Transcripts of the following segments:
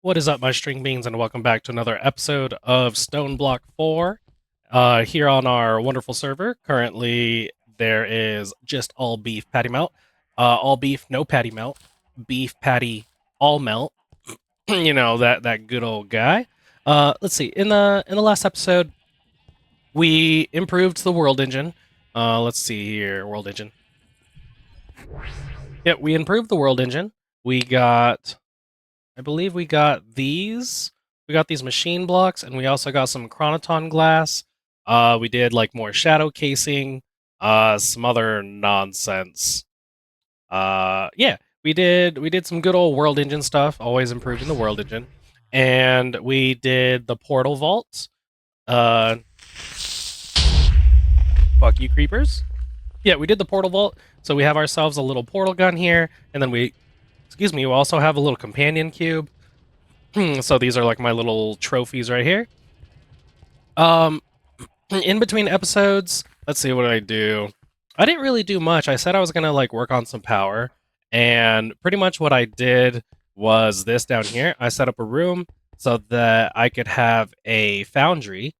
What is up, my string beans, and welcome back to another episode of Stoneblock 4 here on our wonderful server. Currently, there is just all beef patty melt. All beef, no patty melt. Beef patty, all melt. You know, that good old guy. Let's see. In the last episode, we improved the world engine. Let's see here, world engine. Yeah, we improved the world engine. We got I believe we got these. We got these machine blocks, and we also got some chronoton glass. We did like more shadow casing, some other nonsense. Yeah, we did some good old world engine stuff, always improving the world engine. And we did the portal vault. Uh, fuck you, creepers. Yeah, we did the portal vault. So we have ourselves a little portal gun here, and then we also have a little companion cube. So these are like my little trophies right here. Um, in between episodes, let's see, what did I do? I didn't really do much. I said I was gonna like work on some power, and pretty much what I did was this down here. I set up a room so that I could have a foundry.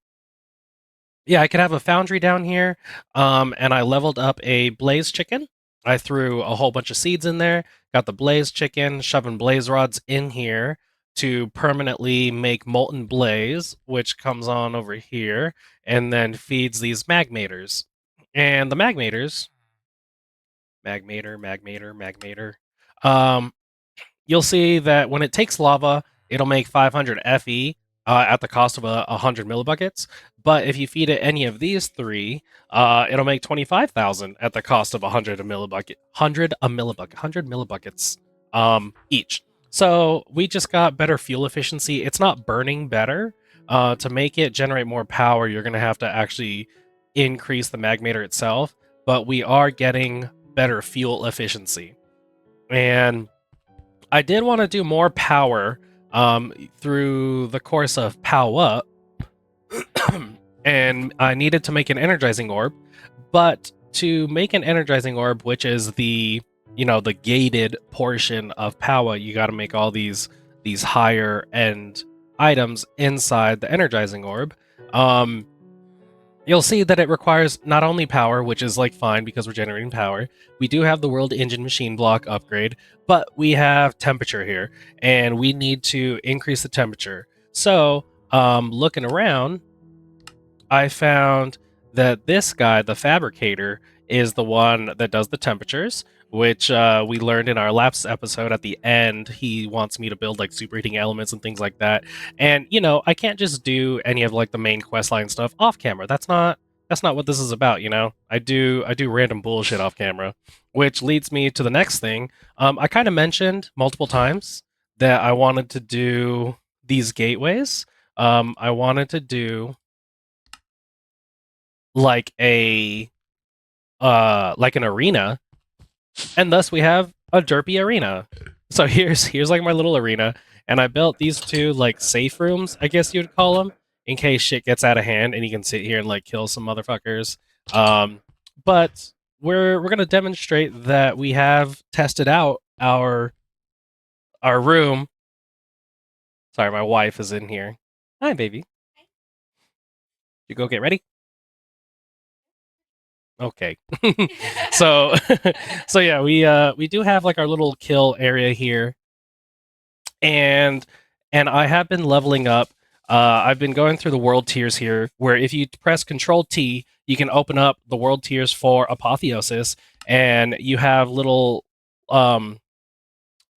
Yeah, I could have a foundry down here, and I leveled up a blaze chicken. I threw a whole bunch of seeds in there, got the blaze chicken, shoving blaze rods in here to permanently make molten blaze, which comes on over here and then feeds these magmators. And the magmator, you'll see that when it takes lava, it'll make 500 Fe at the cost of 100 millibuckets. But if you feed it any of these three, it'll make 25,000 at the cost of 100 millibuckets each. So we just got better fuel efficiency. It's not burning better. To make it generate more power, you're going to have to actually increase the magmator itself. But we are getting better fuel efficiency. And I did want to do more power through the course of Pow Up, and I needed to make an energizing orb. But to make an energizing orb, which is the the gated portion of Powa, you got to make all these higher end items inside the energizing orb. You'll see that it requires not only power, which is like fine because we're generating power. We do have the world engine machine block upgrade, but we have temperature here, and we need to increase the temperature. So, looking around, I found that this guy, the fabricator, is the one that does the temperatures, which we learned in our last episode at the end. He wants me to build like superheating elements and things like that. And I can't just do any of like the main questline stuff off camera. That's not what this is about. I do random bullshit off camera, which leads me to the next thing. I kind of mentioned multiple times that I wanted to do these gateways. I wanted to do like an arena, and thus we have a derpy arena. So here's like my little arena, and I built these two like safe rooms, I guess you'd call them, in case shit gets out of hand and you can sit here and like kill some motherfuckers. But we're gonna demonstrate that we have tested out our room. Sorry, my wife is in here. Hi, baby. You go get ready. Okay. So so yeah, we do have like our little kill area here, and I have been leveling up. I've been going through the world tiers here, where if you press Control T, you can open up the world tiers for Apotheosis, and you have little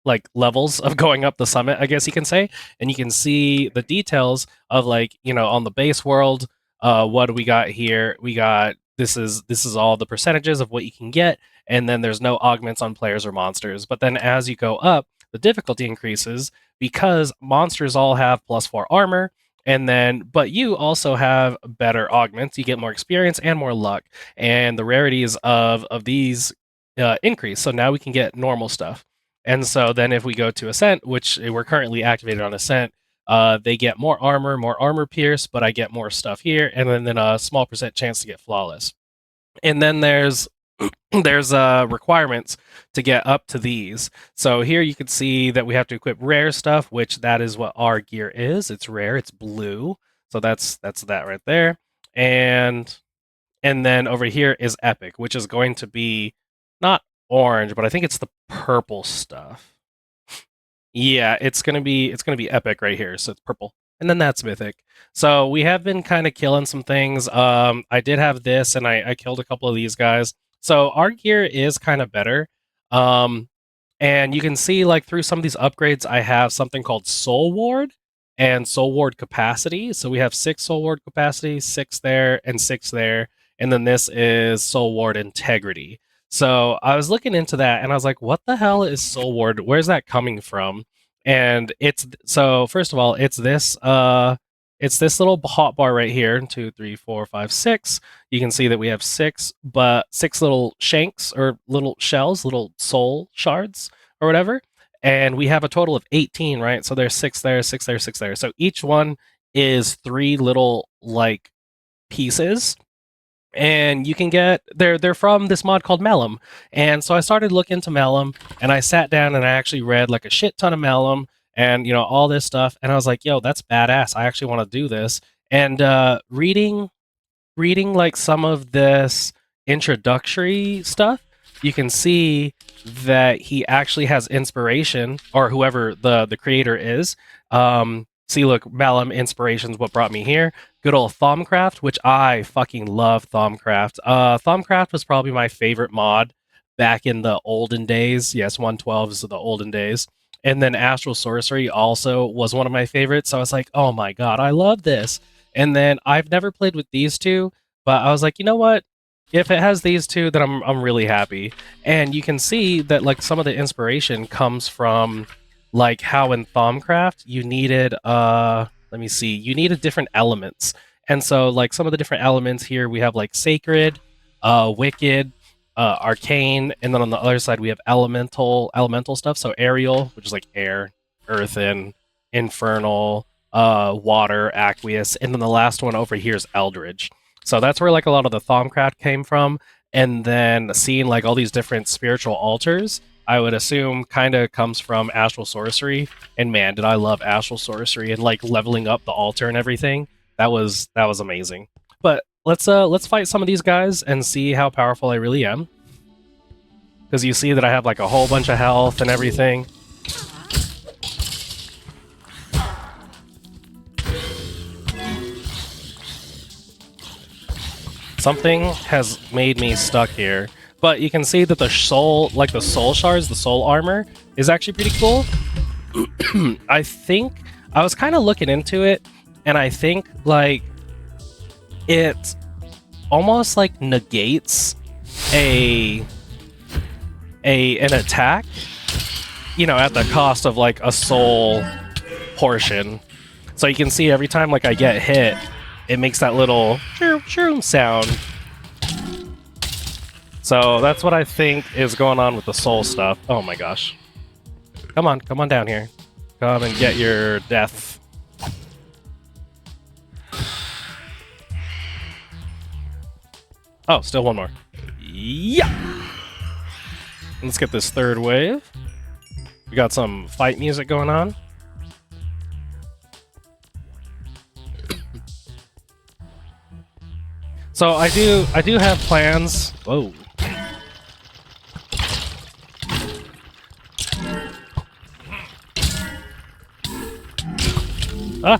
like levels of going up the summit, I guess you can say, and you can see the details of like on the base world. What do we got here? We got this is all the percentages of what you can get, and then there's no augments on players or monsters. But then as you go up, the difficulty increases because monsters all have +4 armor, and then but you also have better augments. You get more experience and more luck, and the rarities of these increase. So now we can get normal stuff. And so then if we go to Ascent, which we're currently activated on Ascent, they get more armor pierce, but I get more stuff here, and then a small percent chance to get flawless. And then there's there's requirements to get up to these. So here you can see that we have to equip rare stuff, which that is what our gear is. It's rare, it's blue. So that's that right there. And then over here is epic, which is going to be not orange, but I think it's the purple stuff. Yeah, it's gonna be epic right here. So it's purple, and then that's mythic. So we have been kind of killing some things. I did have this, and I killed a couple of these guys. So our gear is kind of better. Um, and you can see like through some of these upgrades, I have something called Soul Ward and Soul Ward capacity. So we have 6 Soul Ward capacity, 6 there, and 6 there. And then this is Soul Ward integrity. So I was looking into that and I was like, what the hell is Soul Ward? Where's that coming from? And it's so first of all, it's this little hotbar right here. 2, 3, 4, 5, 6. You can see that we have 6, but 6 little shanks or little shells, little soul shards or whatever. And we have a total of 18, right? So there's 6 there, 6 there, 6 there. So each one is 3 little like pieces, and you can get they're from this mod called Mellum. And so I started looking into Mellum, and I sat down and I actually read like a shit ton of Mellum and all this stuff, and I was like, yo, that's badass. I actually want to do this. And reading like some of this introductory stuff, you can see that he actually has inspiration, or whoever the creator is. See, look, Malum inspiration's what brought me here. Good old Thaumcraft, which I fucking love Thaumcraft. Thaumcraft was probably my favorite mod back in the olden days. Yes, 112 is the olden days. And then Astral Sorcery also was one of my favorites. So I was like, oh my god, I love this. And then I've never played with these two, but I was like, you know what? If it has these two, then I'm really happy. And you can see that like some of the inspiration comes from like how in Thaumcraft you needed let me see, you needed different elements. And so like some of the different elements here, we have like sacred, wicked, arcane, and then on the other side we have elemental stuff. So aerial, which is like air, earthen, infernal, water, aqueous, and then the last one over here is eldritch. So that's where like a lot of the Thaumcraft came from. And then seeing like all these different spiritual altars, I would assume kind of comes from Astral Sorcery. And man, did I love Astral Sorcery and like leveling up the altar and everything. That was amazing. But let's fight some of these guys and see how powerful I really am. Because you see that I have like a whole bunch of health and everything. Something has made me stuck here. But you can see that the soul, like the soul shards, the soul armor, is actually pretty cool. I think I was kind of looking into it, and I think like it almost like negates an attack, at the cost of like a soul portion. So you can see every time like I get hit, it makes that little shroom sound. So that's what I think is going on with the soul stuff. Oh my gosh. Come on down here. Come and get your death. Oh, still one more. Yeah! Let's get this third wave. We got some fight music going on. So I do have plans. Whoa. Ah!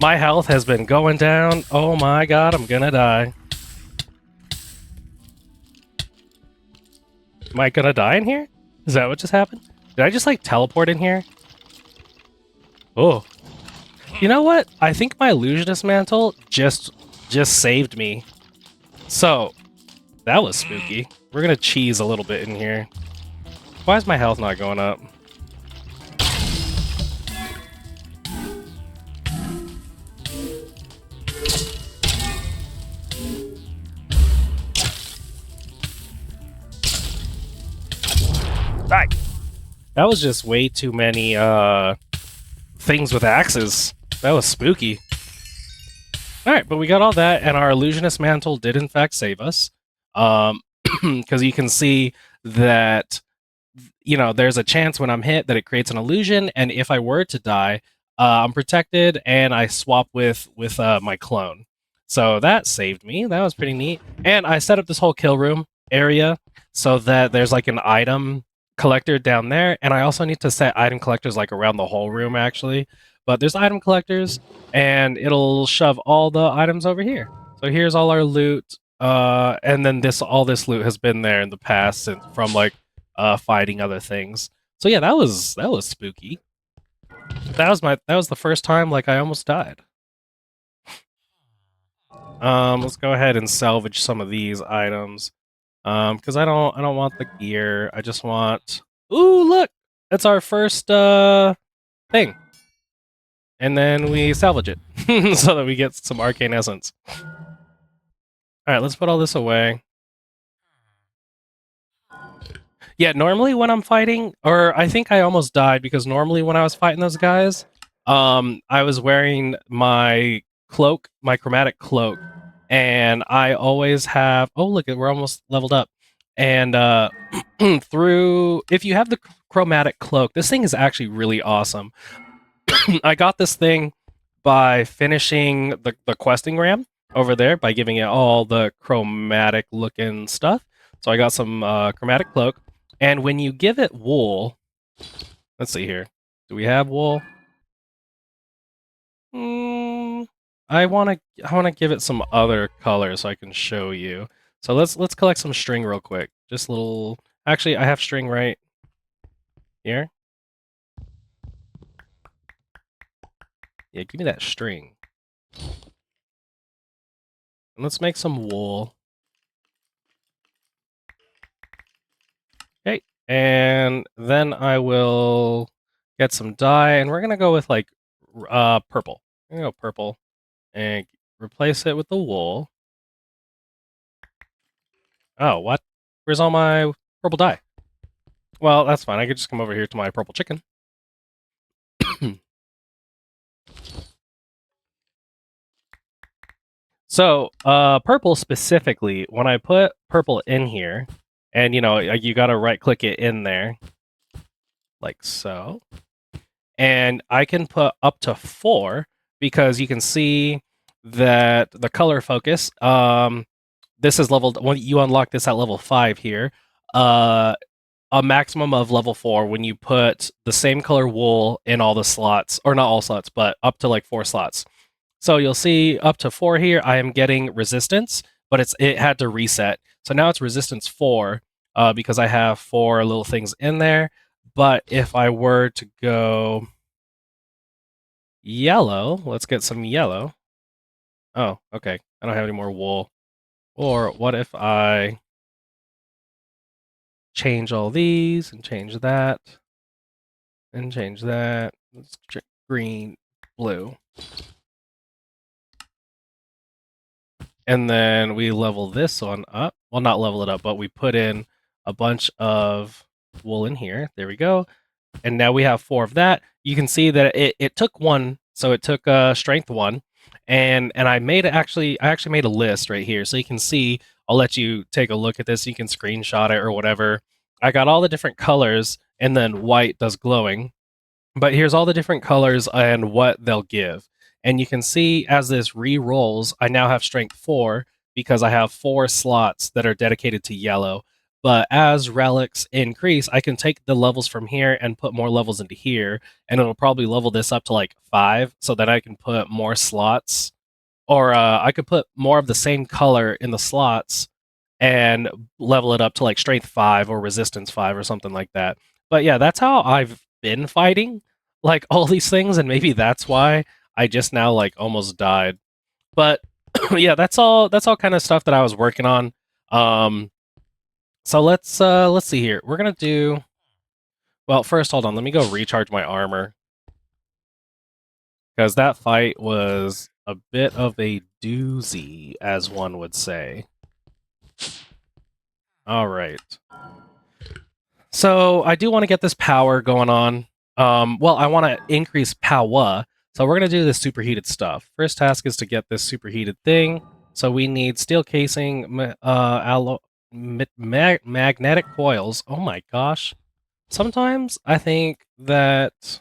My health has been going down. Oh my god, I'm gonna die. Am I gonna die in here? Is that what just happened? Did I just like teleport in here? Oh. You know what? I think my illusionist mantle just saved me. So, that was spooky. We're gonna cheese a little bit in here. Why is my health not going up? Die! That was just way too many things with axes. That was spooky. Alright, but we got all that, and our illusionist mantle did in fact save us. Because you can see that, you know, there's a chance when I'm hit that it creates an illusion, and if I were to die, I'm protected, and I swap with my clone. So that saved me. That was pretty neat. And I set up this whole kill room area so that there's like an item collector down there, and I also need to set item collectors like around the whole room actually. But there's item collectors, and it'll shove all the items over here. So here's all our loot, and then all this loot has been there in the past since from like fighting other things. So yeah, that was spooky. That was the first time like I almost died. Let's go ahead and salvage some of these items. Because I don't want the gear. I just want. Ooh, look, that's our first thing. And then we salvage it so that we get some arcane essence. All right, let's put all this away. Yeah, normally when I'm fighting, or I think I almost died because normally when I was fighting those guys, I was wearing my cloak, my chromatic cloak, and I always have. Oh, look, we're almost leveled up. And through, if you have the chromatic cloak, this thing is actually really awesome. I got this thing by finishing the questing ram over there by giving it all the chromatic looking stuff. So I got some chromatic cloak, and when you give it wool, let's see here. Do we have wool? I wanna give it some other color so I can show you. So let's collect some string real quick. Just little. Actually, I have string right here. Yeah, give me that string. And let's make some wool. Okay, and then I will get some dye, and we're gonna go with like purple. I'm gonna go purple and replace it with the wool. Oh, what? Where's all my purple dye? Well, that's fine. I could just come over here to my purple chicken. So, purple specifically, when I put purple in here, and you know, you gotta right click it in there, like so. And I can put up to 4 because you can see that the color focus, this is leveled, when you unlock this at level 5 here, a maximum of level 4 when you put the same color wool in all the slots, or not all slots, but up to like 4 slots. So you'll see up to 4 here, I am getting resistance, but it had to reset. So now it's resistance 4 because I have 4 little things in there. But if I were to go yellow, let's get some yellow. Oh, okay. I don't have any more wool. Or what if I change all these and change that and change that? Let's green, blue. And then we level this one up. Well, not level it up, but we put in a bunch of wool in here. There we go. And now we have 4 of that. You can see that it took 1, so it took strength 1. And I actually made a list right here. So you can see, I'll let you take a look at this. You can screenshot it or whatever. I got all the different colors, and then white does glowing. But here's all the different colors and what they'll give. And you can see as this re-rolls, I now have strength 4 because I have 4 slots that are dedicated to yellow. But as relics increase, I can take the levels from here and put more levels into here, and it'll probably level this up to like 5 so that I can put more slots. Or I could put more of the same color in the slots and level it up to like strength 5 or resistance 5 or something like that. But yeah, that's how I've been fighting like all these things, and maybe that's why I just now like almost died. But yeah, that's all kind of stuff that I was working on. So let's see here. We're gonna do, well, first hold on, let me go recharge my armor. Because that fight was a bit of a doozy, as one would say. Alright. So I do want to get this power going on. Well, I want to increase power, so we're gonna do this superheated stuff. First task is to get this superheated thing. So we need steel casing, magnetic coils. Oh my gosh! Sometimes I think that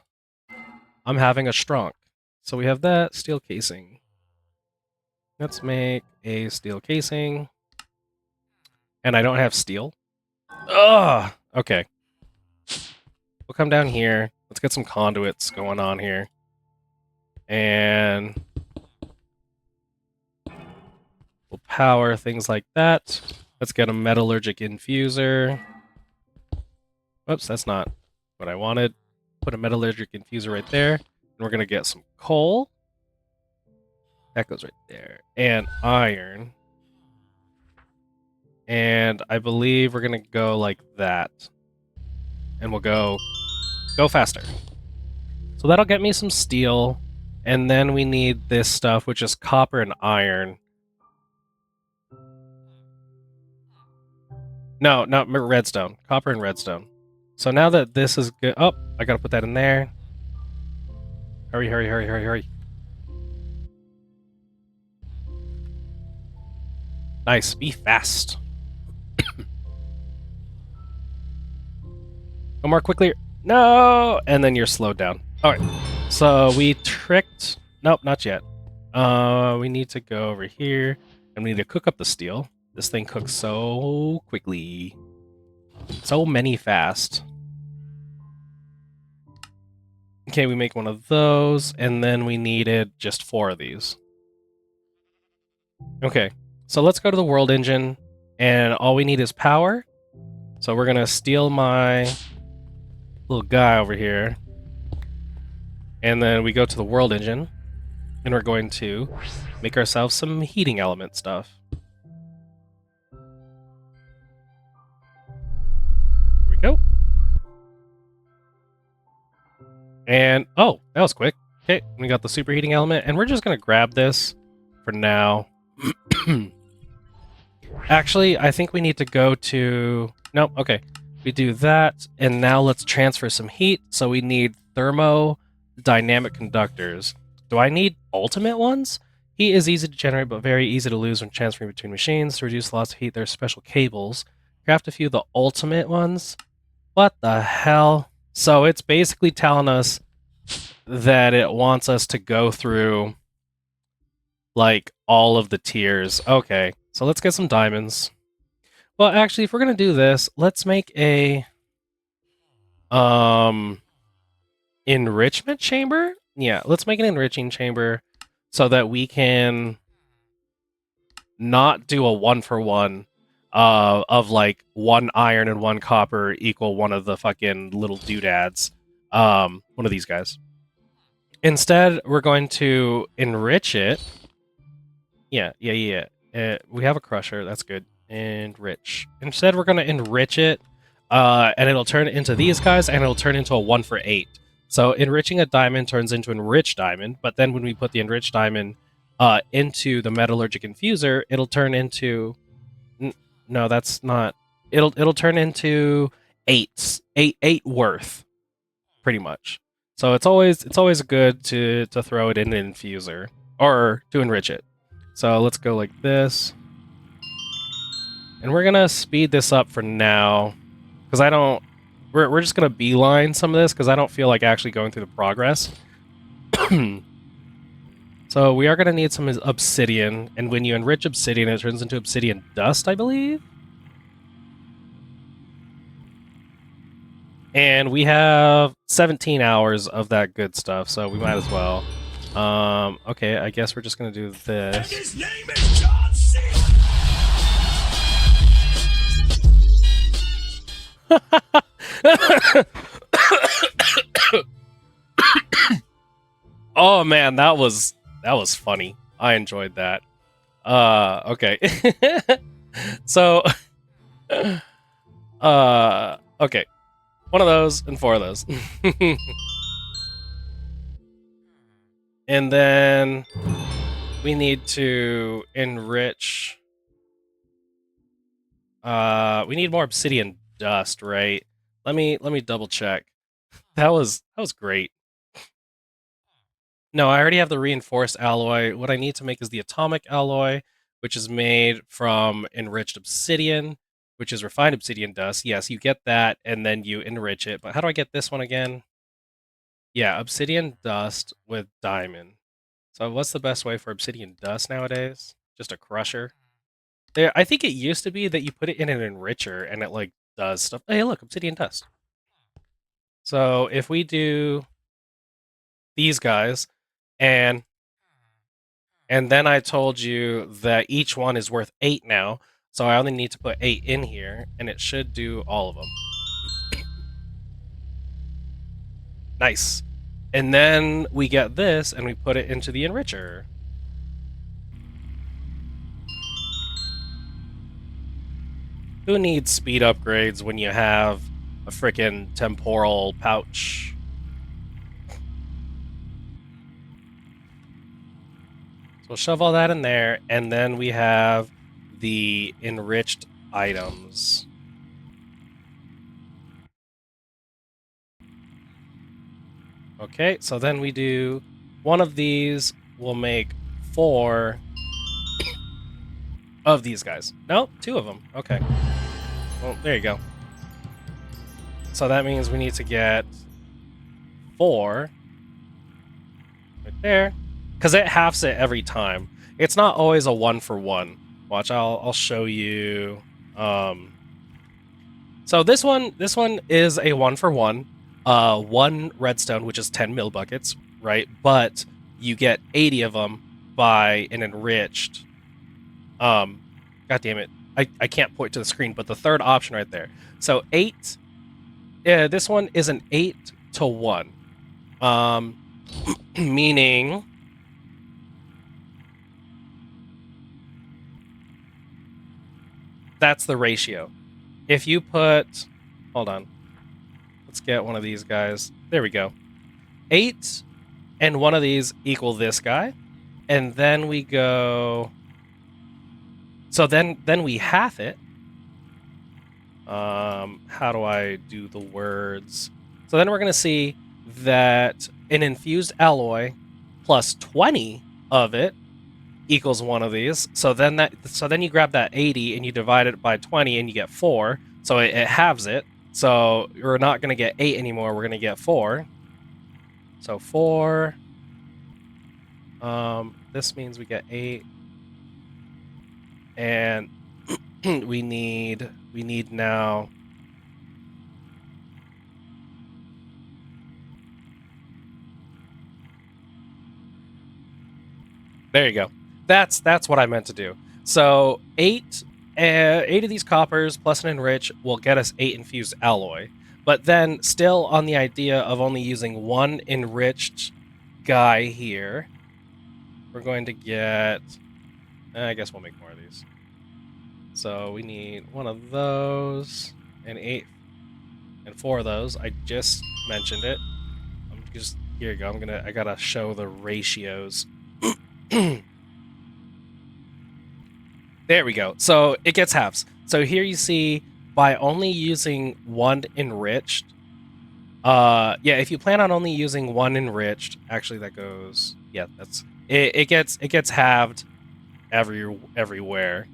I'm having a stroke. So we have that steel casing. Let's make a steel casing, and I don't have steel. Ugh. Okay. We'll come down here. Let's get some conduits going on here. And we'll power things like that. Let's get a metallurgic infuser. Whoops, that's not what I wanted. Put a metallurgic infuser right there. And we're going to get some coal. That goes right there. And iron. And I believe we're going to go like that. And we'll go faster. So that'll get me some steel. And then we need this stuff, which is copper and iron. No, not redstone. Copper and redstone. So now that this is good... Oh, I gotta put that in there. Hurry, hurry, hurry, hurry, hurry. Nice, be fast. Go more quickly. No! And then you're slowed down. Alright, so we tricked... Nope, not yet. We need to go over here, and we need to cook up the steel. This thing cooks so quickly. So many fast. Okay, we make one of those, and then we needed just 4 of these. Okay, so let's go to the world engine, and all we need is power. So we're gonna steal my little guy over here, and then we go to the world engine, and we're going to make ourselves some heating element stuff. Here we go. And, oh, that was quick. Okay, we got the superheating element, and we're just gonna grab this for now. Actually, I think we need to go to... Nope, okay. We do that, and now let's transfer some heat. So we need thermodynamic conductors. Do I need ultimate ones? Heat is easy to generate, but very easy to lose when transferring between machines. To reduce loss of heat, there are special cables. Craft a few of the ultimate ones. What the hell? So it's basically telling us that it wants us to go through like all of the tiers. Okay, so let's get some diamonds. Well, actually, if we're gonna do this, let's make a enrichment chamber. Yeah, let's make an enriching chamber so that we can not do a 1-for-1 of like 1 iron and 1 copper equal one of the fucking little doodads. One of these guys. Instead, we're going to enrich it. Yeah. We have a crusher. That's good. Enrich. Instead, we're going to enrich it, and it'll turn into these guys, and it'll turn into a 1-for-8. So enriching a diamond turns into enriched diamond, but then when we put the enriched diamond into the metallurgic infuser, it'll turn into... No, that's not... It'll turn into 8 worth, pretty much. So it's always good to throw it in an infuser or to enrich it. So let's go like this. And we're gonna speed this up for now, because I don't... We're just gonna beeline some of this, because I don't feel like actually going through the progress. So we are gonna need some obsidian, and when you enrich obsidian, it turns into obsidian dust, I believe? And we have 17 hours of that good stuff, so we might as well. Okay, I guess we're just gonna do this. His name is John C. Oh man, that was funny. I enjoyed that. Okay. So okay. 1 of those and 4 of those. And then we need to enrich... we need more obsidian dust, right? Let me double check. That was great. No, I already have the reinforced alloy. What I need to make is the atomic alloy, which is made from enriched obsidian, which is refined obsidian dust. Yes, you get that, and then you enrich it. But how do I get this one again? Yeah, obsidian dust with diamond. So what's the best way for obsidian dust nowadays? Just a crusher? I think it used to be that you put it in an enricher and it like does stuff. Hey, look, obsidian dust. So if we do these guys, and then I told you that each one is worth 8 now, so I only need to put 8 in here, and it should do all of them. Nice. And then we get this, and we put it into the enricher. Who needs speed upgrades when you have a frickin' temporal pouch? So we'll shove all that in there, and then we have the enriched items. Okay, so then we do one of these, we'll make 4 of these guys. No, 2 of them. Okay. Well, there you go. So that means we need to get 4 right there, because it halves it every time. It's not always a 1-for-1. Watch, I'll show you. So this one is a 1-for-1. 1 redstone, which is 10 mill buckets, right? But you get 80 of them by an enriched. God damn it! I can't point to the screen, but the third option right there. So 8. This one is an 8-to-1. Meaning that's the ratio. If you put, hold on, let's get one of these guys. There we go. 8 and one of these equal this guy, and then we go. So then we half it. How do I do the words? So then we're gonna see that an infused alloy plus 20 of it equals one of these. So then you grab that 80 and you divide it by 20 and you get 4. So it halves it. So we're not going to get 8 anymore. We're going to get 4. So 4. This means we get 8. And we need now. There you go. That's what I meant to do. So 8 of these coppers plus an enrich will get us 8 infused alloy. But then still on the idea of only using 1 enriched guy here, we're going to get, I guess we'll make more of these. So we need 1 of those and 8 and 4 of those. I just mentioned it. Here you go. I gotta show the ratios. There we go. So it gets halves. So here you see by only using 1 enriched. Yeah, if you plan on only using 1 enriched, actually that goes. Yeah, that's it. It gets halved everywhere.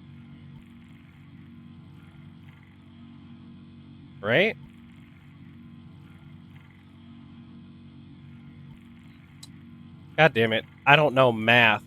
Right? God damn it. I don't know math.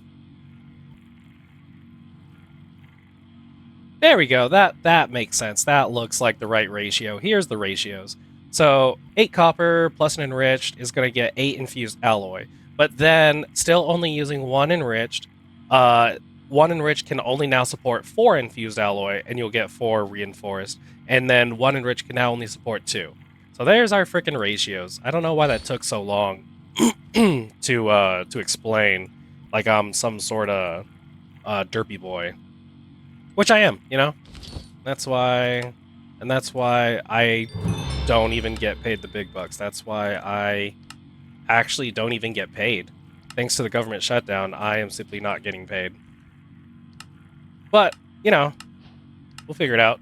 There we go. That makes sense. That looks like the right ratio. Here's the ratios. So 8 copper plus an enriched is going to get 8 infused alloy. But then still only using 1 enriched, 1 enriched can only now support 4 infused alloy, and you'll get 4 reinforced. And then 1 enriched can now only support 2. So there's our freaking ratios. I don't know why that took so long to explain. Like I'm some sort of derpy boy. Which I am, you know? That's why I don't even get paid the big bucks. That's why I actually don't even get paid. Thanks to the government shutdown, I am simply not getting paid. But, you know, we'll figure it out.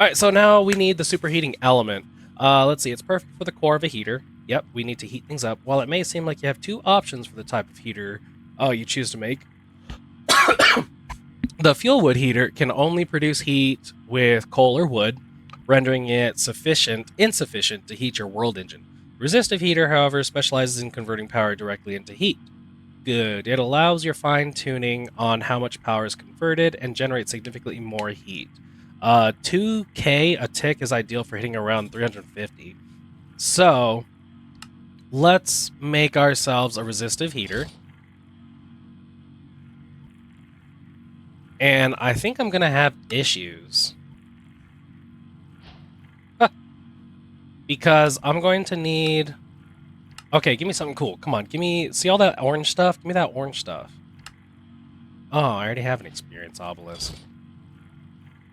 Alright, so now we need the superheating element. Let's see, it's perfect for the core of a heater. Yep, we need to heat things up. While it may seem like you have two options for the type of heater you choose to make, the fuel wood heater can only produce heat with coal or wood, rendering it insufficient to heat your world engine. Resistive heater, however, specializes in converting power directly into heat. Good. It allows your fine tuning on how much power is converted and generates significantly more heat. 2K a tick is ideal for hitting around 350. So let's make ourselves a resistive heater. And I think I'm going to have issues. Because I'm going to need... Okay, give me something cool. Come on, give me... See all that orange stuff? Give me that orange stuff. Oh, I already have an experience obelisk.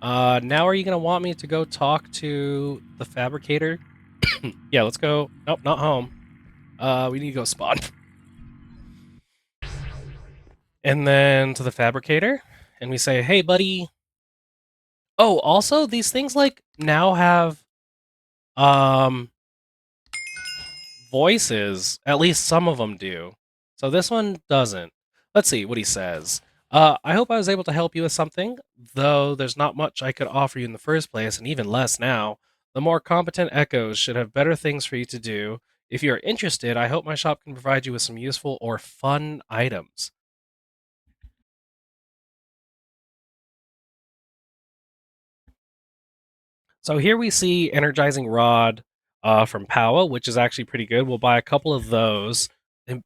Now are you going to want me to go talk to the fabricator? Yeah, let's go... Nope, not home. We need to go spawn. And then to the fabricator. And we say, hey, buddy. Oh, also, these things, like, now have... voices. At least some of them do. So this one doesn't. Let's see what he says. I hope I was able to help you with something, though there's not much I could offer you in the first place, and even less now. The more competent echoes should have better things for you to do. If you are interested, I hope my shop can provide you with some useful or fun items. So here we see Energizing Rod from Powa, which is actually pretty good. We'll buy a couple of those.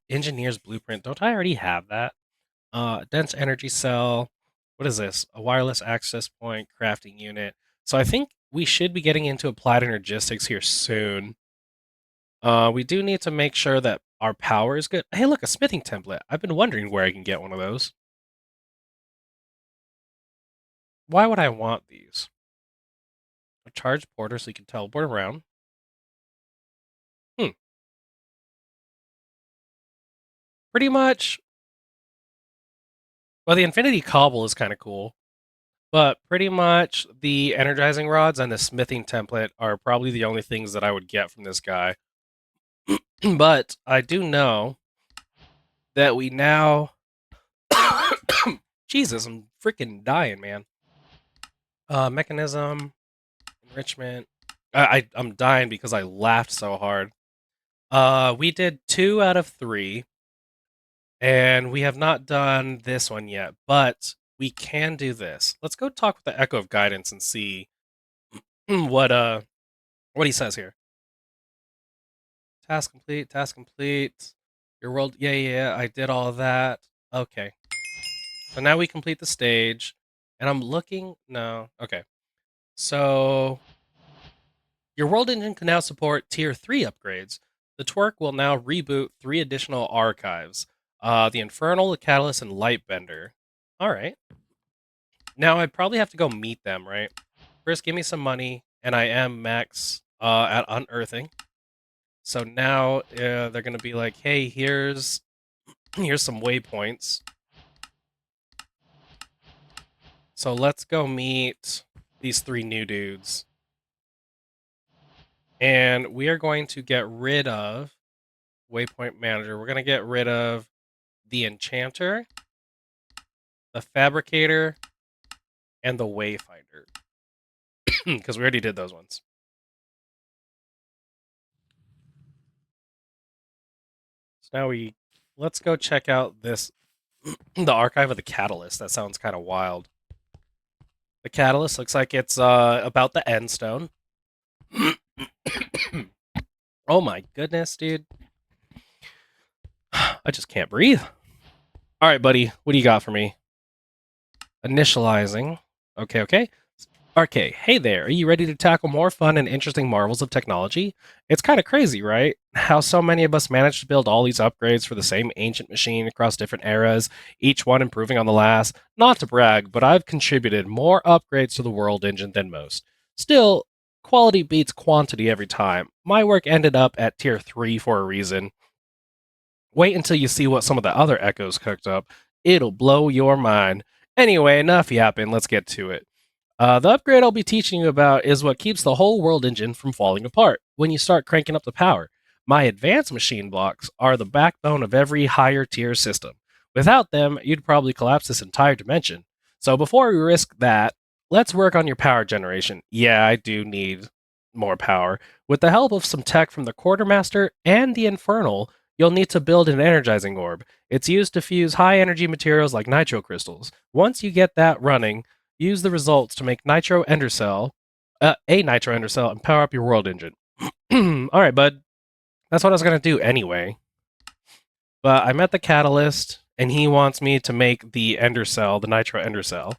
Engineer's Blueprint. Don't I already have that? Dense energy cell. What is this? A wireless access point, crafting unit. So I think we should be getting into applied energistics here soon. We do need to make sure that our power is good. Hey, look, a smithing template. I've been wondering where I can get one of those. Why would I want these? A charged porter so you can teleport around. Hmm. Pretty much. Well, the infinity cobble is kind of cool. But pretty much the energizing rods and the smithing template are probably the only things that I would get from this guy. But I do know that we now... Jesus, I'm freaking dying, man. Mechanism, enrichment. I'm dying because I laughed so hard. We did 2 out of 3, and we have not done this one yet, but we can do this. Let's go talk with the Echo of Guidance and see what he says here. Task complete, task complete. Your world, yeah, I did all of that. Okay. So now we complete the stage, and I'm looking, no, okay. So, your world engine can now support tier 3 upgrades. The Twerk will now reboot 3 additional archives. The Infernal, the Catalyst, and Lightbender. Alright. Now I'd probably have to go meet them, right? First, give me some money, and I am max at Unearthing. So now they're going to be like, hey, here's some waypoints. So let's go meet these 3 new dudes. And we are going to get rid of Waypoint Manager. We're going to get rid of the Enchanter, the Fabricator, and the Wayfinder. Because we already did those ones. So now let's go check out this, the Archive of the Catalyst. That sounds kind of wild. The Catalyst looks like it's about the End Stone. Oh my goodness, dude. I just can't breathe. All right, buddy. What do you got for me? Initializing. Okay. RK, hey there. Are you ready to tackle more fun and interesting marvels of technology? It's kind of crazy, right? How so many of us managed to build all these upgrades for the same ancient machine across different eras, each one improving on the last. Not to brag, but I've contributed more upgrades to the world engine than most. Still, quality beats quantity every time. My work ended up at tier 3 for a reason. Wait until you see what some of the other echoes cooked up. It'll blow your mind. Anyway, enough yapping, let's get to it. The upgrade I'll be teaching you about is what keeps the whole world engine from falling apart when you start cranking up the power. My advanced machine blocks are the backbone of every higher tier system. Without them, you'd probably collapse this entire dimension. So before we risk that, let's work on your power generation. Yeah, I do need more power. With the help of some tech from the Quartermaster and the Infernal, you'll need to build an energizing orb. It's used to fuse high energy materials like nitro crystals. Once you get that running, use the results to make a nitro ender cell, and power up your world engine. All right, bud. That's what I was gonna do anyway. But I met the catalyst, and he wants me to make the ender cell, the nitro ender cell.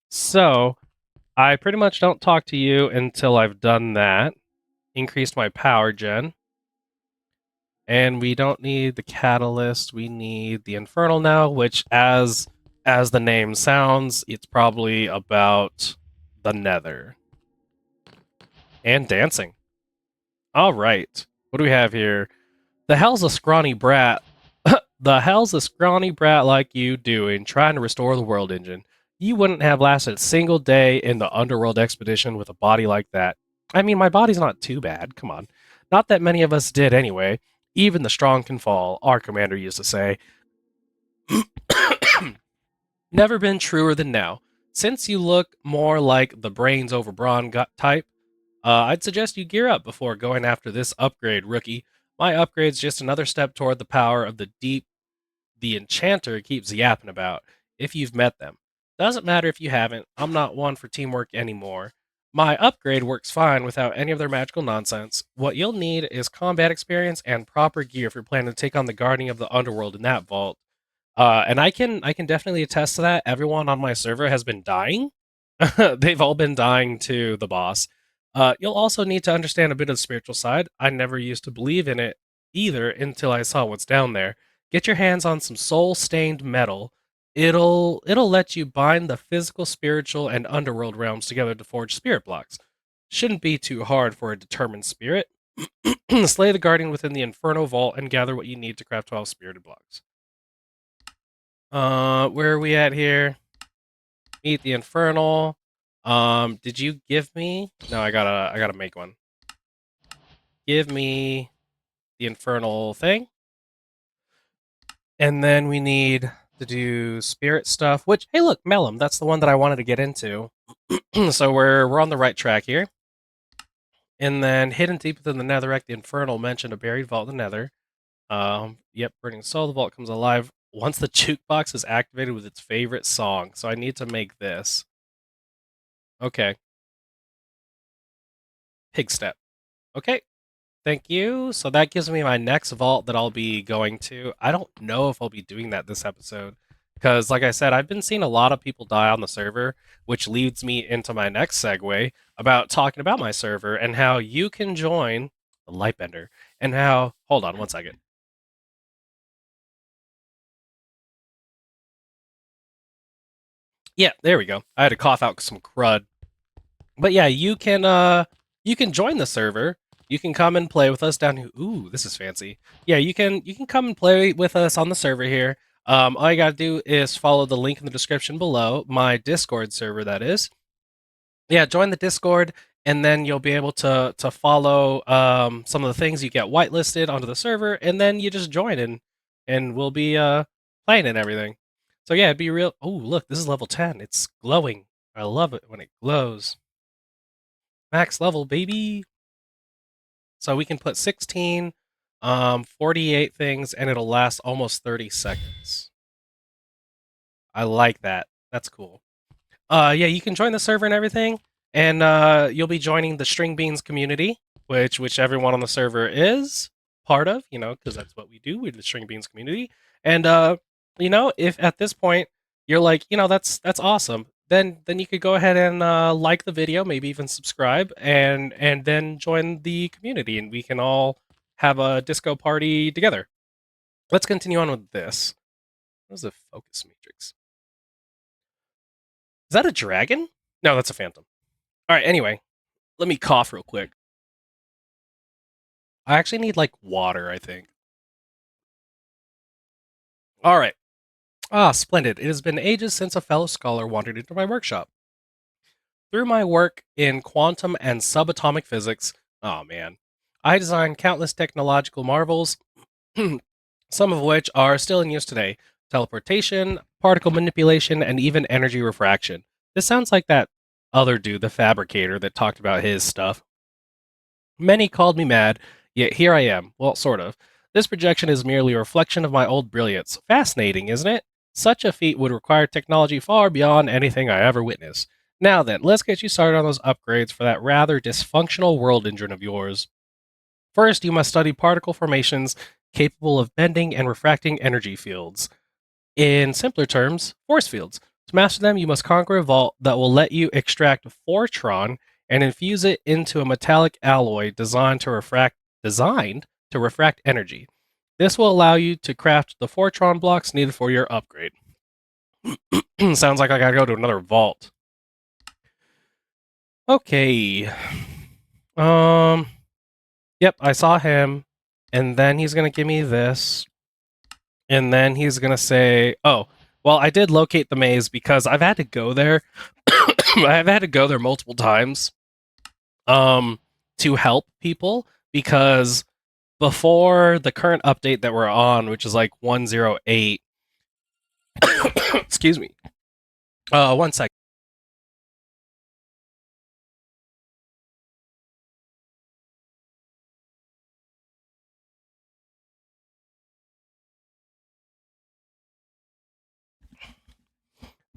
So I pretty much don't talk to you until I've done that. Increased my power gen. And we don't need the catalyst, we need the infernal now, which as the name sounds, it's probably about the nether. And dancing. Alright. What do we have here? The hell's a scrawny brat? The hell's a scrawny brat like you doing, trying to restore the world engine? You wouldn't have lasted a single day in the underworld expedition with a body like that. I mean, my body's not too bad, come on. Not that many of us did anyway. Even the strong can fall, our commander used to say. Never been truer than now. Since you look more like the brains over brawn type, I'd suggest you gear up before going after this upgrade, rookie. My upgrade's just another step toward the power of the deep the enchanter keeps yapping about, if you've met them. Doesn't matter if you haven't, I'm not one for teamwork anymore. My upgrade works fine without any of their magical nonsense. What you'll need is combat experience and proper gear if you're planning to take on the Guardian of the Underworld in that vault. And I can definitely attest to that. Everyone on my server has been dying. They've all been dying to the boss. You'll also need to understand a bit of the spiritual side. I never used to believe in it either until I saw what's down there. Get your hands on some soul-stained metal. It'll let you bind the physical, spiritual, and underworld realms together to forge spirit blocks. Shouldn't be too hard for a determined spirit. Slay the guardian within the Inferno Vault and gather what you need to craft 12 spirited blocks. Where are we at here? Meet the Infernal. Did you give me? No, I gotta make one. Give me the Infernal thing. And then we need to do spirit stuff, which, hey look, Mellum, that's the one that I wanted to get into. So we're on the right track here. And then hidden deep within the netherrack, the Infernal mentioned a buried vault in the nether. Yep, burning soul, the vault comes alive once the jukebox is activated with its favorite song. So I need to make this. Okay. Pig step. Okay. Thank you. So that gives me my next vault that I'll be going to. I don't know if I'll be doing that this episode. Because, like I said, I've been seeing a lot of people die on the server, which leads me into my next segue about talking about my server and how you can join the Lightbender. And how. Hold on one second. Yeah, there we go. I had to cough out some crud. But yeah, you can join the server. You can come and play with us down here. Ooh, this is fancy. Yeah, you can come and play with us on the server here. All you gotta do is follow the link in the description below, my Discord server, that is. Yeah, join the Discord, and then you'll be able to follow some of the things you get whitelisted onto the server, and then you just join and we'll be playing and everything. So yeah, it'd be real. Oh, look, this is level 10. It's glowing. I love it when it glows. Max level, baby. So we can put 16, 48 things, and it'll last almost 30 seconds. I like that. That's cool. Yeah, you can join the server and everything, and you'll be joining the String Beans community, which everyone on the server is part of, because that's what we do. We're the String Beans community. And if at this point you're like, that's awesome, then you could go ahead and like the video, maybe even subscribe, and then join the community, and we can all have a disco party together. Let's continue on with this. What is the focus matrix? Is that a dragon? No, that's a phantom. All right, anyway, let me cough real quick. I actually need, like, water, I think. All right. Ah, splendid. It has been ages since a fellow scholar wandered into my workshop. Through my work in quantum and subatomic physics, Oh man. I designed countless technological marvels, some of which are still in use today. Teleportation, particle manipulation, and even energy refraction. This sounds like that other dude, the fabricator, that talked about his stuff. Many called me mad, yet here I am. Well, sort of. This projection is merely a reflection of my old brilliance. Fascinating, isn't it? Such a feat would require technology far beyond anything I ever witnessed. Now then, let's get you started on those upgrades for that rather dysfunctional world engine of yours. First, you must study particle formations capable of bending and refracting energy fields. In simpler terms, force fields. To master them, you must conquer a vault that will let you extract Fortron and infuse it into a metallic alloy designed to refract energy. This will allow you to craft the Fortron blocks needed for your upgrade. Sounds like I gotta go to another vault. Okay. Yep, I saw him, and then he's gonna give me this, and then he's gonna say, "Oh, well, I did locate the maze because I've had to go there. I've had to go there multiple times, to help people because before the current update that we're on, which is like 108. Excuse me. One second.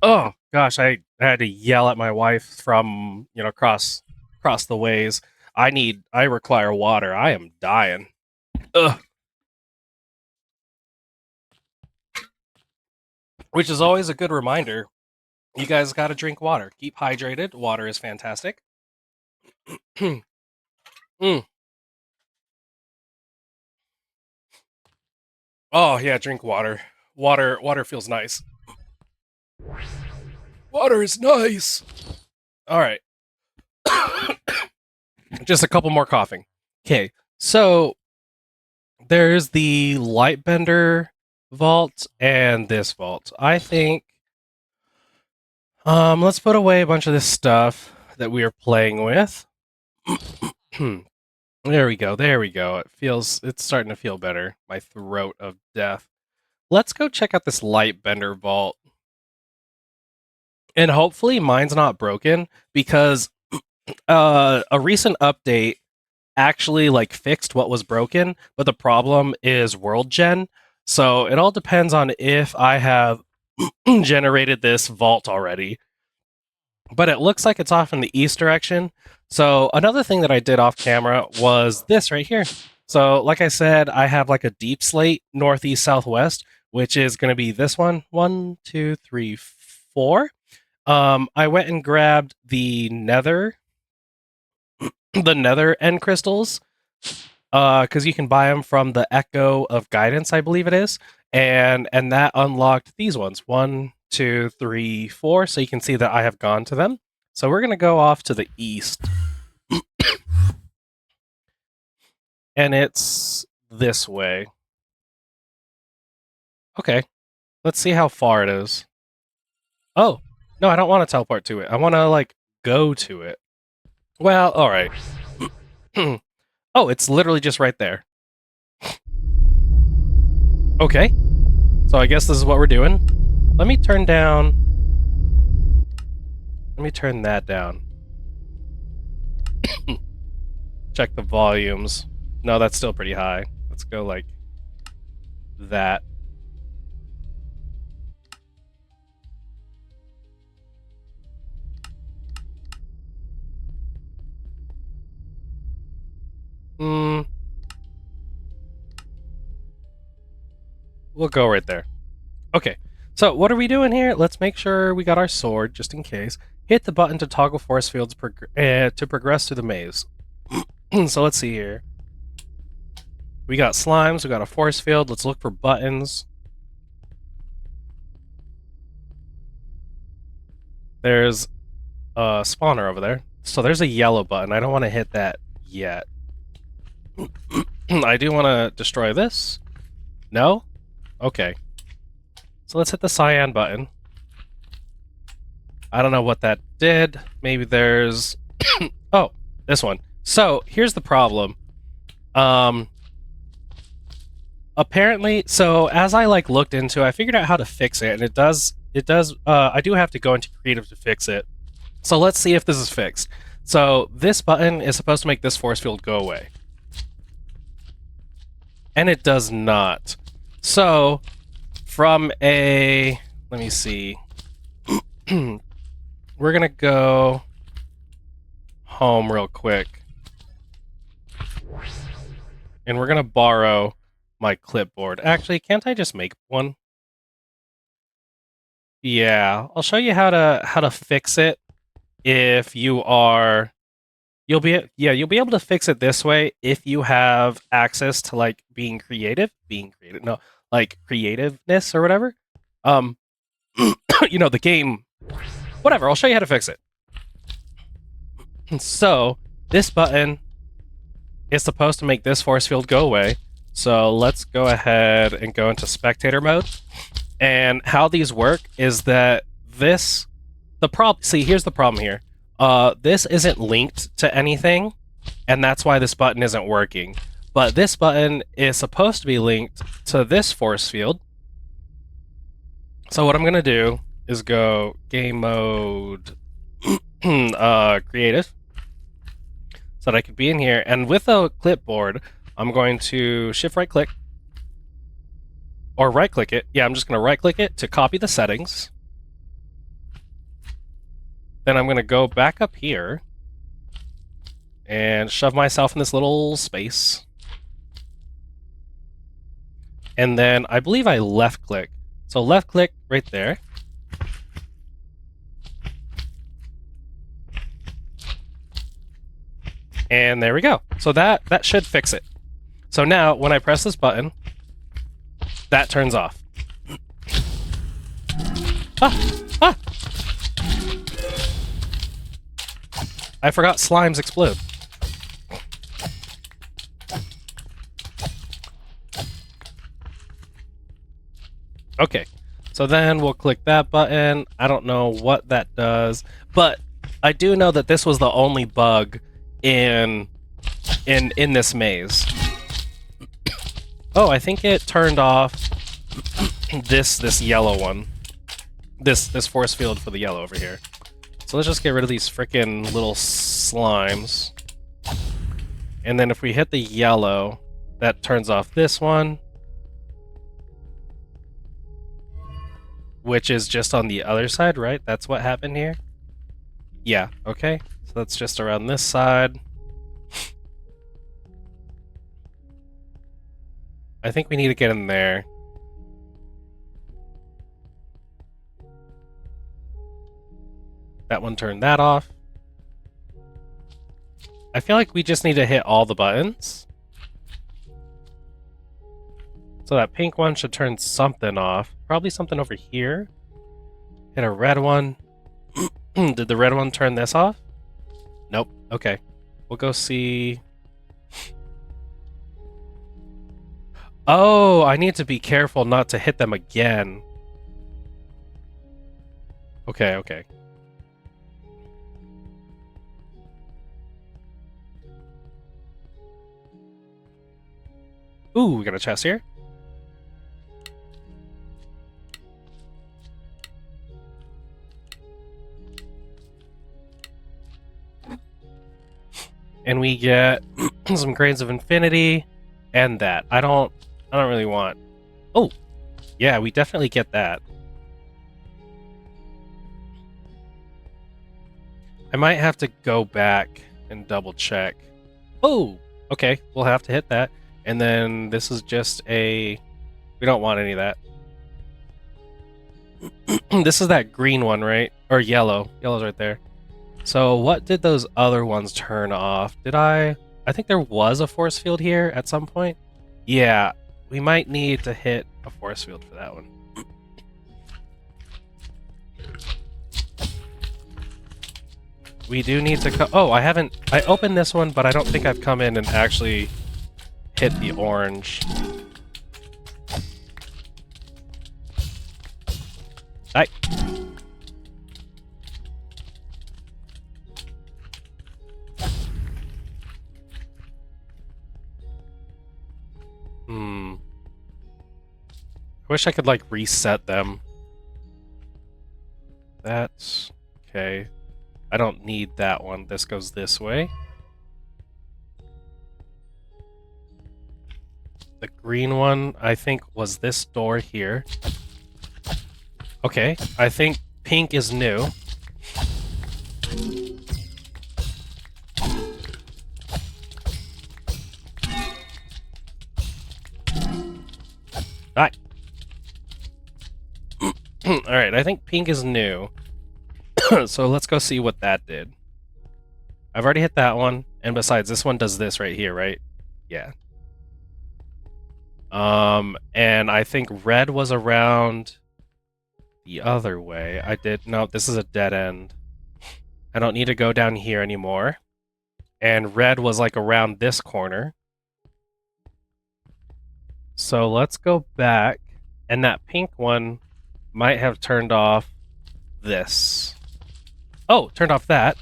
Oh gosh, I had to yell at my wife from across the ways. I require water. I am dying. Ugh. Which is always a good reminder. You guys got to drink water. Keep hydrated. Water is fantastic. Mm. Oh yeah, drink water. Water feels nice. Water is nice. All right. Just a couple more coughing. Okay. So there's the Lightbender vault and this vault. I think let's put away a bunch of this stuff that we are playing with. There we go. There we go. It's starting to feel better. My throat of death. Let's go check out this Lightbender vault. And hopefully mine's not broken because a recent update actually like fixed what was broken, but the problem is world gen. So it all depends on if I have generated this vault already. But it looks like it's off in the east direction. So another thing that I did off camera was this right here. So like I said, I have like a deep slate northeast southwest, which is going to be this one. 1, 2, 3, 4. I went and grabbed the Nether end crystals, because you can buy them from the Echo of Guidance, I believe it is, and that unlocked these ones. 1, 2, 3, 4. So you can see that I have gone to them. So we're gonna go off to the east, and it's this way. Okay, let's see how far it is. Oh no, I don't want to teleport to it. I want to like go to it. Well, all right. Oh, it's literally just right there. Okay. So I guess this is what we're doing. Let me turn down... Let me turn that down. Check the volumes. No, that's still pretty high. Let's go like that. We'll go right there. Okay, so what are we doing here? Let's make sure we got our sword, just in case. Hit the button to toggle force fields to progress through the maze. So let's see here. We got slimes, we got a force field. Let's look for buttons. There's a spawner over there. So there's a yellow button. I don't want to hit that yet. I do want to destroy this. No? Okay. So let's hit the cyan button. I don't know what that did. Maybe there's... oh, this one. So here's the problem. Apparently, so as I like looked into it, I figured out how to fix it, and it does I do have to go into creative to fix it. So let's see if this is fixed. So this button is supposed to make this force field go away. And it does not. So from a, let me see. We're gonna go home real quick. And we're gonna borrow my clipboard. Actually, can't I just make one? Yeah, I'll show you how to fix it if you are you'll be able to fix it this way if you have access to like being creative, no, like creativeness or whatever. You know, the game, whatever, I'll show you how to fix it. So, this button is supposed to make this force field go away. So, let's go ahead and go into spectator mode. And how these work is that here's the problem here. This isn't linked to anything, and that's why this button isn't working. But this button is supposed to be linked to this force field. So what I'm going to do is go game mode creative so that I could be in here. And with a clipboard, I'm going to shift right click or right click it. Yeah, I'm just going to right click it to copy the settings. Then I'm going to go back up here and shove myself in this little space. And then I believe I left click. So left click right there. And there we go. So that should fix it. So now when I press this button, that turns off. Ah! I forgot slimes explode. Okay, so then we'll click that button. I don't know what that does, but I do know that this was the only bug in this maze. Oh, I think it turned off this yellow one. This force field for the yellow over here. So let's just get rid of these frickin' little slimes. And then if we hit the yellow, that turns off this one. Which is just on the other side, right? That's what happened here? Yeah, okay. So that's just around this side. I think we need to get in there. That one turned that off. I feel like we just need to hit all the buttons. So that pink one should turn something off. Probably something over here. Hit a red one. Did the red one turn this off? Nope. Okay. We'll go see... Oh, I need to be careful not to hit them again. Okay, okay. Ooh, we got a chest here. And we get some Grains of Infinity and that. I don't really want... Oh, yeah, we definitely get that. I might have to go back and double check. Oh, okay, we'll have to hit that. And then this is just a... We don't want any of that. This is that green one, right? Or yellow. Yellow's right there. So what did those other ones turn off? Did I think there was a force field here at some point. Yeah, we might need to hit a force field for that one. We do need to oh, I opened this one, but I don't think I've come in and actually hit the orange. Die. wish I could, like, reset them. That's... okay. I don't need that one. This goes this way. The green one, I think, was this door here. Okay, I think pink is new. Ah. Alright, I think pink is new. So let's go see what that did. I've already hit that one, and besides, this one does this right here, right? Yeah. And I think red was around the other way. No, this is a dead end. I don't need to go down here anymore. And red was like around this corner. So let's go back, and that pink one might have turned off this. Oh, turned off that,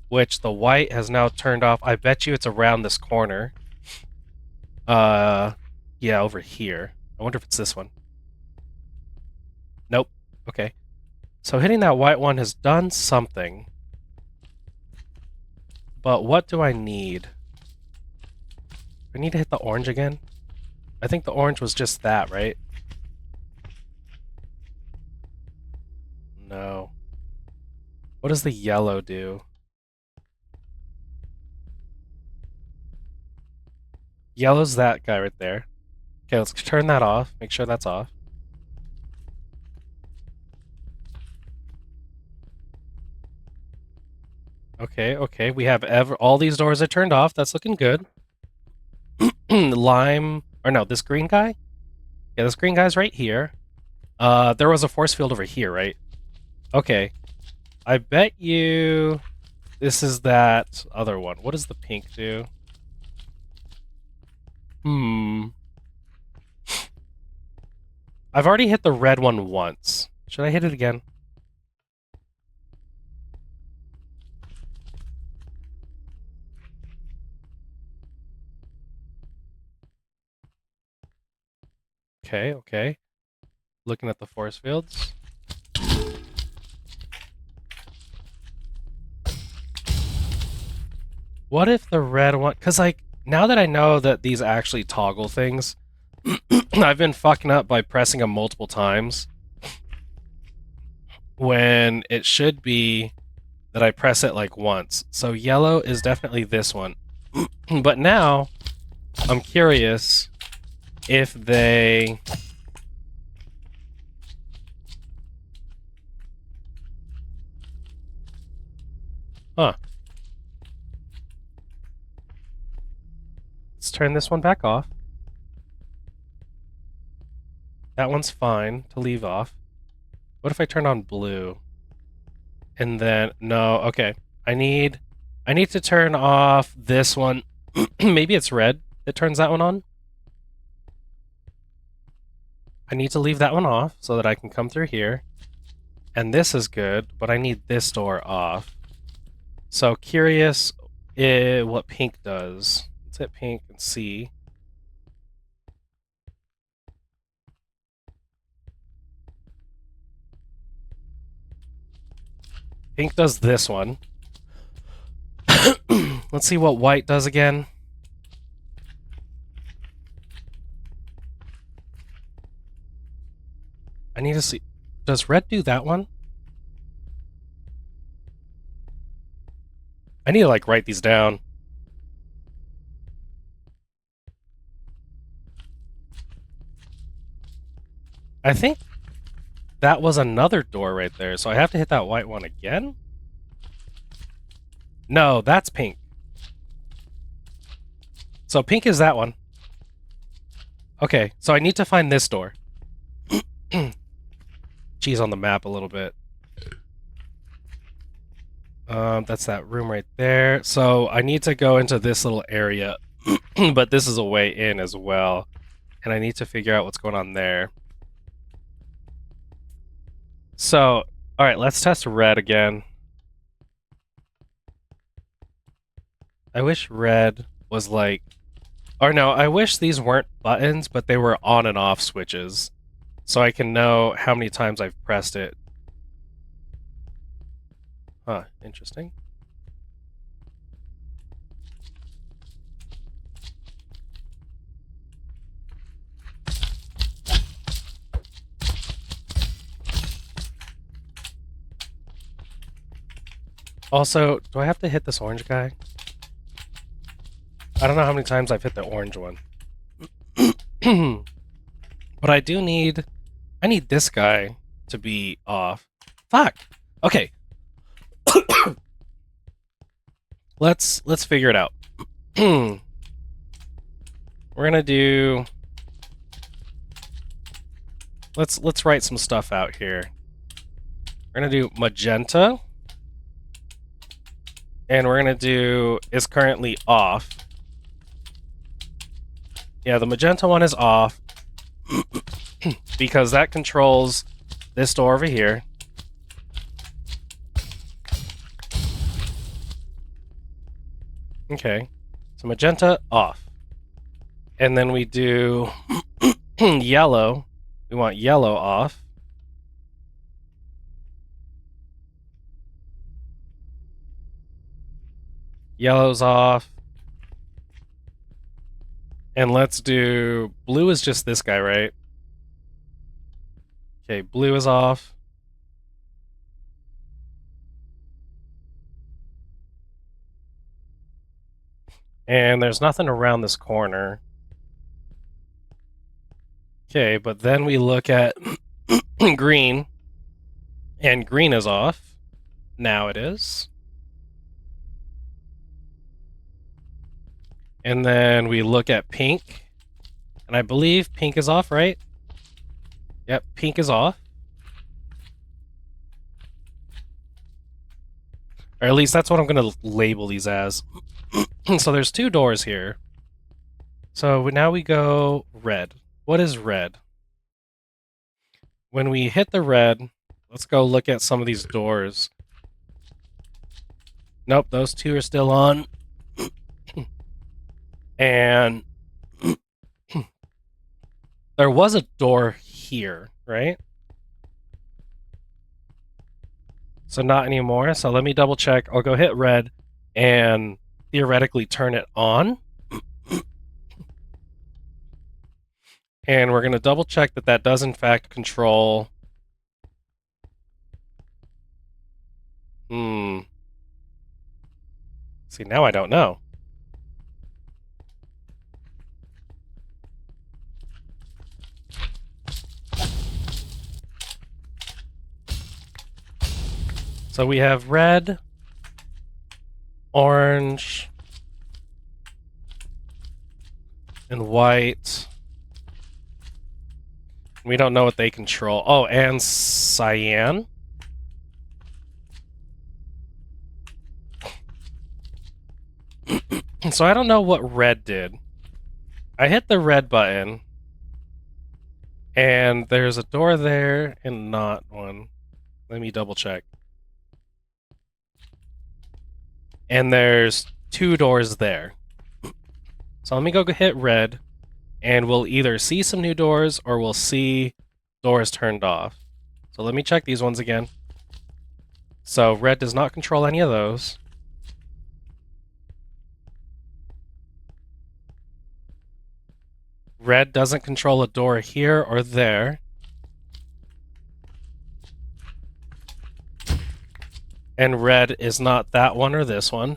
which the white has now turned off. I bet you it's around this corner. Yeah, over here. I wonder if it's this one. Nope. Okay. So hitting that white one has done something. But what do I need? I need to hit the orange again? I think the orange was just that, right? No. What does the yellow do? Yellow's that guy right there. Okay, let's turn that off. Make sure that's off. Okay, okay. We have all these doors are turned off. That's looking good. Lime... or no, this green guy? Yeah, this green guy's right here. There was a force field over here, right? Okay. I bet you this is that other one. What does the pink do? I've already hit the red one once. Should I hit it again? Okay, okay. Looking at the force fields. What if the red one... because, like, now that I know that these actually toggle things, I've been fucking up by pressing them multiple times. When it should be that I press it, like, once. So yellow is definitely this one. But now, I'm curious if they... huh. Let's turn this one back off. That one's fine to leave off. What if I turn on blue? And then... no, okay. I need to turn off this one. Maybe it's red that turns that one on? I need to leave that one off so that I can come through here. And this is good, but I need this door off. So curious what pink does. Let's hit pink and see. Pink does this one. Let's see what white does again. I need to see... does red do that one? I need to, like, write these down. I think that was another door right there, so I have to hit that white one again? No, that's pink. So pink is that one. Okay, so I need to find this door. Cheese on the map a little bit. That's that room right there. So I need to go into this little area, but this is a way in as well. And I need to figure out what's going on there. So, alright, let's test red again. I wish red was like... or no, I wish these weren't buttons, but they were on and off switches. so I can know how many times I've pressed it. Huh, interesting. Also, do I have to hit this orange guy? I don't know how many times I've hit the orange one. But I do need... I need this guy to be off. Fuck! Okay. Let's figure it out. We're gonna do... Let's write some stuff out here. We're gonna do magenta. And we're gonna do is currently off. Yeah, the magenta one is off. Because that controls this door over here. Okay. So magenta off. And then we do yellow. We want yellow off. Yellow's off. And let's do... Blue is just this guy, right? Okay, blue is off. And there's nothing around this corner. Okay, but then we look at green. And green is off. Now it is. And then we look at pink. And I believe pink is off, right? Yep, pink is off. Or at least that's what I'm going to label these as. So there's two doors here. So now we go red. What is red? When we hit the red, let's go look at some of these doors. Nope, those two are still on. And there was a door here, right? So not anymore. So let me double check. I'll go hit red and theoretically turn it on. And we're going to double check that that does in fact control... See, now I don't know. So we have red, orange, and white. We don't know what they control. Oh, and cyan. So I don't know what red did. I hit the red button, and there's a door there and not one. Let me double check. And there's two doors there. So let me go hit red, and we'll either see some new doors or we'll see doors turned off. So let me check these ones again. So red does not control any of those. Red doesn't control a door here or there. And red is not that one or this one.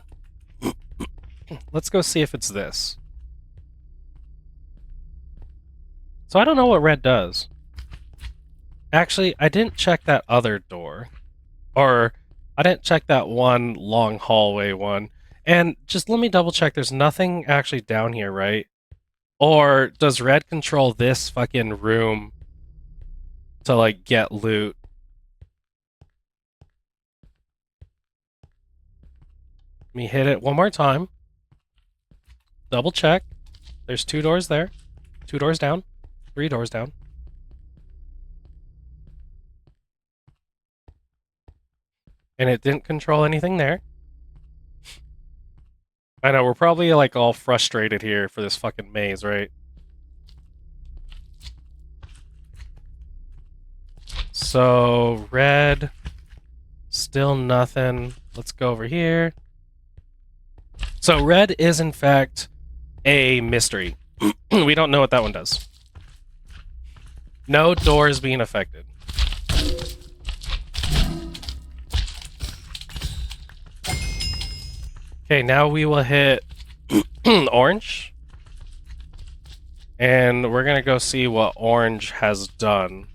Let's go see if it's this. So I don't know what red does. Actually, I didn't check that other door. Or, I didn't check that one long hallway one. And just let me double check, there's nothing actually down here, right? Or does red control this fucking room to, like, get loot? Let me hit it one more time. Double check. There's two doors there. Two doors down. Three doors down. And it didn't control anything there. I know, we're probably, like, all frustrated here for this fucking maze, right? So, red, still nothing. Let's go over here. So, red is in fact a mystery. We don't know what that one does. No doors being affected. Okay, now we will hit orange. And we're gonna go see what orange has done.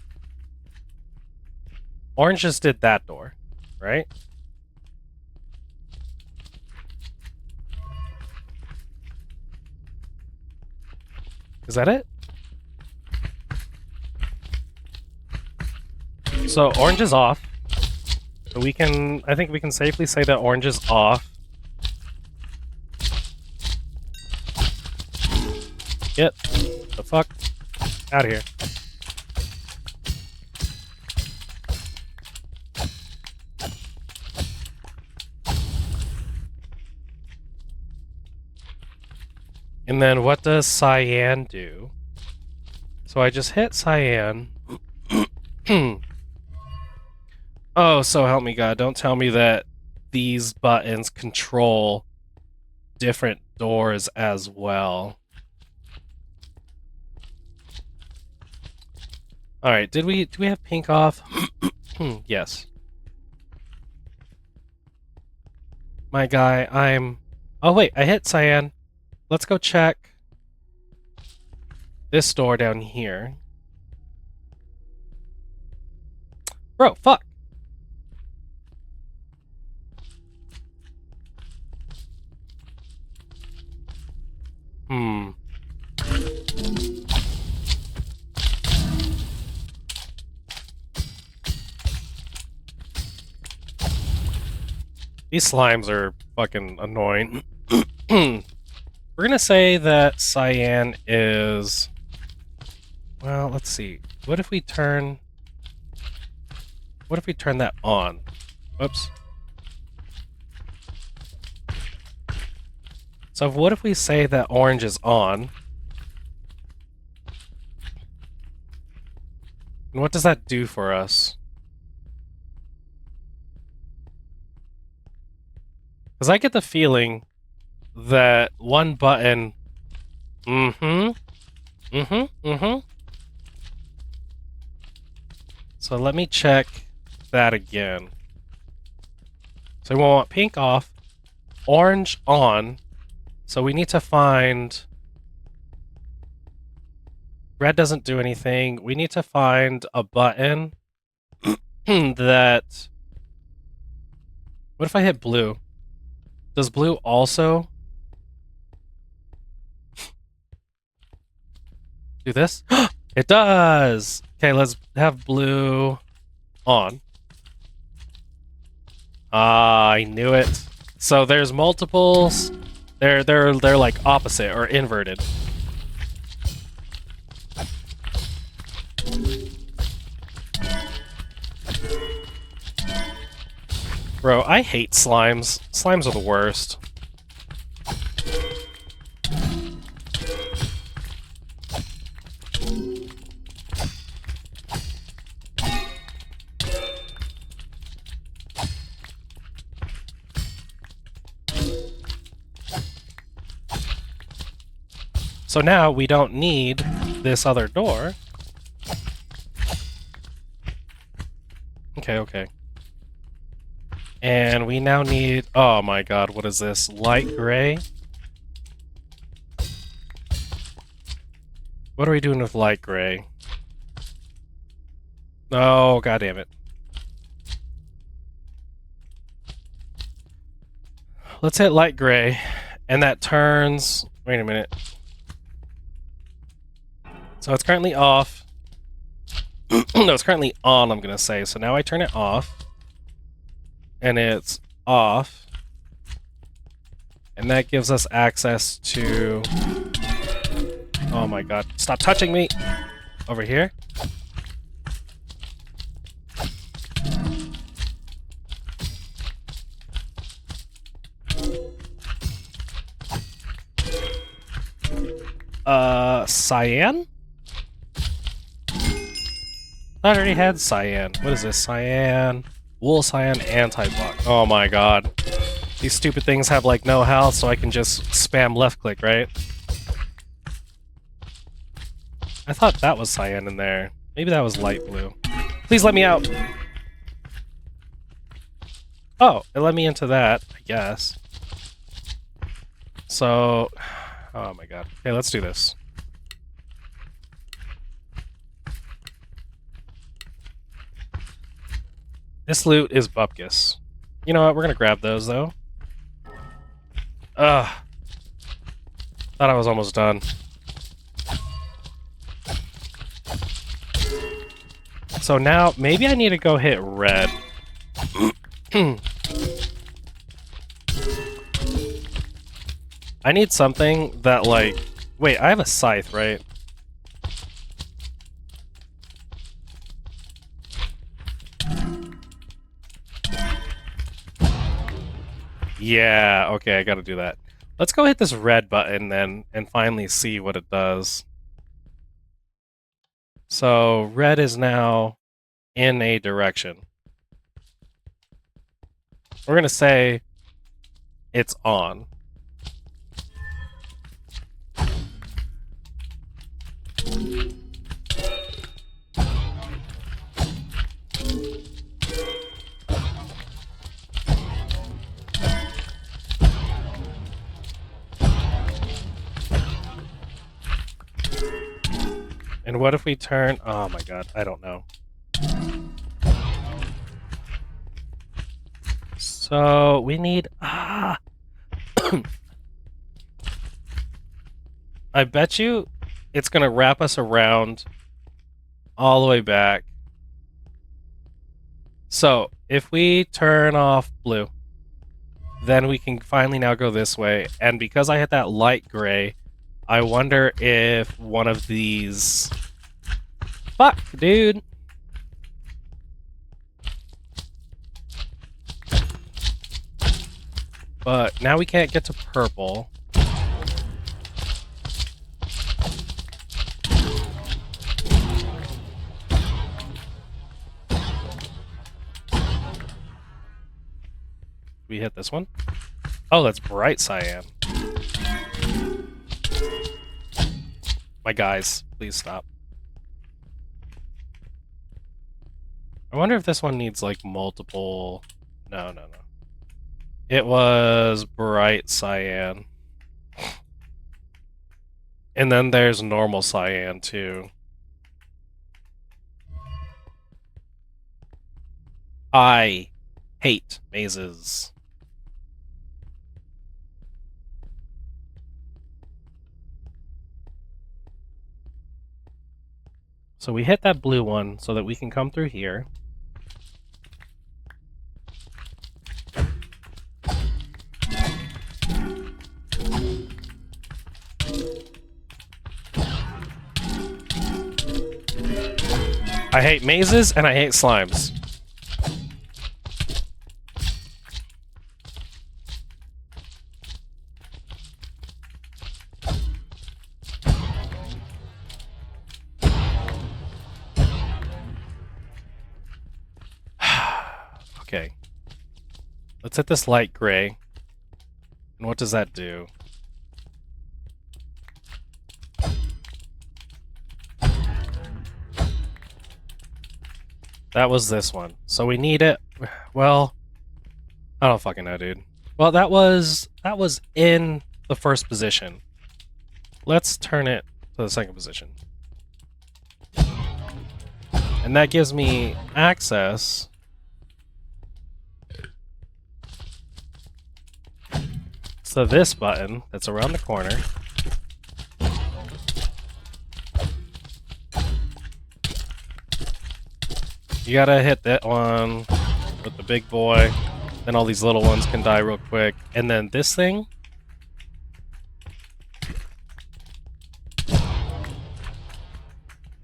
Orange just did that door, right? Is that it? So orange is off. So I think we can safely say that orange is off. Get the fuck out of here. And then what does cyan do? So I just hit cyan. Oh, so help me God, don't tell me that these buttons control different doors as well. Alright, do we have pink off? Yes. My guy, oh wait, I hit cyan. Let's go check this door down here. Bro, fuck! These slimes are fucking annoying. We're gonna say that cyan is... Well, let's see. What if we turn that on? Whoops. So what if we say that orange is on? And what does that do for us? Because I get the feeling that one button... So let me check that again. So we want pink off, orange on. So we need to find... Red doesn't do anything. We need to find a button that... What if I hit blue? Does blue also do this? It does! Okay, let's have blue on. Ah, I knew it. So there's multiples. They're like opposite or inverted. Bro, I hate slimes. Slimes are the worst. So now we don't need this other door. Okay. And we now need... Oh my god, what is this? Light gray? What are we doing with light gray? Oh, god damn it. Let's hit light gray. And that turns... Wait a minute. So it's currently off. No, it's currently on, I'm gonna say. So now I turn it off. And it's off. And that gives us access to... Oh my god. Stop touching me! Over here. Cyan? I already had cyan. What is this? Cyan, wool cyan, anti-block. Oh my god. These stupid things have like no health, so I can just spam left click, right? I thought that was cyan in there. Maybe that was light blue. Please let me out! Oh, it let me into that, I guess. So... Oh my god. Okay, let's do this. This loot is bupkis. You know what? We're gonna grab those, though. Ugh. Thought I was almost done. So now, maybe I need to go hit red. I need something that, like... Wait, I have a scythe, right? Yeah, okay, I gotta do that. Let's go hit this red button then, and finally see what it does. So, red is now in a direction. We're gonna say it's on. And what if we turn... Oh my god, I don't know. So, we need... I bet you it's gonna wrap us around all the way back. So, if we turn off blue, then we can finally now go this way. And because I hit that light gray, I wonder if one of these... Fuck, dude! But now we can't get to purple. We hit this one. Oh, that's bright cyan. My guys, please stop. I wonder if this one needs, like, multiple... No. It was bright cyan. And then there's normal cyan, too. I hate mazes. So we hit that blue one so that we can come through here. I hate mazes and I hate slimes. Okay. Let's hit this light gray. And what does that do? That was this one. So we need it. Well, I don't fucking know, dude. Well, that was in the first position. Let's turn it to the second position. And that gives me access to this button that's around the corner. You gotta hit that one with the big boy. Then all these little ones can die real quick. And then this thing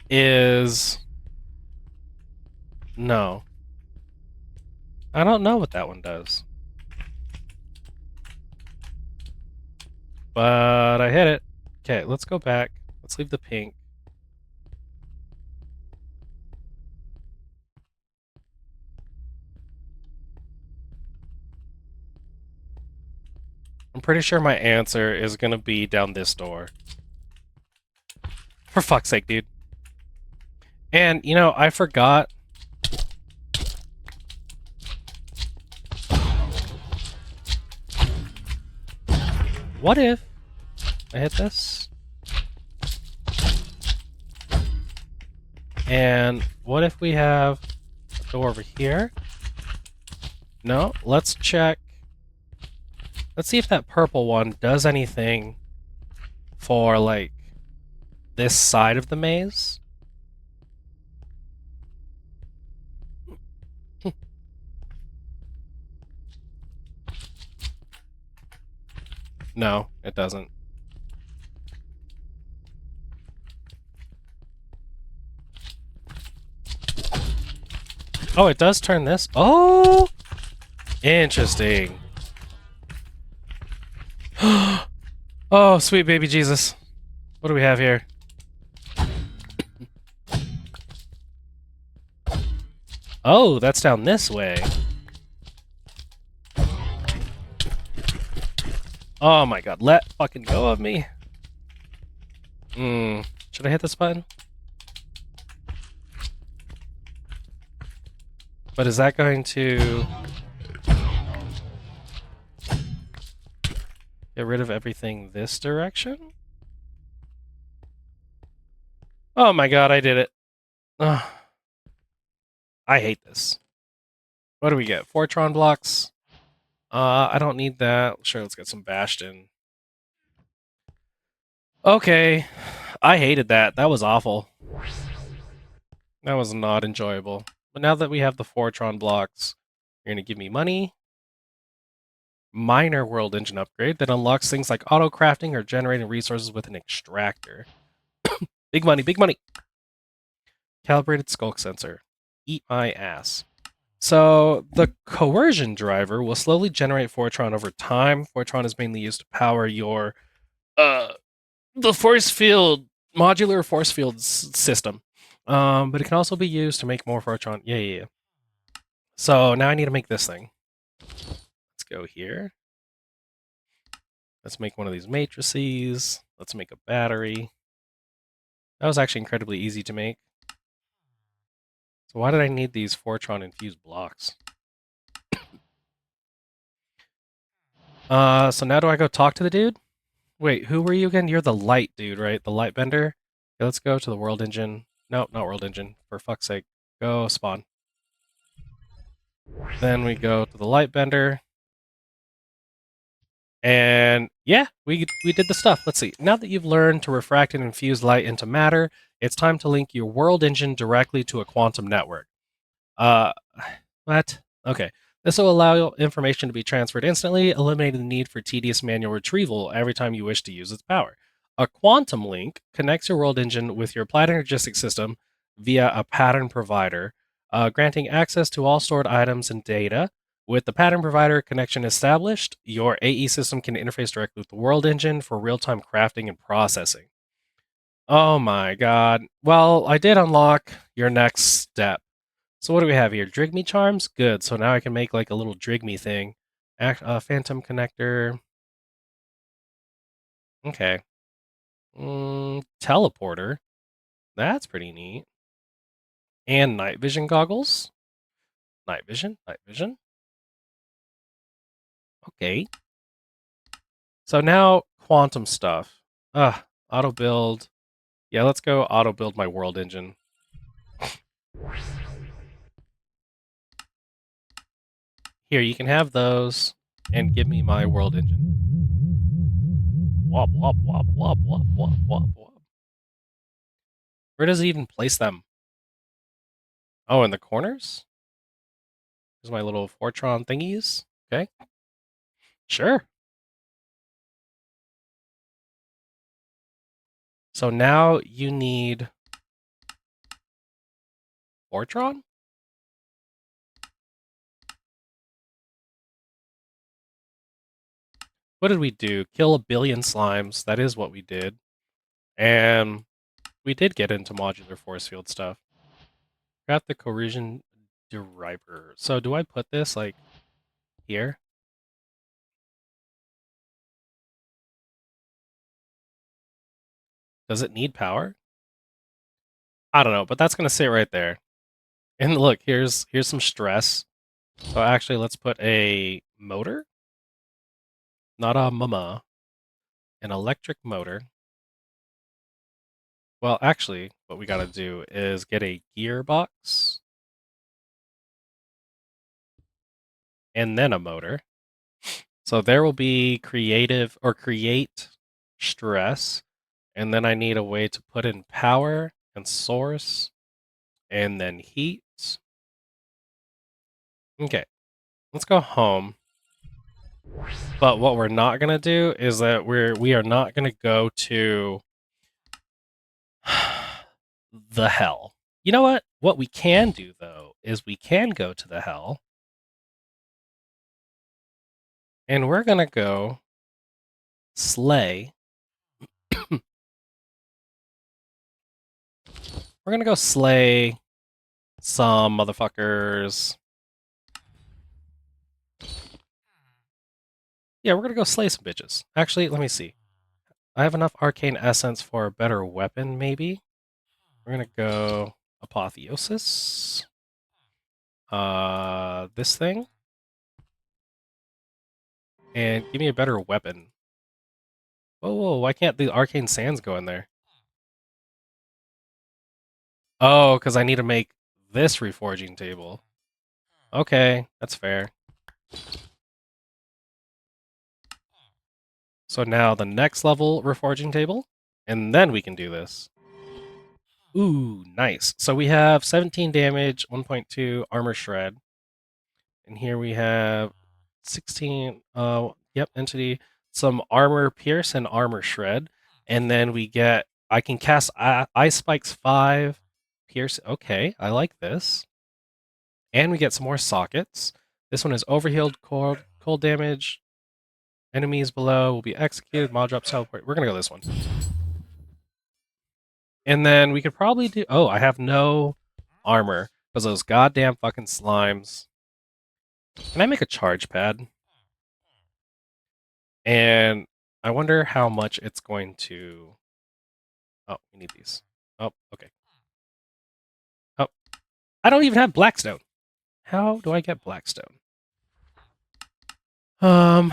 is... No. I don't know what that one does. But I hit it. Okay, let's go back. Let's leave the pink. I'm pretty sure my answer is gonna be down this door. For fuck's sake, dude. And, you know, I forgot. What if I hit this? And what if we have a door over here? No, let's check. Let's see if that purple one does anything for, like, this side of the maze. No, it doesn't. Oh, it does turn this. Oh! Interesting. Oh, sweet baby Jesus. What do we have here? Oh, that's down this way. Oh my god, let fucking go of me. Should I hit this button? But is that going to get rid of everything this direction? Oh my god, I did it. Ugh. I hate this. What do we get? Fortron blocks? I don't need that. Sure, let's get some Bastion. Okay. I hated that. That was awful. That was not enjoyable. But now that we have the Fortron blocks, you're going to give me money. Minor world engine upgrade that unlocks things like auto crafting or generating resources with an extractor. Big money, big money. Calibrated skulk sensor. Eat my ass. So the coercion driver will slowly generate Fortron over time. Fortron is mainly used to power your the force field modular force field system. But it can also be used to make more Fortron. Yeah. So now I need to make this thing. Let's go here. Let's make one of these matrices. Let's make a battery. That was actually incredibly easy to make. So why did I need these Fortron infused blocks? So now do I go talk to the dude? Wait, who were you again? You're the light dude, right? The light bender? Okay, let's go to the world engine. No, not world engine. For fuck's sake. Go spawn. Then we go to the light bender. And yeah, we did the stuff. Let's see. Now that you've learned to refract and infuse light into matter, it's time to link your world engine directly to a quantum network. Uh, what? Okay. This will allow information to be transferred instantly, eliminating the need for tedious manual retrieval every time you wish to use its power. A quantum link connects your world engine with your applied energetic system via a pattern provider, granting access to all stored items and data. With the pattern provider connection established, your AE system can interface directly with the world engine for real time crafting and processing. Oh my god. Well, I did unlock your next step. So what do we have here? Drigme charms? Good. So now I can make like a little Drigme thing. Phantom connector. Okay. Teleporter. That's pretty neat. And night vision goggles. Night vision. Night vision. Okay. So now quantum stuff. Auto build. Yeah, let's go auto build my world engine. Here, you can have those and give me my world engine. Wop, wop, wop, wop, wop, wop, wop, wop. Where does it even place them? Oh, in the corners? Here's my little Fortron thingies. Okay. Sure. So now you need Fortron? What did we do? Kill a billion slimes. That is what we did. And we did get into modular force field stuff. Got the coercion driver. So do I put this like here? Does it need power? I don't know, but that's gonna sit right there. And look, here's some stress. So actually, let's put a motor, not a mama, an electric motor. Well, actually, what we gotta do is get a gearbox and then a motor. So there will be creative or create stress, and then I need a way to put in power and source, and then heat. Okay, let's go home. But what we're not gonna do is that we are not gonna go to the hell. You know what? What we can do though is we can go to the hell, and we're gonna go slay. We're gonna go slay some motherfuckers. Yeah, we're gonna go slay some bitches. Actually, let me see. I have enough arcane essence for a better weapon, maybe. We're gonna go apotheosis. This thing. And give me a better weapon. Whoa, why can't the arcane sands go in there? Oh, because I need to make this reforging table. Okay, that's fair. So now the next level reforging table, and then we can do this. Ooh, nice. So we have 17 damage, 1.2 armor shred. And here we have 16, yep, entity, some armor pierce and armor shred. And then we get, I can cast ice spikes 5, pierce. Okay, I like this. And we get some more sockets. This one is overhealed, cold damage. Enemies below will be executed, mod drop teleport. We're gonna go this one. And then we could probably do, oh, I have no armor because those goddamn fucking slimes. Can I make a charge pad? And I wonder how much it's going to... Oh, we need these. Oh, okay. Oh, I don't even have Blackstone. How do I get Blackstone? Cultism.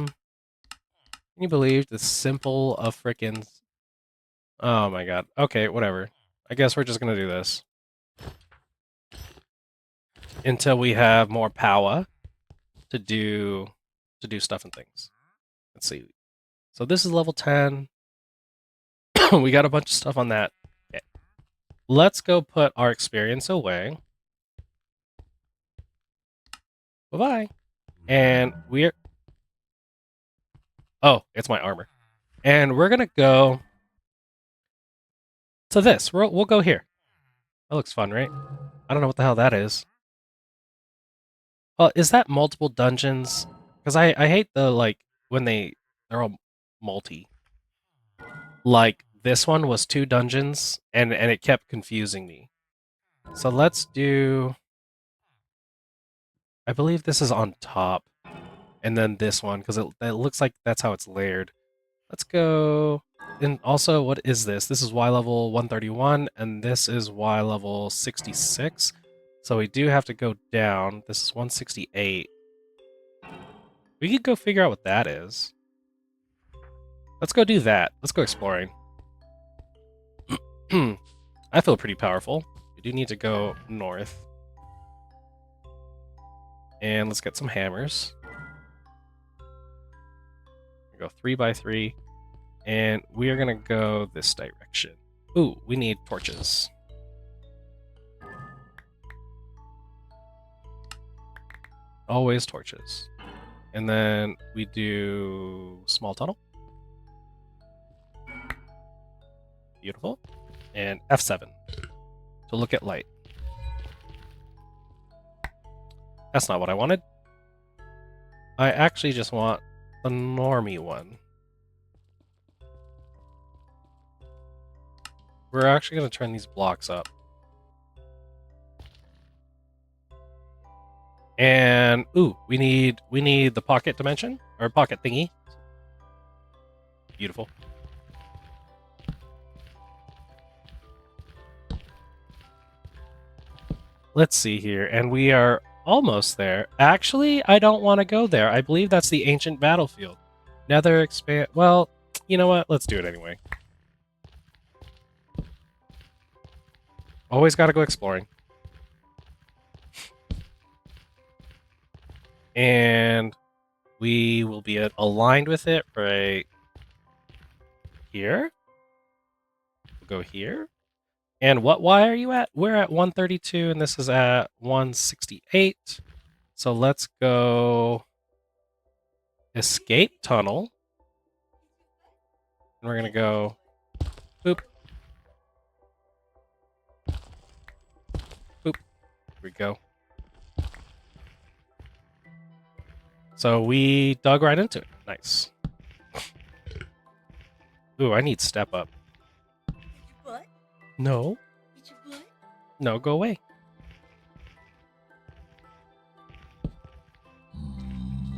Can you believe the simple of frickin'... Oh my god. Okay, whatever. I guess we're just gonna do this. Until we have more power to do stuff and things. Let's see. So this is level 10. We got a bunch of stuff on that. Okay. Let's go put our experience away. Bye-bye. And we're... Oh, it's my armor. And we're gonna go to this. We'll go here. That looks fun, right? I don't know what the hell that is. Is that multiple dungeons? Because I hate the, like, when they're all multi. Like, this one was 2 dungeons, and it kept confusing me. So let's do... I believe this is on top. And then this one, because it looks like that's how it's layered. Let's go... And also, what is this? This is Y level 131, and this is Y level 66. So we do have to go down. This is 168. We could go figure out what that is. Let's go do that. Let's go exploring. I feel pretty powerful. We do need to go north. And let's get some hammers. Go 3x3. And we are going to go this direction. Ooh, we need torches. Always torches. And then we do small tunnel. Beautiful. And F7 to look at light. That's not what I wanted. I actually just want the normie one. We're actually going to turn these blocks up. And ooh, we need the pocket dimension or pocket thingy. Beautiful. let's see here, and we are almost there. Actually, I don't want to go there. I believe that's the ancient battlefield. Nether expand. Well, you know what? Let's do it anyway. Always got to go exploring. And we will be aligned with it right here. We'll go here. And what Y are you at? We're at 132, and this is at 168. So let's go escape tunnel. And we're going to go boop. Boop. Here we go. So we dug right into it. Nice. Ooh, I need step up. No. No, go away.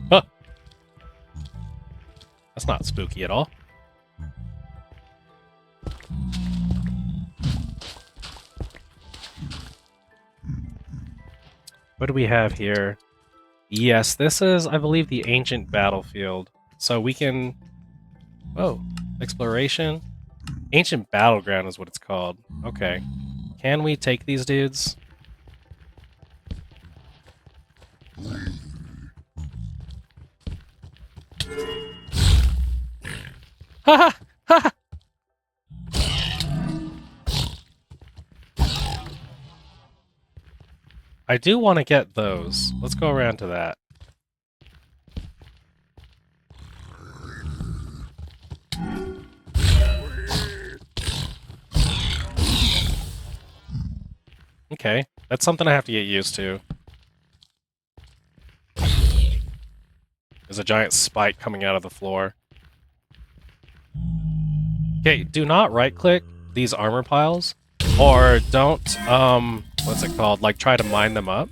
Huh. That's not spooky at all. What do we have here? Yes, this is, I believe, the ancient battlefield. So we can... Oh, exploration. Ancient battleground is what it's called. Okay. Can we take these dudes? Ha ha! Ha! I do want to get those. Let's go around to that. Okay, that's something I have to get used to. There's a giant spike coming out of the floor. Okay, do not right-click these armor piles, or don't, what's it called? Like, try to mine them up,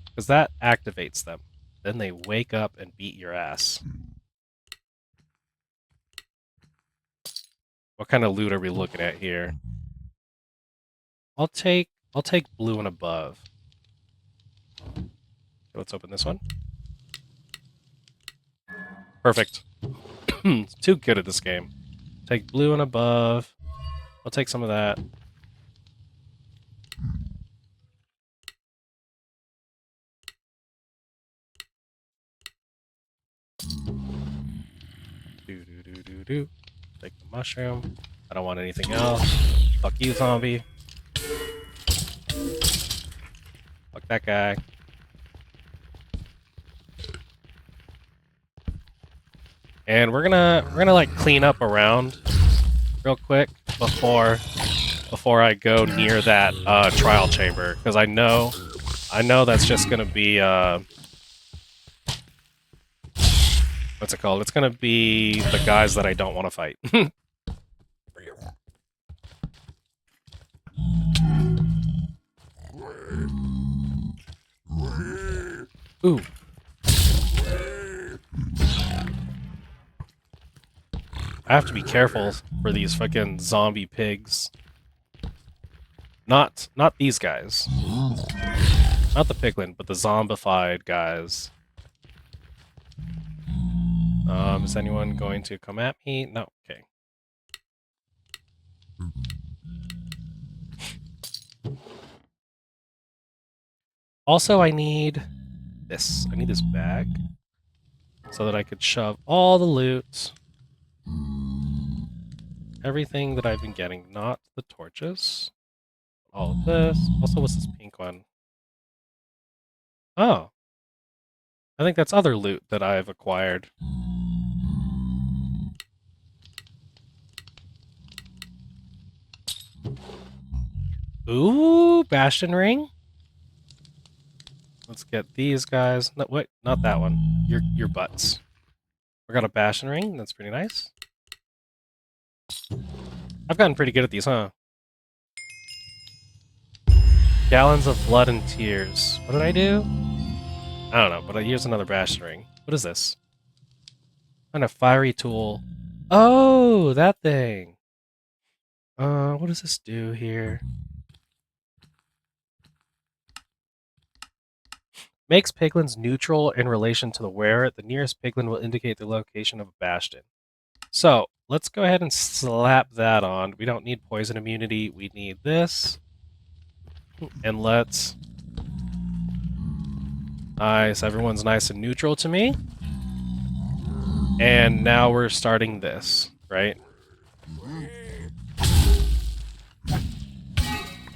because that activates them. Then they wake up and beat your ass. What kind of loot are we looking at here? I'll take blue and above. Let's open this one. Perfect. Too good at this game. Take blue and above. I'll take some of that. Do. Take the mushroom. I don't want anything else. Fuck you, zombie. Fuck that guy. And we're gonna like clean up around real quick before I go near that trial chamber, because I know that's just gonna be what's it called? It's gonna be the guys that I don't want to fight. Ooh. I have to be careful for these fucking zombie pigs. Not these guys. Not the piglin, but the zombified guys. Is anyone going to come at me? No. Okay. Also, I need this. I need this bag so that I could shove all the loot. Everything that I've been getting, not the torches. All of this. Also, what's this pink one? Oh. I think that's other loot that I've acquired. Ooh, Bastion Ring. Let's get these guys. No, wait, not that one. Your butts. We got a Bastion Ring. That's pretty nice. I've gotten pretty good at these, huh? Gallons of blood and tears. What did I do? I don't know, but here's another Bastion Ring. What is this? Kind of fiery tool. Oh, that thing. What does this do here? Makes piglins neutral in relation to the wearer. The nearest piglin will indicate the location of a bastion. So, let's go ahead and slap that on. We don't need poison immunity. We need this. And let's... Nice. Everyone's nice and neutral to me. And now we're starting this, right?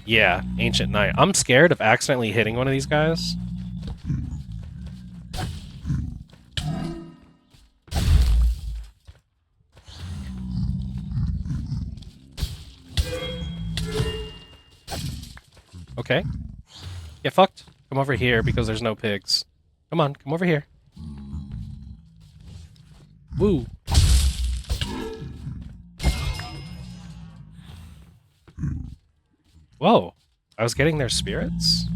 Yeah, Ancient Knight. I'm scared of accidentally hitting one of these guys. Okay. Get fucked. Come over here because there's no pigs. Come on, come over here. Woo. Whoa. I was getting their spirits?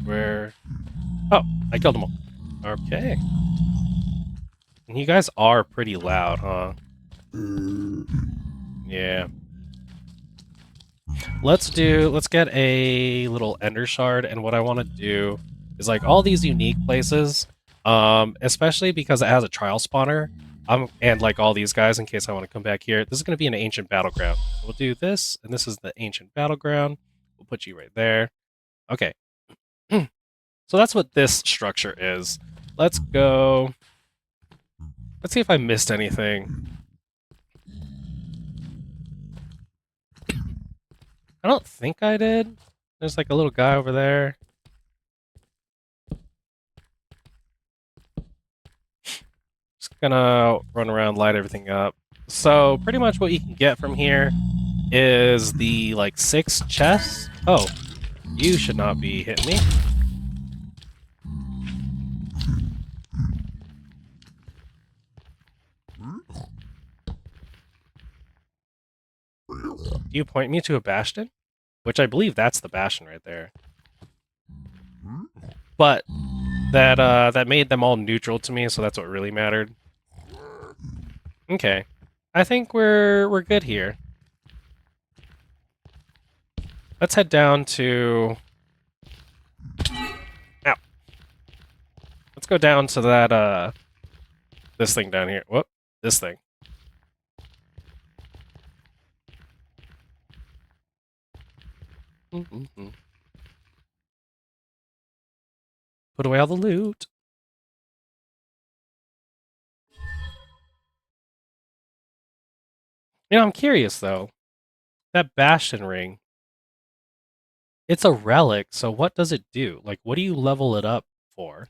Where? Oh, I killed them all. Okay. And you guys are pretty loud, huh? Yeah. Let's get a little ender shard, and what I want to do is like all these unique places, especially because it has a trial spawner, and like all these guys in case I want to come back here. This is going to be an ancient battleground. So we'll do this, and this is the ancient battleground. We'll put you right there. Okay. So that's what this structure is. Let's go. Let's see if I missed anything. I don't think I did. There's like a little guy over there. Just gonna run around, light everything up. So pretty much what you can get from here is the like 6 chests. Oh, you should not be hitting me. Do you point me to a bastion? Which I believe that's the bastion right there. But that made them all neutral to me, so that's what really mattered. Okay. I think we're good here. Let's head down to... Ow. Let's go down to that, this thing down here. Whoop. This thing. Put away all the loot. You know, I'm curious, though. That Bastion ring, it's a relic, so what does it do? Like, what do you level it up for?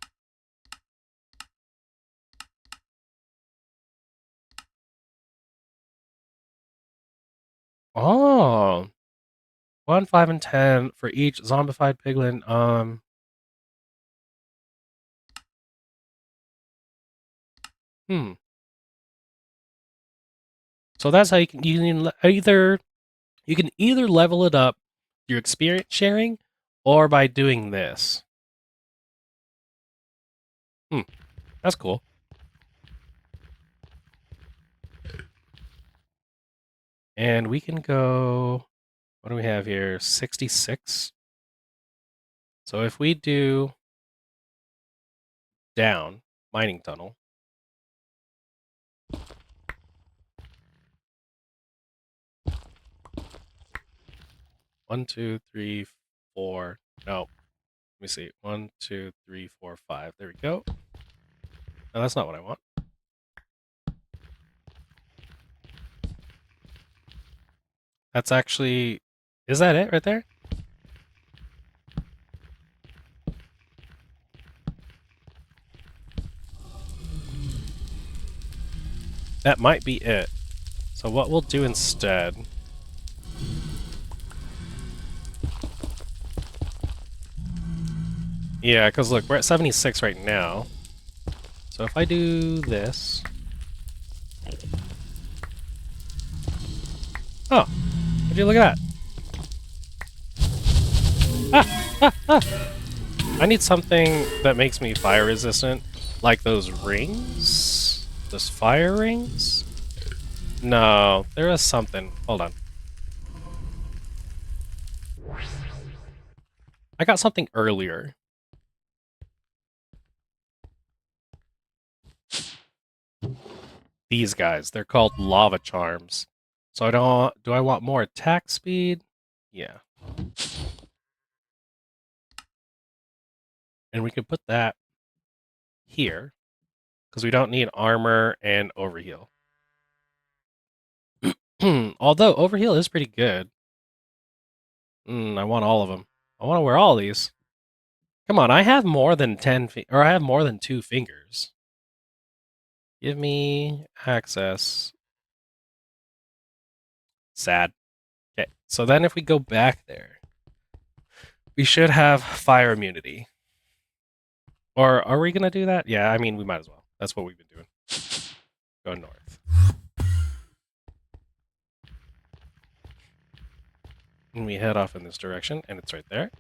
Oh. 1, 5, and 10 for each zombified piglin. So that's how you can either level it up through experience sharing or by doing this. That's cool. And we can go, what do we have here? 66. So if we do down, mining tunnel. One, two, three, four. No. Let me see. 1, 2, 3, 4, 5. There we go. No, that's not what I want. That's actually... Is that it right there? That might be it. So what we'll do instead... Yeah, because look, we're at 76 right now. So if I do this... Oh! Would you look at that? I need something that makes me fire resistant, like those rings? Those fire rings? No, there is something. Hold on. I got something earlier. These guys, they're called lava charms. So I don't, do I want more attack speed? Yeah. And we can put that here, because we don't need armor and overheal. Although overheal is pretty good. I want all of them. I want to wear all these. Come on, I have more than 10 or I have more than 2 fingers. Give me access. Sad. Okay, so then if we go back there, we should have fire immunity. Or are we going to do that? Yeah, I mean, we might as well. That's what we've been doing. Go north. And we head off in this direction, and it's right there.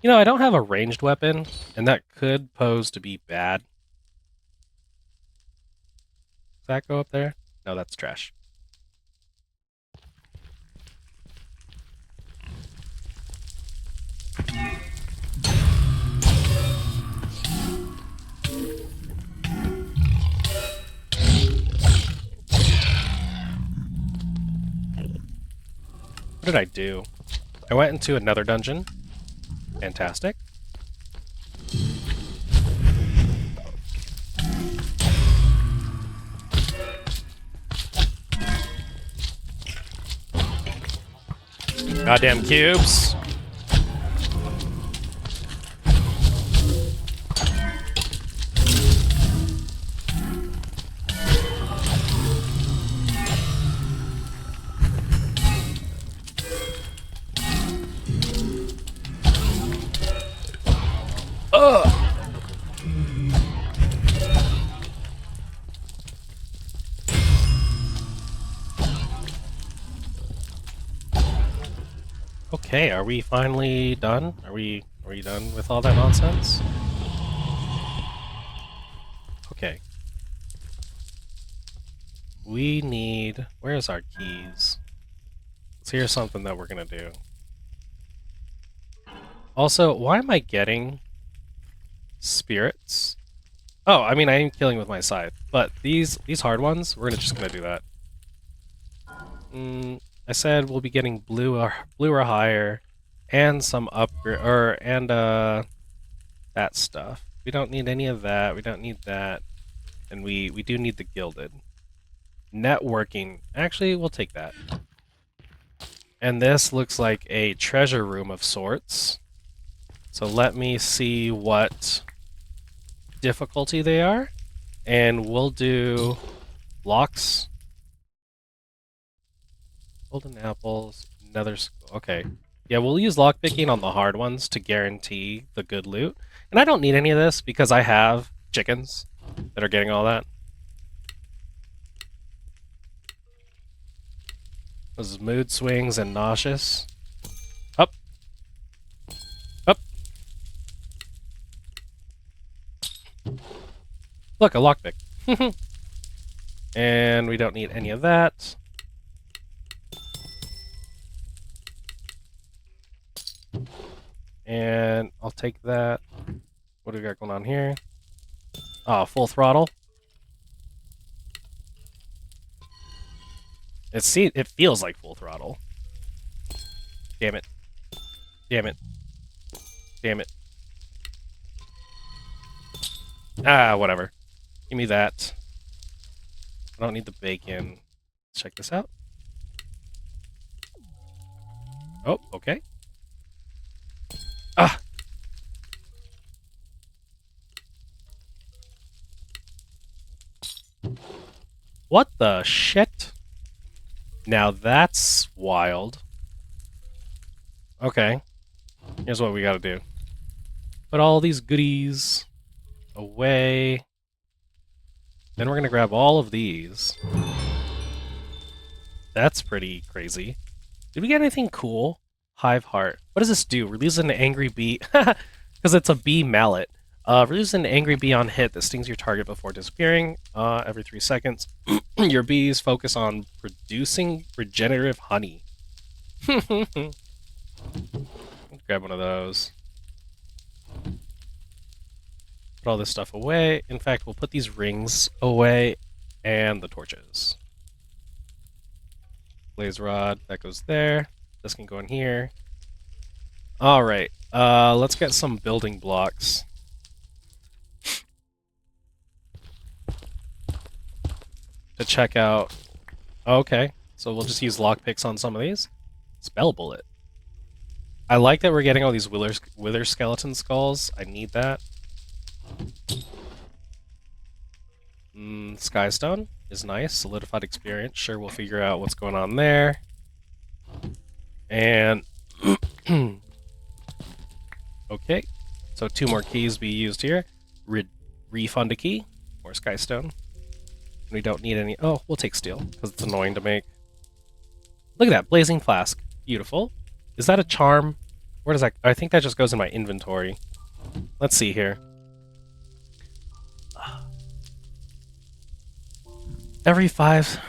You know, I don't have a ranged weapon, and that could pose to be bad. Does that go up there? No, that's trash. What did I do? I went into another dungeon. Fantastic. Goddamn cubes. Ugh. Okay, are we finally done? Are we done with all that nonsense? Okay. We need... Where's our keys? So here's something that we're gonna do. Also, why am I getting spirits? Oh, I mean, I am killing with my scythe, but these hard ones, we're just gonna do that. I said we'll be getting blue or higher, and some upgrade and that stuff. We don't need any of that. We don't need that, and we do need the gilded. Networking. Actually, we'll take that. And this looks like a treasure room of sorts. So let me see what difficulty they are, and we'll do blocks. Golden apples, nether. Okay. Yeah, we'll use lockpicking on the hard ones to guarantee the good loot. And I don't need any of this because I have chickens that are getting all that. This is mood swings and nauseous. Up. Up. Look, a lockpick. And we don't need any of that. And I'll take that. What do we got going on here? Oh, full throttle. It feels like full throttle. Damn it. Damn it. Damn it. Ah, whatever. Give me that. I don't need the bacon. Let's check this out. Oh, okay. Ah! What the shit? Now that's wild. Okay. Here's what we gotta do. Put all these goodies away. Then we're gonna grab all of these. That's pretty crazy. Did we get anything cool? Hive heart. What does this do? Release an angry bee. Because it's a bee mallet. Reduce an angry bee on hit that stings your target before disappearing. Every 3 seconds. Your bees focus on producing regenerative honey. Grab one of those. Put all this stuff away. In fact, we'll put these rings away and the torches. Blaze rod, that goes there. This can go in here. Alright, let's get some building blocks. To check out... Okay, so we'll just use lockpicks on some of these. Spell bullet. I like that we're getting all these wither skeleton skulls. I need that. Skystone is nice. Solidified experience. Sure, we'll figure out what's going on there. And... okay, so 2 more keys be used here. Refund a key. More skystone. We don't need any... Oh, we'll take steel, because it's annoying to make. Look at that, blazing flask. Beautiful. Is that a charm? Where does that... I think that just goes in my inventory. Let's see here. For every 5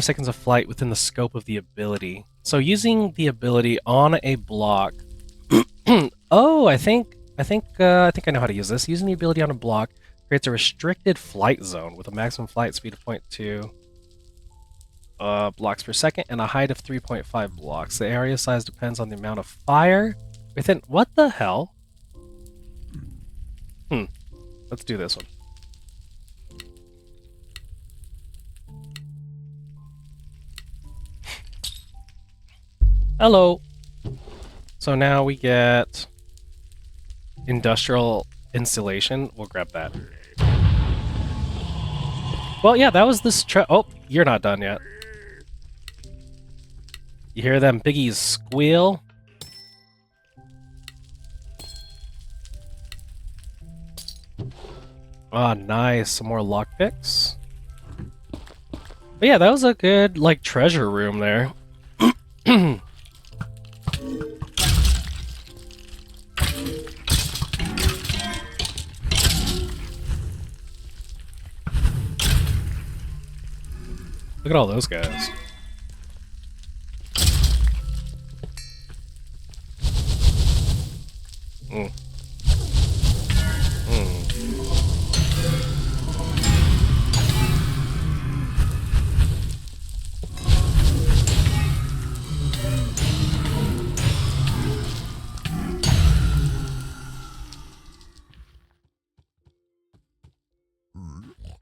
seconds of flight within the scope of the ability. So using the ability on a block... oh, I think I know how to use this. Using the ability on a block creates a restricted flight zone with a maximum flight speed of 0.2 blocks per second and a height of 3.5 blocks. The area size depends on the amount of fire within... What the hell? Let's do this one. Hello. So now we get industrial installation. We'll grab that. Well, yeah, that was this oh, you're not done yet. You hear them piggies squeal? Ah, nice. Some more lockpicks. But yeah, that was a good, like, treasure room there. Look at all those guys.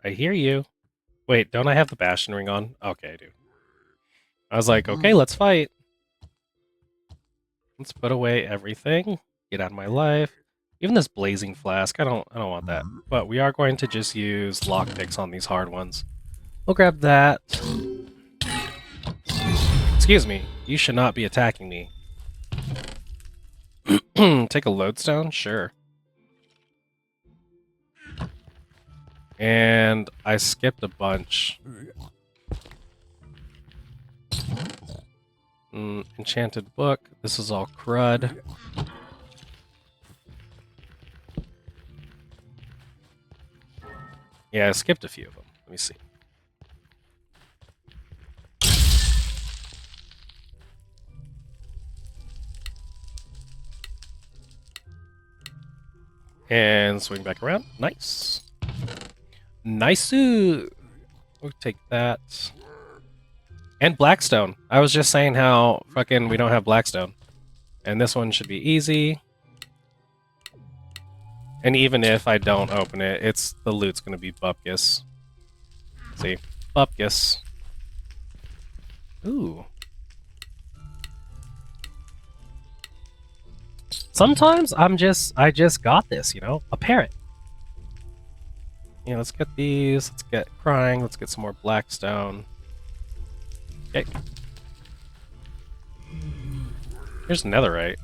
I hear you. Wait, don't I have the Bastion ring on? Okay, I do. I was like, okay, let's fight. Let's put away everything. Get out of my life. Even this blazing flask, I don't want that. But we are going to just use lockpicks on these hard ones. We'll grab that. Excuse me, you should not be attacking me. Take a lodestone? Sure. And I skipped a bunch. Enchanted book. This is all crud. Yeah, I skipped a few of them. Let me see. And swing back around. Nice. Nice-oo. We'll take that. And Blackstone. I was just saying how fucking we don't have Blackstone. And this one should be easy. And even if I don't open it, the loot's gonna be bupkis. See? Bupkis. Ooh. Sometimes I just got this, you know? A parrot. Yeah, let's get these. Let's get crying. Let's get some more Blackstone. Okay. Here's netherite.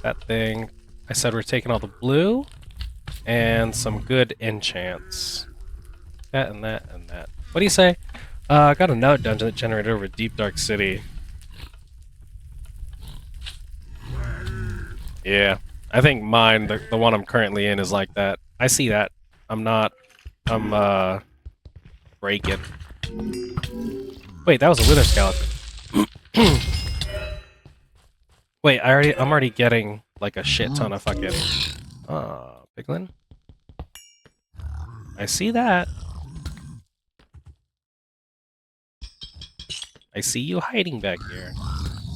That thing. I said we're taking all the blue and some good enchants. that and that and that. What do you say? I got another dungeon that generated over Deep Dark City. Yeah. I think mine, the one I'm currently in, is like that. I see that. I'm breaking. Wait, that was a wither skeleton. Wait, I'm already getting like a shit ton of fucking piglin. I see that. I see you hiding back here.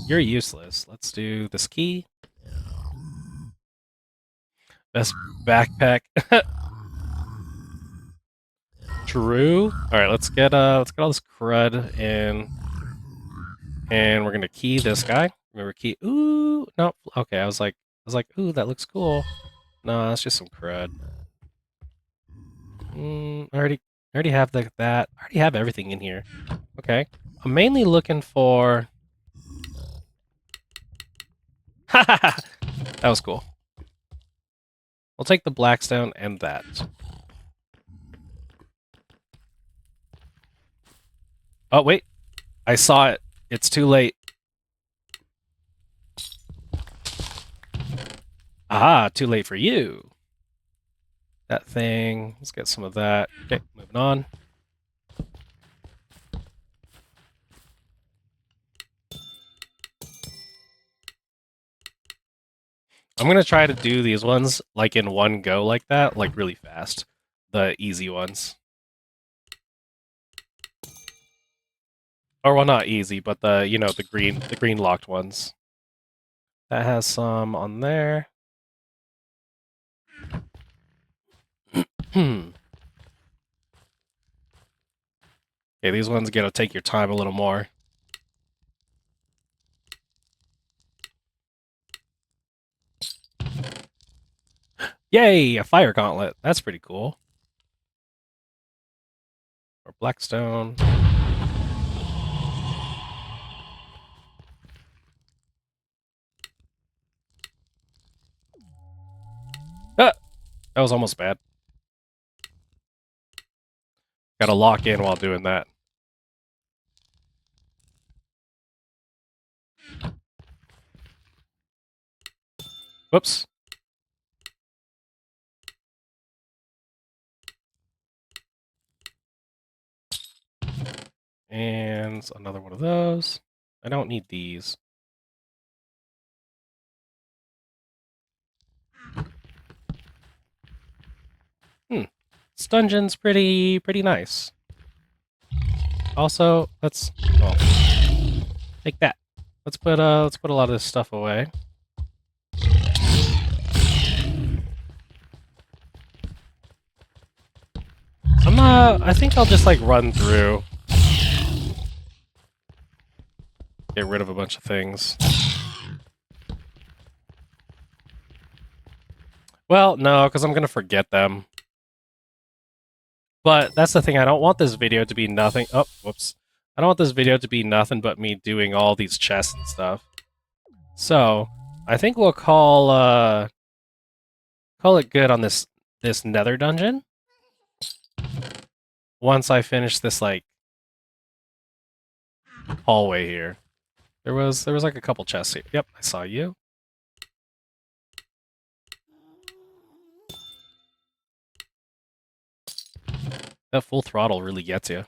You're useless. Let's do this key. Best backpack. True. All right, let's get all this crud in, and we're gonna key this guy. Remember key? Ooh, no. Okay, I was like, ooh, that looks cool. No, that's just some crud. I already have that. I already have everything in here. Okay, I'm mainly looking for. That was cool. We'll take the blackstone and that. Oh wait, I saw it. It's too late. Ah, too late for you. That thing. Let's get some of that. Okay, moving on. I'm gonna try to do these ones like in one go like that, like really fast. The easy ones. Or well, not easy, but the green locked ones. That has some on there. Okay, these ones gotta take your time a little more. Yay, a fire gauntlet. That's pretty cool. Or blackstone. Ah, that was almost bad. Gotta lock in while doing that. Whoops. And another one of those. I don't need these. This dungeon's pretty nice. Also, let's take that. Let's put a lot of this stuff away. I think I'll just like run through. Get rid of a bunch of things. Well, no, because I'm gonna forget them. But that's the thing, I don't want this video to be nothing. Oh, whoops. I don't want this video to be nothing but me doing all these chests and stuff. So, I think we'll call it good on this Nether dungeon. Once I finish this like hallway here. There was like a couple chests here. Yep, I saw you. That full throttle really gets you.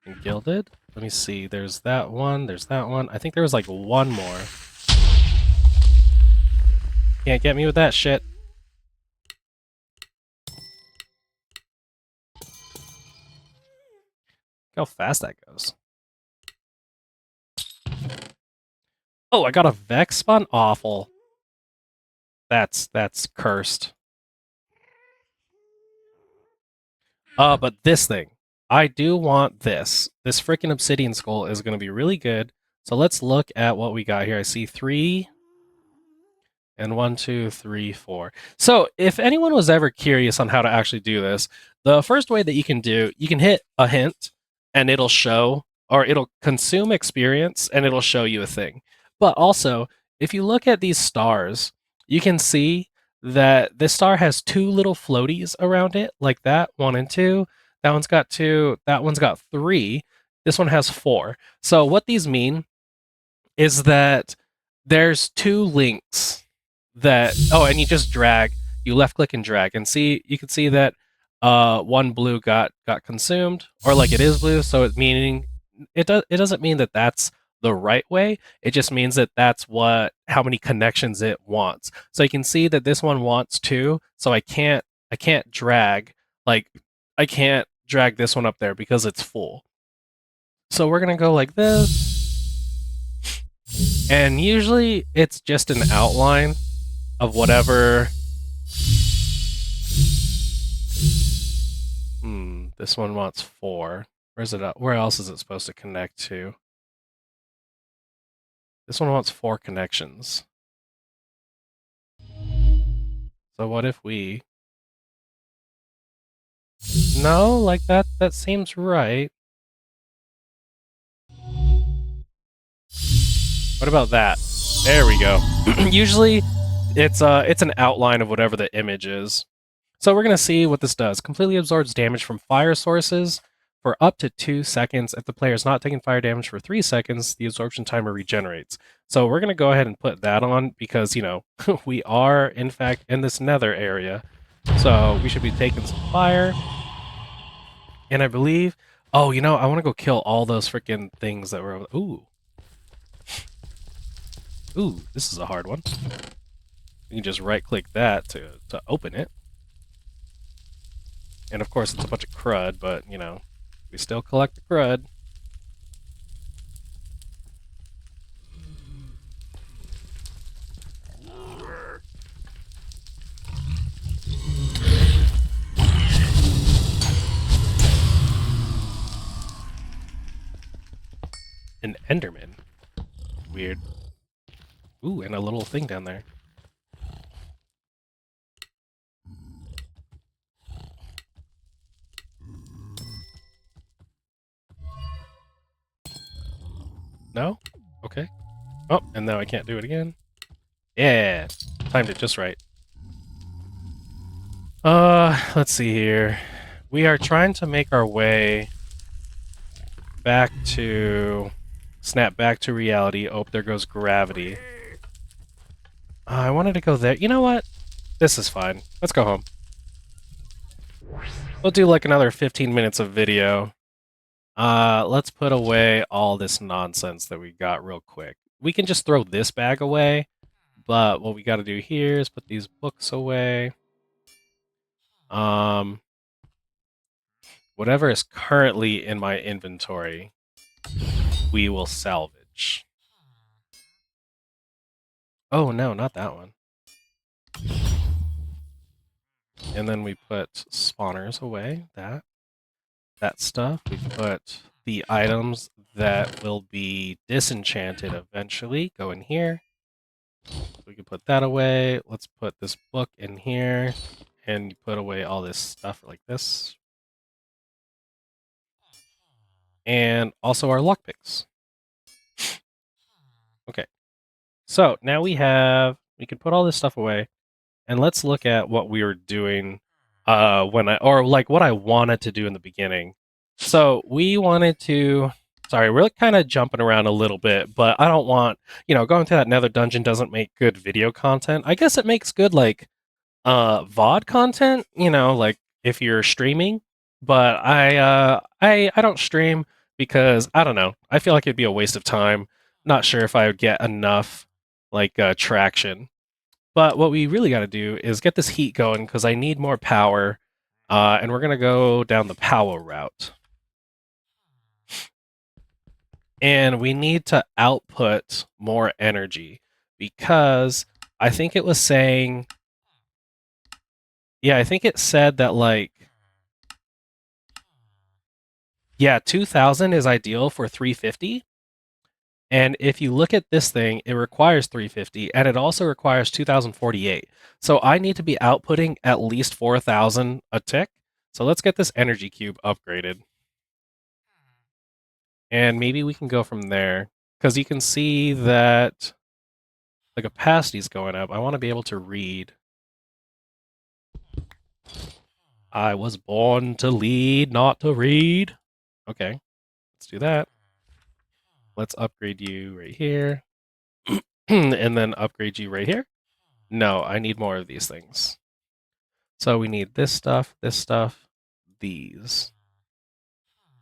And gilded? Let me see. There's that one. There's that one. I think there was like one more. Can't get me with that shit. Look how fast that goes. Oh, I got a Vex spawn? Awful. That's cursed. But this thing. I do want this. This freaking obsidian skull is going to be really good. So let's look at what we got here. I see 3 and 1, 2, 3, 4. So if anyone was ever curious on how to actually do this, the first way that you can hit a hint and it'll show, or it'll consume experience and it'll show you a thing. But also, if you look at these stars, you can see that this star has two little floaties around it, like that, 1 and 2. That one's got 2, that one's got 3. This one has 4. So what these mean is that there's 2 links that and you just drag, you left click and drag, and see, you can see that one blue got consumed, or like it is blue, so it meaning it doesn't mean that that's the right way. It just means that that's how many connections it wants. So you can see that this one wants 2, so I can't drag, like I can't drag this one up there because it's full. So we're gonna go like this, and usually it's just an outline of whatever. This one wants 4. Where's it at? Where else is it supposed to connect to? This one wants 4 connections. So what if we... No, like that seems right. What about that? There we go. Usually it's an outline of whatever the image is. So we're going to see what this does. Completely absorbs damage from fire sources for up to 2 seconds. If the player is not taking fire damage for 3 seconds, the absorption timer regenerates. So we're going to go ahead and put that on because, we are, in fact, in this nether area. So we should be taking some fire. And I believe... Oh, I want to go kill all those freaking things that were... Ooh. Ooh, this is a hard one. You can just right-click that to open it. And of course, it's a bunch of crud, but, we still collect the crud. An Enderman. Weird. Ooh, and a little thing down there. No? Okay. Oh, and now I can't do it again. Yeah! Timed it just right. Let's see here. We are trying to make our way back to... Snap back to reality. Oh, there goes gravity. I wanted to go there. You know what? This is fine. Let's go home. We'll do like another 15 minutes of video. Let's put away all this nonsense that we got real quick. We can just throw this bag away, but what we got to do here is put these books away. Whatever is currently in my inventory, we will salvage. Oh no, not that one. And then we put spawners away, that stuff. We put the items that will be disenchanted eventually, go in here. We can put that away. Let's put this book in here, and put away all this stuff like this. And also our lockpicks. Okay. So now we can put all this stuff away, and let's look at what we were doing what I wanted to do in the beginning. So we wanted to... Sorry, we're kind of jumping around a little bit, but I don't want... going to that nether dungeon doesn't make good video content. I guess it makes good, VOD content, like if you're streaming. But I don't stream because, I don't know, I feel like it'd be a waste of time. Not sure if I would get enough, traction. But what we really got to do is get this heat going because I need more power, and we're going to go down the power route. And we need to output more energy because I think it was saying... Yeah, I think it said that, 2,000 is ideal for 350. And if you look at this thing, it requires 350, and it also requires 2,048. So I need to be outputting at least 4,000 a tick. So let's get this energy cube upgraded. And maybe we can go from there, because you can see that the capacity's going up. I want to be able to read. I was born to lead, not to read. Okay, let's do that. Let's upgrade you right here. And then upgrade you right here. No, I need more of these things. So we need this stuff, these.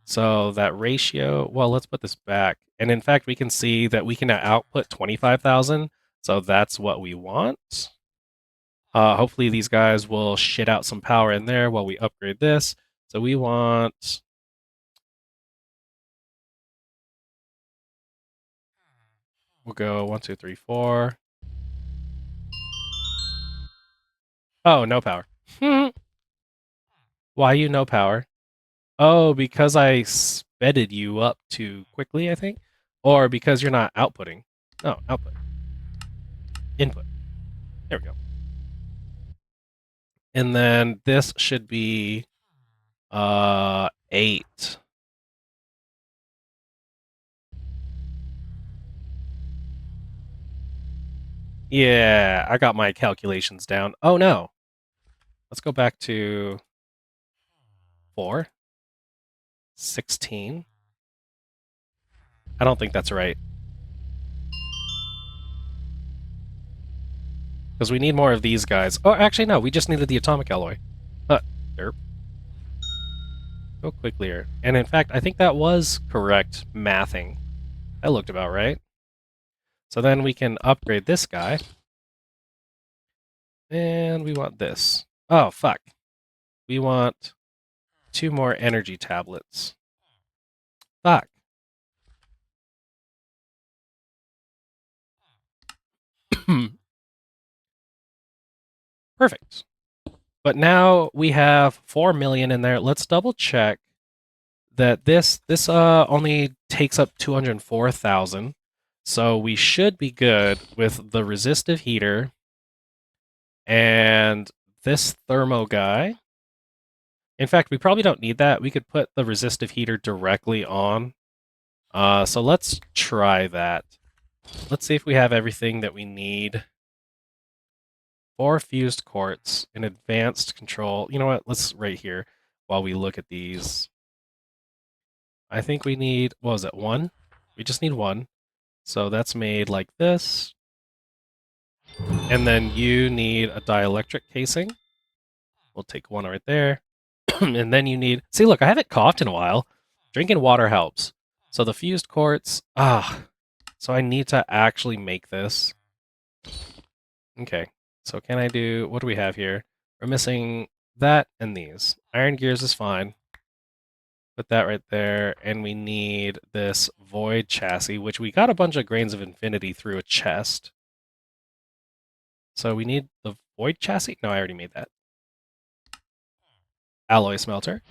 So that ratio, well, let's put this back. And in fact, we can see that we can now output 25,000. So that's what we want. Hopefully these guys will shit out some power in there while we upgrade this. So we want... We'll go 1, 2, 3, 4. Oh, no power. Why you no power? Oh, because I spedded you up too quickly, I think? Or because you're not outputting. No, output. Input. There we go. And then this should be 8. Yeah, I got my calculations down. Oh no. Let's go back to 4. 16. I don't think that's right. Because we need more of these guys. Oh, actually, no. We just needed the atomic alloy. Derp. Go quicklier. And in fact, I think that was correct mathing. That looked about right. So then we can upgrade this guy. And we want this. Oh, fuck. We want 2 more energy tablets. Fuck. Perfect. But now we have 4 million in there. Let's double check that this only takes up 204,000. So we should be good with the resistive heater and this thermo guy. In fact, we probably don't need that. We could put the resistive heater directly on. So let's try that. Let's see if we have everything that we need. 4 fused quartz, an advanced control. You know what? Let's right here while we look at these. I think we need, what was it, 1? We just need 1. So that's made like this. And then you need a dielectric casing. We'll take 1 right there. And then you need, see, look, I haven't coughed in a while. Drinking water helps. So the fused quartz, so I need to actually make this. Okay, so can I do, what do we have here? We're missing that and these. Iron gears is fine. Put that right there, and we need this void chassis, which we got a bunch of grains of infinity through a chest. So we need the void chassis? No, I already made that. Alloy smelter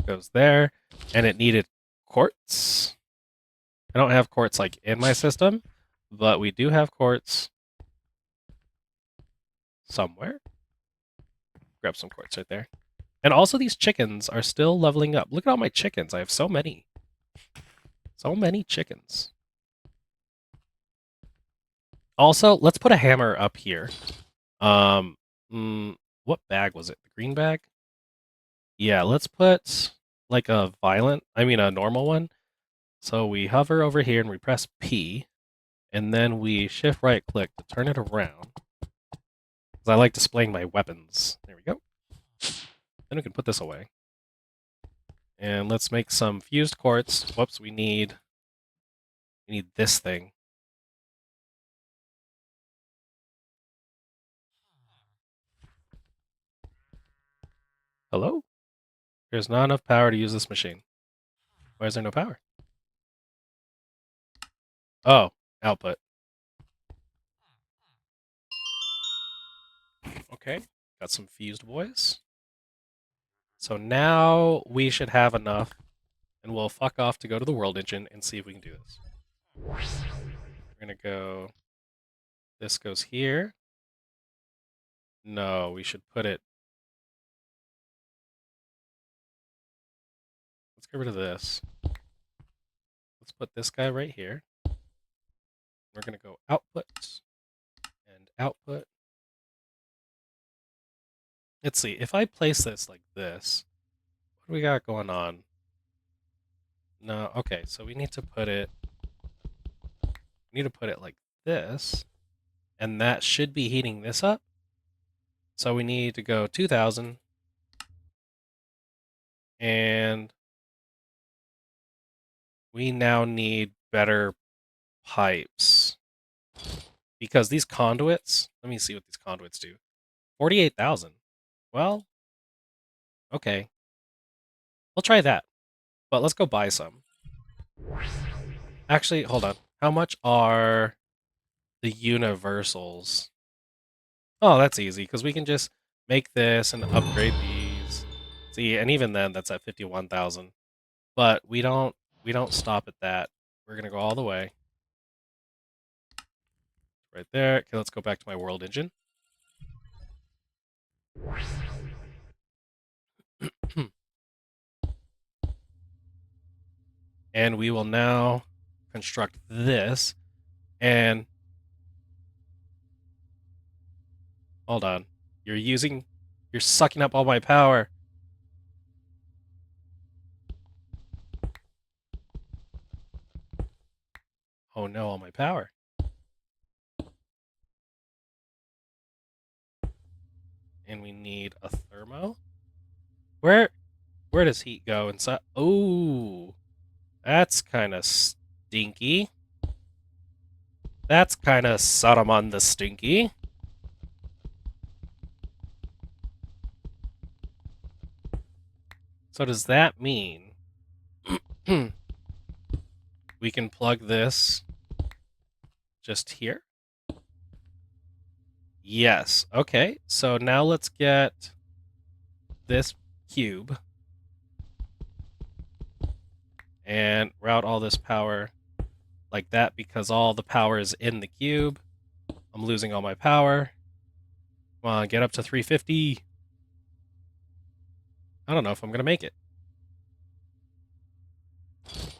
goes there, and it needed quartz. I don't have quartz like in my system, but we do have quartz somewhere. Grab some quartz right there. And also these chickens are still leveling up. Look at all my chickens. I have so many. So many chickens. Also, let's put a hammer up here. What bag was it? The green bag? Yeah, let's put like a a normal one. So we hover over here and we press P, and then we shift right click to turn it around. Because I like displaying my weapons. There we go. Then we can put this away. And let's make some fused quartz. Whoops, we need this thing. Hello? There's not enough power to use this machine. Why is there no power? Oh, output. Okay, got some fused boys. So now we should have enough, and we'll fuck off to go to the world engine and see if we can do this. We're gonna go... This goes here. No, we should put it... Let's get rid of this. Let's put this guy right here. We're gonna go output, and output, Let's see. If I place this like this, what do we got going on? No, okay, so we need to put it like this, and that should be heating this up. So we need to go 2000, and we now need better pipes. Because these conduits, let me see what these conduits do. 48,000. Well, okay. We'll try that. But let's go buy some. Actually, hold on. How much are the universals? Oh, that's easy, because we can just make this and upgrade these. See, and even then, that's at 51,000. But we don't stop at that. We're gonna go all the way. Right there. Okay, let's go back to my world engine. And we will now construct this. And hold on. You're sucking up all my power. Oh no, all my power. And we need a thermo. Where does heat go inside? Oh, that's kind of stinky. That's kind of Sodom on the stinky. So does that mean we can plug this just here? Yes. Okay, so now let's get this cube and route all this power like that, because all the power is in the cube. I'm losing all my power. Come on, get up to 350. I don't know if I'm going to make it.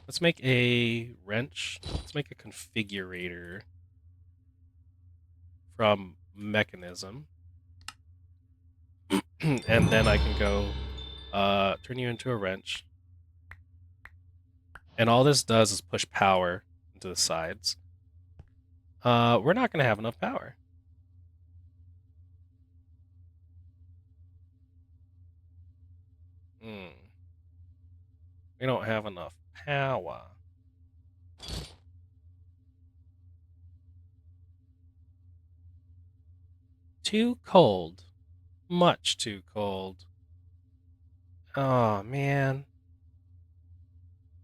Let's make a wrench. Let's make a configurator from mechanism. And then I can go turn you into a wrench. And all this does is push power into the sides. We're not going to have enough power. We don't have enough power. Too cold. Much too cold. Oh, man.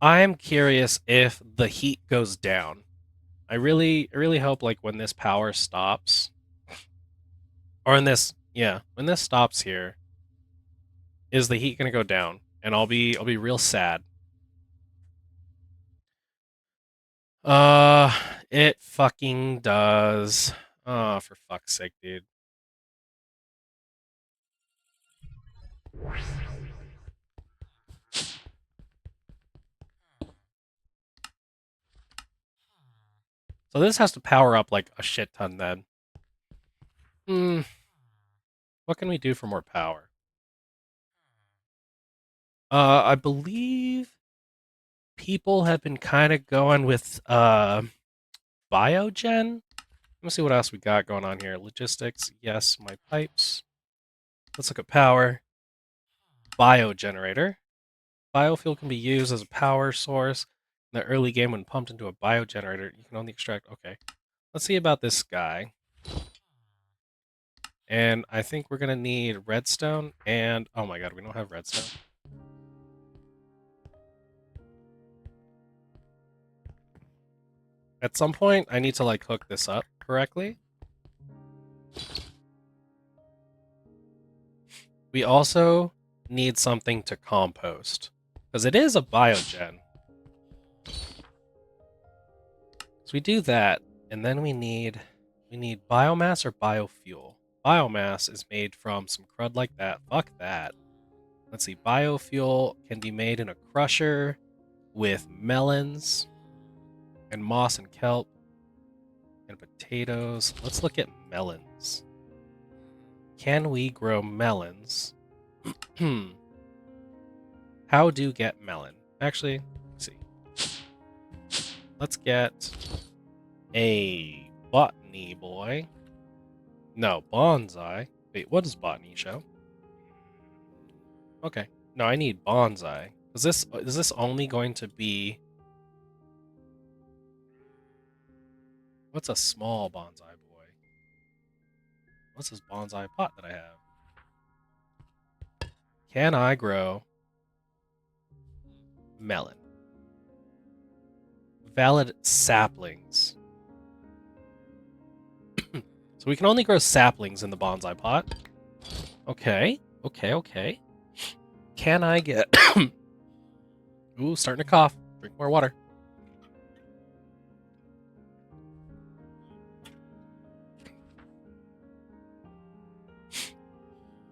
I'm curious if the heat goes down. I really hope, like, when this power stops, or when this stops here, is the heat gonna go down? And I'll be real sad. It fucking does. Oh, for fuck's sake, dude. So this has to power up like a shit ton then. What can we do for more power? I believe people have been kind of going with biogen. Let's see what else we got going on here. Logistics, yes, my pipes. Let's look at power. Biogenerator. Biofuel can be used as a power source in the early game when pumped into a biogenerator. You can only extract. Okay. Let's see about this guy. And I think we're going to need redstone and... Oh my god, we don't have redstone. At some point, I need to, like, hook this up correctly. We also need something to compost, because it is a biogen. So we do that, and then we need biomass or biofuel. Biomass is made from some crud like that. Fuck that. Let's see. Biofuel can be made in a crusher with melons and moss and kelp and potatoes. Let's look at melons. Can we grow melons? How do get melon? Actually, let's see. Let's get a botany boy. No, bonsai. Wait, what does botany show? Okay. No, I need bonsai. Is this only going to be... What's a small bonsai boy? What's this bonsai pot that I have? Can I grow melon? Valid saplings. So we can only grow saplings in the bonsai pot. Okay, okay. Can I get... Ooh, starting to cough. Drink more water.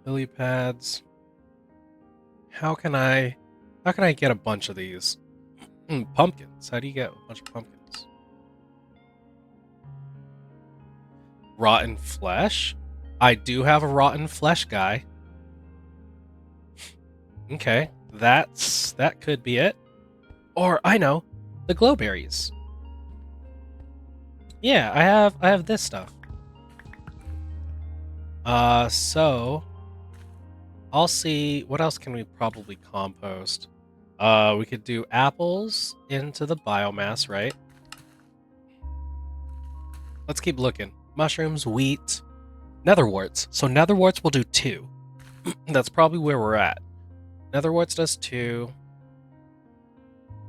Lily pads. How can I get a bunch of these? Pumpkins. How do you get a bunch of pumpkins? Rotten flesh? I do have a rotten flesh guy. Okay, that could be it. Or I know, the glowberries. Yeah, I have this stuff. So I'll see what else can we probably compost. We could do apples into the biomass, right? Let's keep looking. Mushrooms, wheat, netherworts. So netherworts will do 2. That's probably where we're at. Netherworts does 2.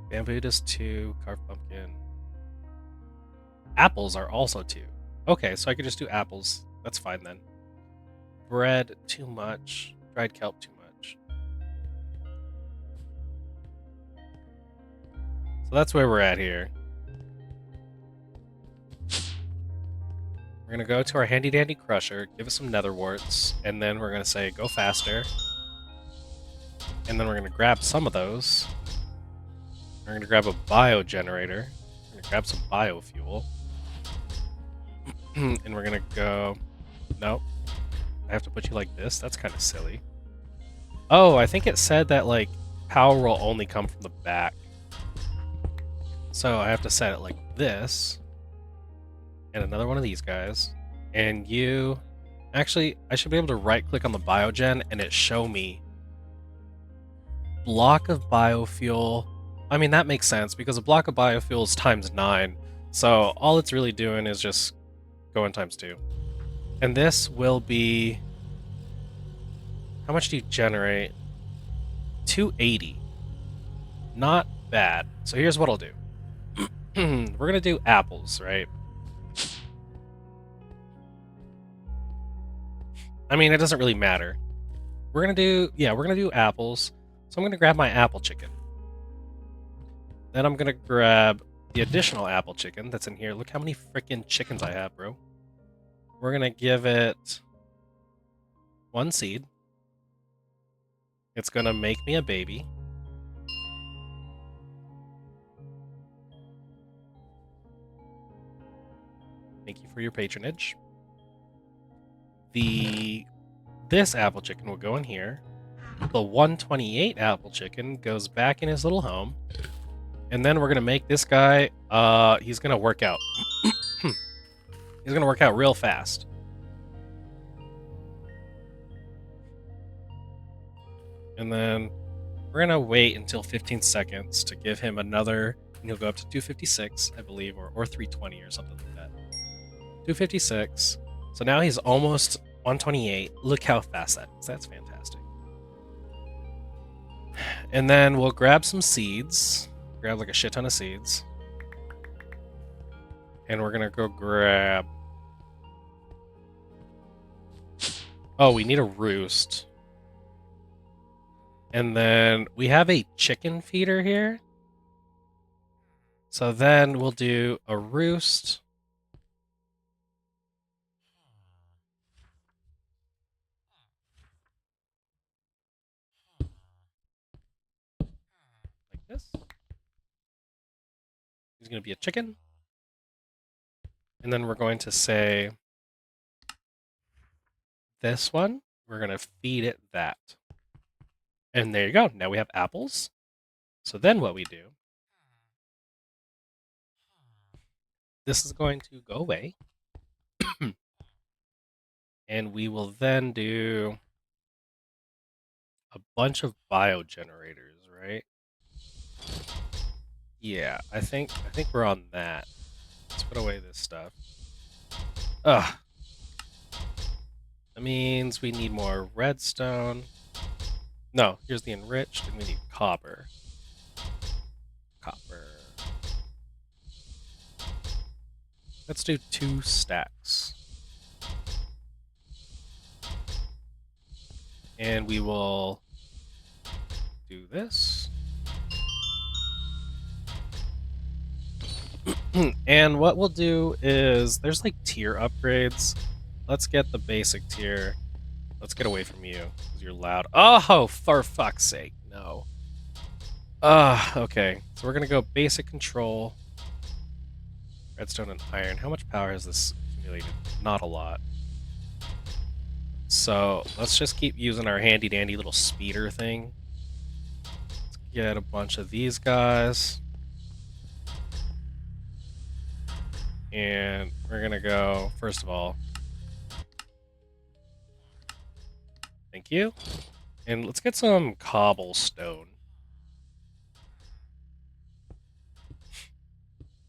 Bamboo does 2. Carved pumpkin. Apples are also 2. Okay, so I could just do apples. That's fine then. Bread, too much. Dried kelp, too much. So that's where we're at here. We're going to go to our handy dandy crusher, give us some netherworts, and then we're going to say go faster. And then we're going to grab some of those. We're going to grab a bio generator. We're going to grab some biofuel. And we're going to go... Nope. I have to put you like this? That's kind of silly. Oh, I think it said that, like, power will only come from the back. So I have to set it like this. And another one of these guys. And you... Actually, I should be able to right-click on the biogen and it show me block of biofuel. I mean, that makes sense because a block of biofuel is times 9. So all it's really doing is just going times 2. And this will be... How much do you generate? 280. Not bad. So here's what I'll do. We're going to do apples, right? I mean, it doesn't really matter. We're going to do apples. So I'm going to grab my apple chicken. Then I'm going to grab the additional apple chicken that's in here. Look how many freaking chickens I have, bro. We're going to give it 1 seed. It's going to make me a baby. Thank you for your patronage. This apple chicken will go in here. The 128 apple chicken goes back in his little home. And then we're going to make this guy, he's going to work out. He's going to work out real fast. And then we're going to wait until 15 seconds to give him another, and he'll go up to 256, I believe, or 320 or something like that. 256. So now he's almost 128. Look how fast that is. That's fantastic. And then we'll grab some seeds. Grab like a shit ton of seeds. And we're going to go grab... Oh, we need a roost. And then we have a chicken feeder here. So then we'll do a roost. Like this. He's going to be a chicken. And then we're going to say this one, we're going to feed it that. And there you go. Now we have apples. So then what we do, this is going to go away. And we will then do a bunch of biogenerators, right? Yeah, I think we're on that. Let's put away this stuff. Ugh. That means we need more redstone. No, here's the enriched, and we need copper. Copper. Let's do 2 stacks. And we will do this. And what we'll do is, there's like tier upgrades. Let's get the basic tier. Let's get away from you, because you're loud. Oh, for fuck's sake, no. Okay. So we're gonna go basic control. Redstone and iron. How much power has this accumulated? Not a lot. So let's just keep using our handy dandy little speeder thing. Let's get a bunch of these guys. And we're gonna go, first of all, thank you. And let's get some cobblestone.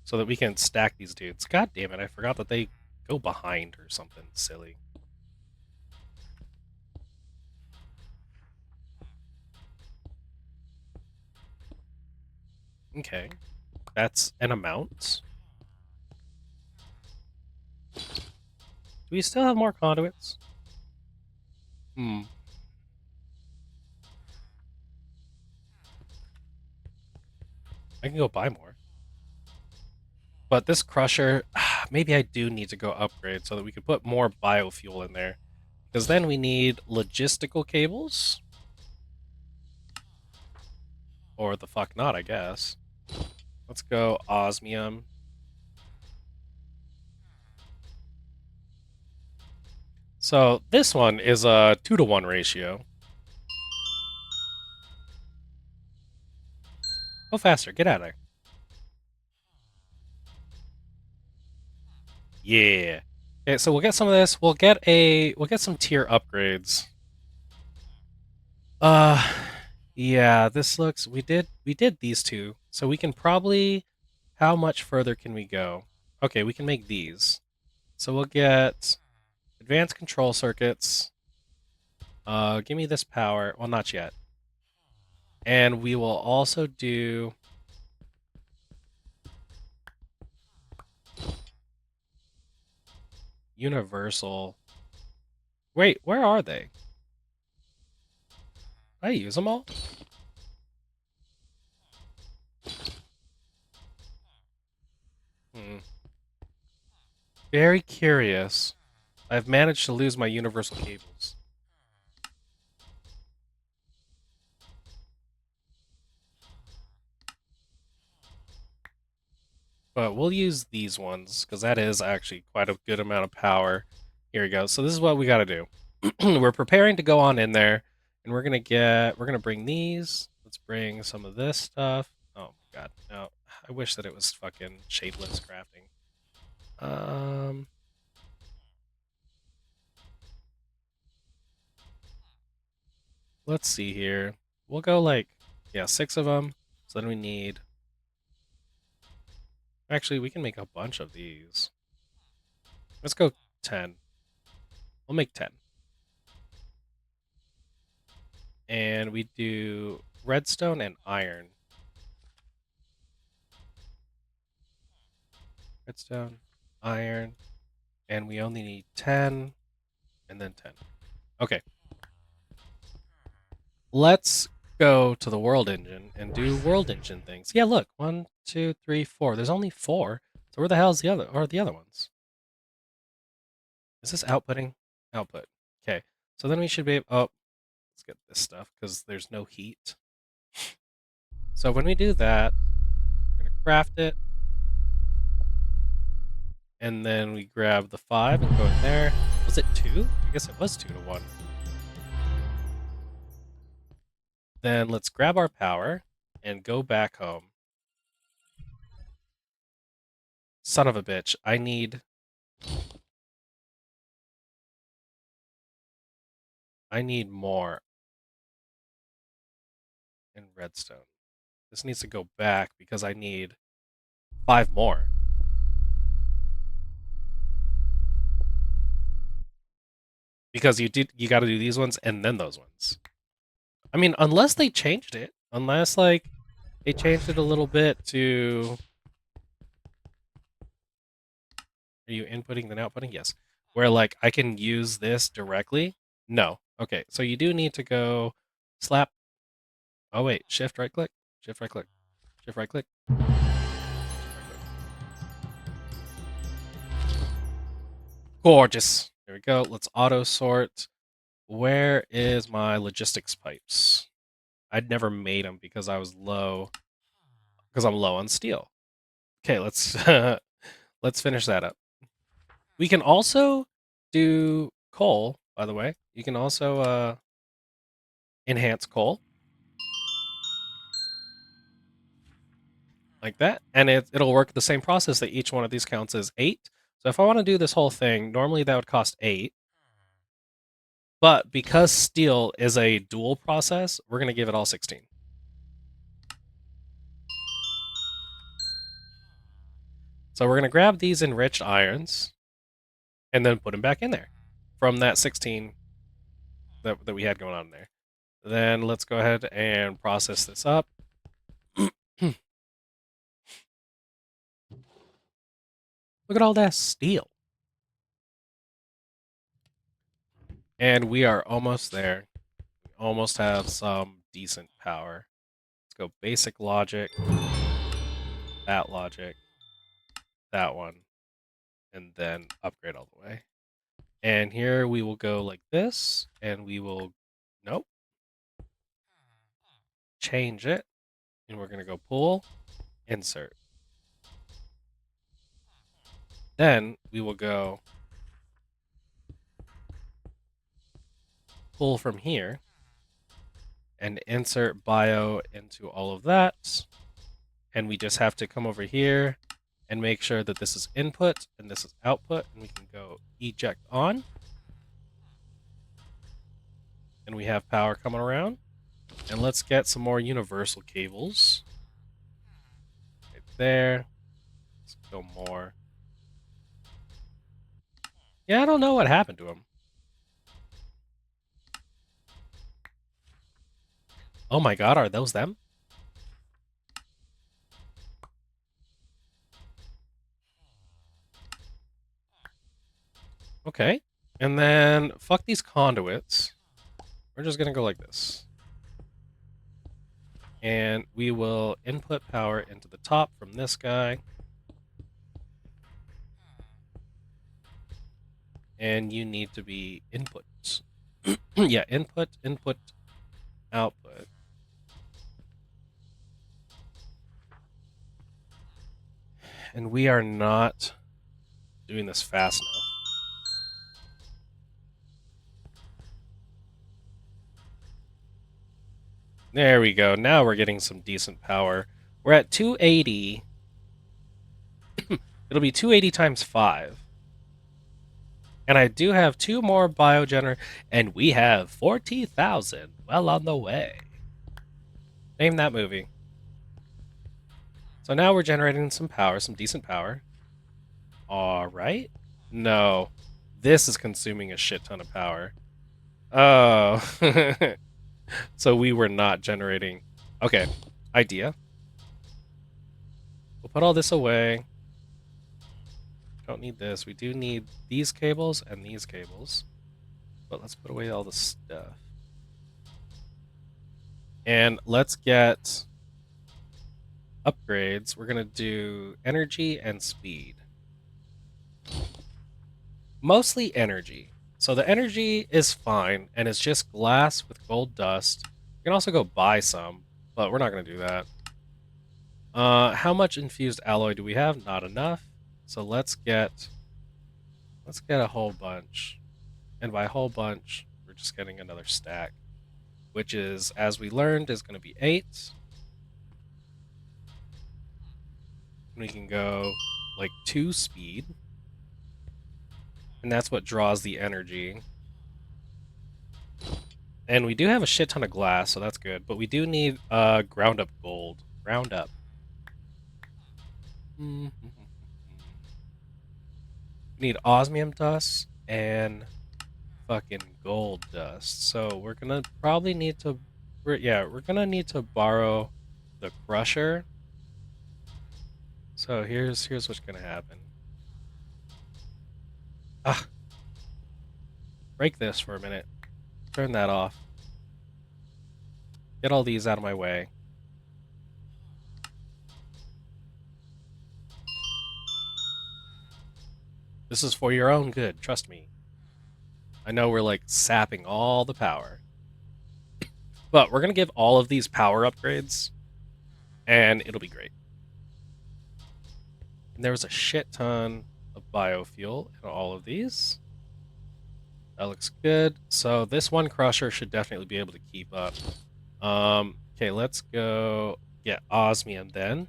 So that we can stack these dudes. God damn it, I forgot that they go behind or something silly. Okay. That's an amount. Do we still have more conduits? I can go buy more. But this crusher, maybe I do need to go upgrade so that we can put more biofuel in there. Because then we need logistical cables. Or the fuck not, I guess. Let's go osmium. So this one is a 2-to-1 ratio. Go faster, get out of there. Yeah. Okay, so we'll get some of this. We'll get some tier upgrades. Yeah, this looks, we did these two. So we can probably, how much further can we go? Okay, we can make these. So we'll get advanced control circuits. Give me this power. Well, not yet. And we will also do universal. Wait, where are they? Did I use them all? Very curious. I've managed to lose my universal cables. But we'll use these ones, because that is actually quite a good amount of power. Here we go. So this is what we gotta do. We're preparing to go on in there, and we're gonna bring these. Let's bring some of this stuff. Oh my god, no. I wish that it was fucking shapeless crafting. Let's see here. We'll go like, yeah, 6 of them. So then we need... Actually, we can make a bunch of these. Let's go 10. We'll make 10. And we do redstone and iron. Redstone, iron, and we only need 10, and then 10. Okay. Let's go to the world engine and do world engine things. Yeah, look, 1, 2, 3, 4. There's only 4. So where the hell is the other ones? Is this outputting? Output. Okay. So then we should be able, oh, let's get this stuff because there's no heat. So when we do that, we're gonna craft it. And then we grab the 5 and go in there. Was it 2? I guess it was 2 to 1. Then let's grab our power and go back home. Son of a bitch, I need more in redstone. This needs to go back because I need 5 more. Because you got to do these ones and then those ones. I mean, unless they changed it. Unless, like, they changed it a little bit to... Are you inputting then outputting? Yes. Where, like, I can use this directly? No. Okay, so you do need to go slap... Oh, wait. Shift right click. Shift right click. Shift right click. Gorgeous. There we go. Let's auto sort. Where is my logistics pipes? I'd never made them because I was low... Because I'm low on steel. Okay, let's let's finish that up. We can also do coal, by the way. You can also enhance coal. Like that. And it'll work the same process that each one of these counts as 8. So if I want to do this whole thing, normally that would cost 8. But because steel is a dual process, we're going to give it all 16. So we're going to grab these enriched irons and then put them back in there from that 16 that we had going on there. Then let's go ahead and process this up. Look at all that steel. And we are almost there. We almost have some decent power. Let's go basic logic, that logic, that one, and then upgrade all the way. And here we will go like this, and we will, nope, change it, and we're going to go pull, insert. Then we will go pull from here and insert bio into all of that. And we just have to come over here and make sure that this is input and this is output, and we can go eject on. And we have power coming around. And let's get some more universal cables. Right there. Let's go more. Yeah, I don't know what happened to him. Oh my god, are those them? Okay. And then, fuck these conduits. We're just gonna go like this. And we will input power into the top from this guy. And you need to be input. Yeah, input, output. And we are not doing this fast enough. There we go. Now we're getting some decent power. We're at 280. It'll be 280 times 5. And I do have 2 more biogener, and we have 40,000 well on the way. Name that movie. So now we're generating some power, some decent power. Alright. No. This is consuming a shit ton of power. Oh. So we were not generating... Okay. Idea. We'll put all this away. Don't need this. We do need these cables and these cables. But let's put away all the stuff. And let's get upgrades. We're going to do energy and speed. Mostly energy. So the energy is fine, and it's just glass with gold dust. You can also go buy some, but we're not going to do that. How much infused alloy do we have? Not enough. So let's get a whole bunch. And by a whole bunch, we're just getting another stack, which is, as we learned, is going to be 8. We can go like 2 speed, and that's what draws the energy. And we do have a shit ton of glass, so that's good. But we do need ground up gold. Ground up. We need osmium dust and fucking gold dust. So we're gonna probably need to, we're gonna need to borrow the crusher. So here's what's gonna happen. Ah, break this for a minute. Turn that off. Get all these out of my way. This is for your own good, trust me. I know we're like sapping all the power. But we're gonna give all of these power upgrades, and it'll be great. And there was a shit ton of biofuel in all of these. That looks good. So this one crusher should definitely be able to keep up. Okay, let's go get osmium then.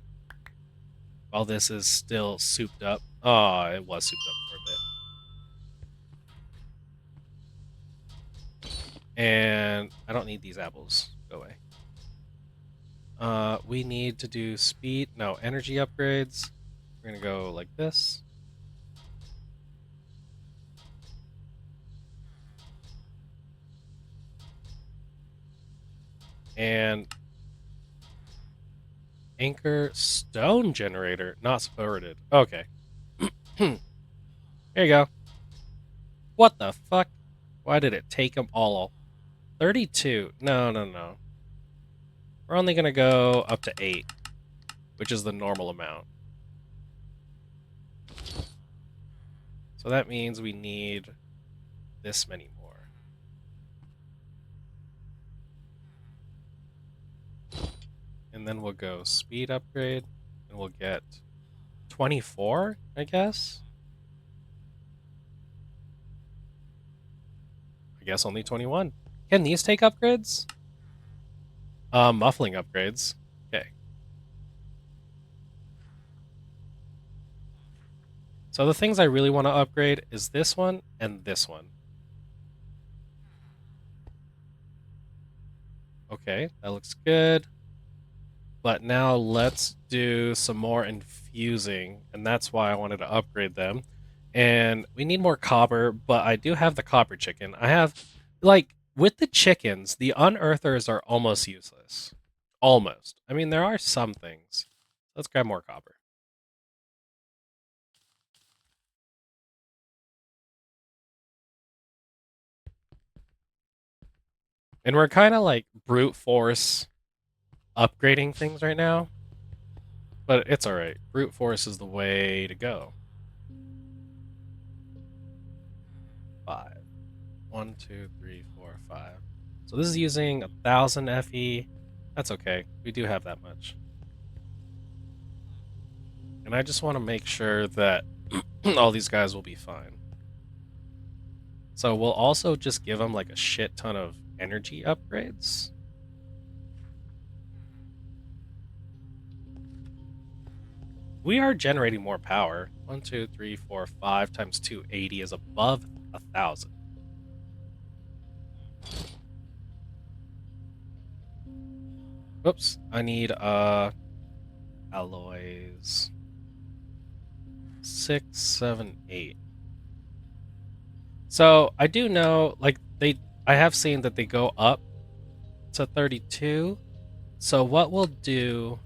While this is still souped up. Oh, it was souped up for a bit. And I don't need these apples. Go away. We need to do speed. No, energy upgrades. We're gonna go like this. And anchor stone generator. Not supported. Okay. Here you go. What the fuck? Why did it take them all? 32. No, no, no. We're only going to go up to 8, which is the normal amount. So that means we need this many more. And then we'll go speed upgrade, and we'll get 24, I guess? I guess only 21. Can these take upgrades? Muffling upgrades. Okay. So the things I really want to upgrade is this one and this one. Okay, that looks good. But now let's do some more infusing, and that's why I wanted to upgrade them. And we need more copper, but I do have the copper chicken. I have, like, with the chickens, the unearthers are almost useless. Almost. I mean, there are some things. Let's grab more copper. And we're kind of like brute force upgrading things right now. But it's alright. Brute force is the way to go. 5. 1, 2, 3, 4, 5. So this is using 1,000 FE. That's okay. We do have that much. And I just want to make sure that all these guys will be fine. So we'll also just give them like a shit ton of energy upgrades. We are generating more power. 1, 2, 3, 4, 5 times 280 is above 1,000. Oops, I need alloys. 6, 7, 8. So I do know, like, I have seen that they go up to 32. So what we'll do